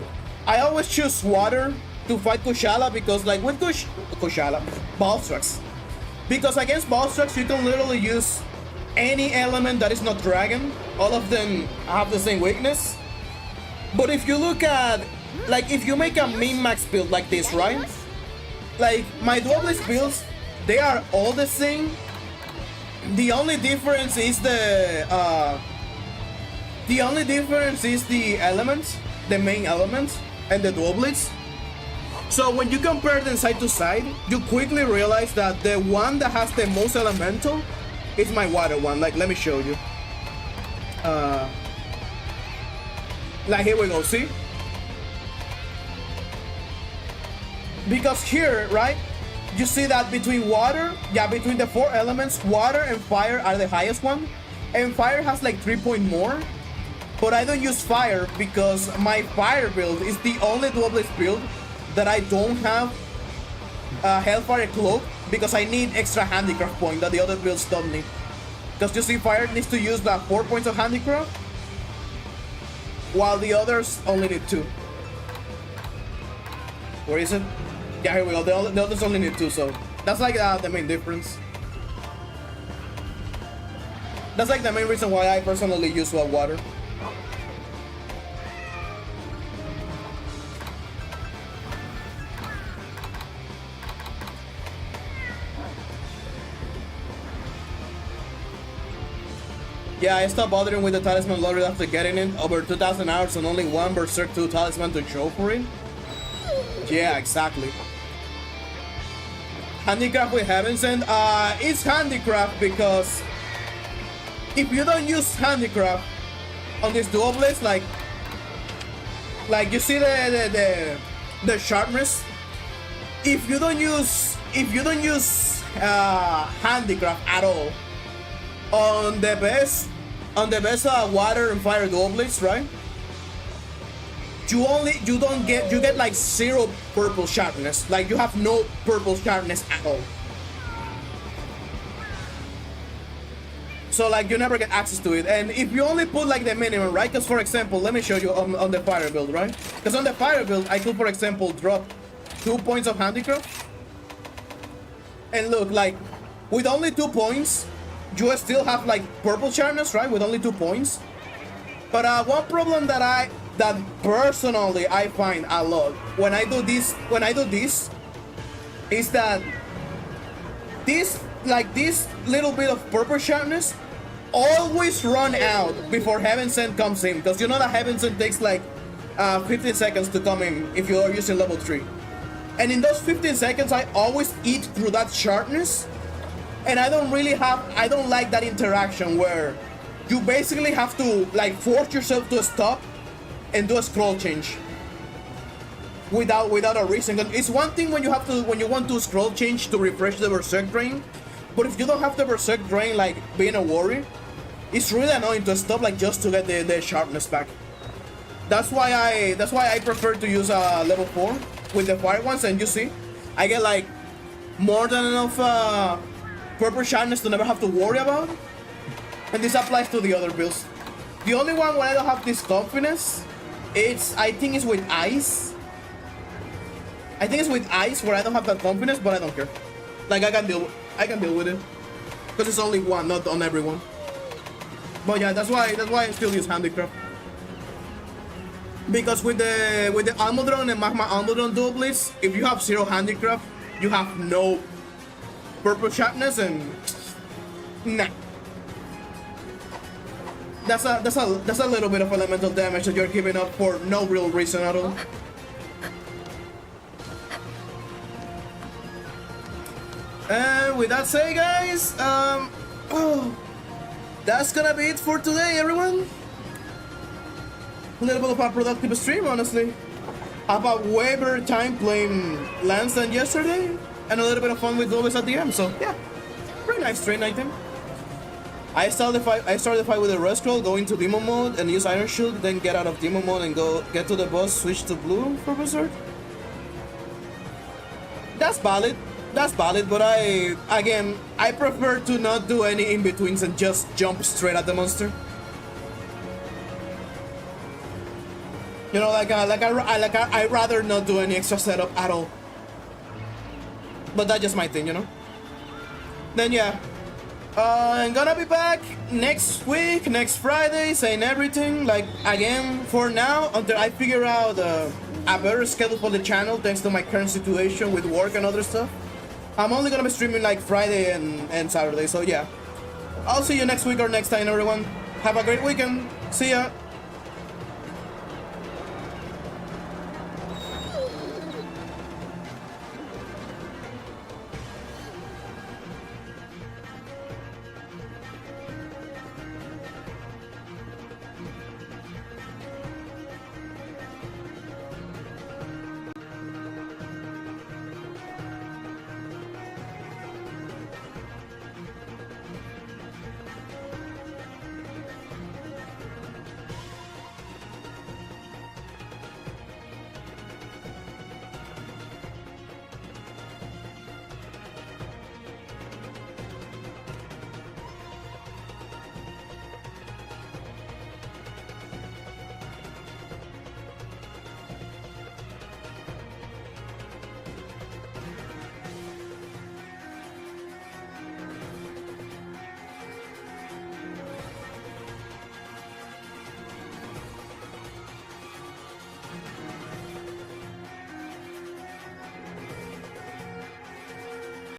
always choose water to fight Kushala because like with Kushala ball strikes. Because against ball strikes you can literally use any element that is not dragon. All of them have the same weakness. But if you look at, like, if you make a min-max build like this, right? Like, my duelist builds, they are all the same. The only difference is the element, the main element, and the dual blitz. So when you compare them side to side, you quickly realize that the one that has the most elemental is my water one. Like, let me show you. Like, here we go, see? Because here, right, you see that between between the 4 elements, water and fire are the highest one. And fire has like 3 point more. But I don't use fire because my fire build is the only dual blitz build that I don't have Hellfire Cloak because I need extra handicraft point that the other builds don't need. Because you see, Fire needs to use the 4 points of handicraft, while the others only need 2. Where is it? Yeah, here we go. The others only need 2, so that's like the main difference. That's like the main reason why I personally use water. Yeah, I stopped bothering with the talisman lottery after getting it. Over 2,000 hours and only one Berserk 2 talisman to show for it. Yeah, exactly. Handicraft with Heaven Sent. It's handicraft because if you don't use handicraft on this dual blades, like you see the sharpness. If you don't use handicraft at all on the best water and fire dual blades, right? You get like 0 purple sharpness. Like you have no purple sharpness at all. So like you never get access to it. And if you only put like the minimum, right? Because for example, let me show you on the fire build, right? Because on the fire build, I could for example drop 2 points of handicraft. And look, like with only 2 points, you still have like purple sharpness, right? With only 2 points. But one problem that personally I find a lot when I do this is that this little bit of purple sharpness always run out before Heaven Sent comes in, because you know that Heaven Sent takes like 15 seconds to come in if you are using level 3. And in those 15 seconds I always eat through that sharpness, and I don't like that interaction where you basically have to like force yourself to stop and do a scroll change without a reason. It's one thing when you want to scroll change to refresh the Berserk drain, but if you don't have the Berserk drain, like being a warrior, it's really annoying to stop like just to get the sharpness back. That's why I prefer to use level 4 with the fire ones, and you see I get like more than enough purple sharpness to never have to worry about. And this applies to the other builds. The only one where I don't have this confidence, I think it's with ice. I think it's with ice where I don't have that confidence, but I don't care. Like I can deal with it because it's only one, not on everyone. But yeah, that's why I still use handicraft. Because with the Almudron and Magma Almudron dual blades, if you have 0 handicraft, you have no purple sharpness, and nah. That's a little bit of elemental damage that you're giving up for no real reason at all. And with that said, guys, that's gonna be it for today, everyone. A little bit of a productive stream, honestly. Have a way better time playing lands than yesterday, and a little bit of fun with Globus at the end. So yeah, pretty nice stream, I think. I started the fight with a red scroll, go into demon mode and use Iron Shield, then get out of demon mode and get to the boss, switch to blue for Berserk. That's valid, but I prefer to not do any in-betweens and just jump straight at the monster. You know, I rather not do any extra setup at all. But that's just my thing, you know. Then yeah. I'm gonna be back next week, next Friday, saying everything. Like, again, for now, until I figure out a better schedule for the channel, thanks to my current situation with work and other stuff. I'm only gonna be streaming like Friday and Saturday, so yeah. I'll see you next week or next time, everyone. Have a great weekend. See ya.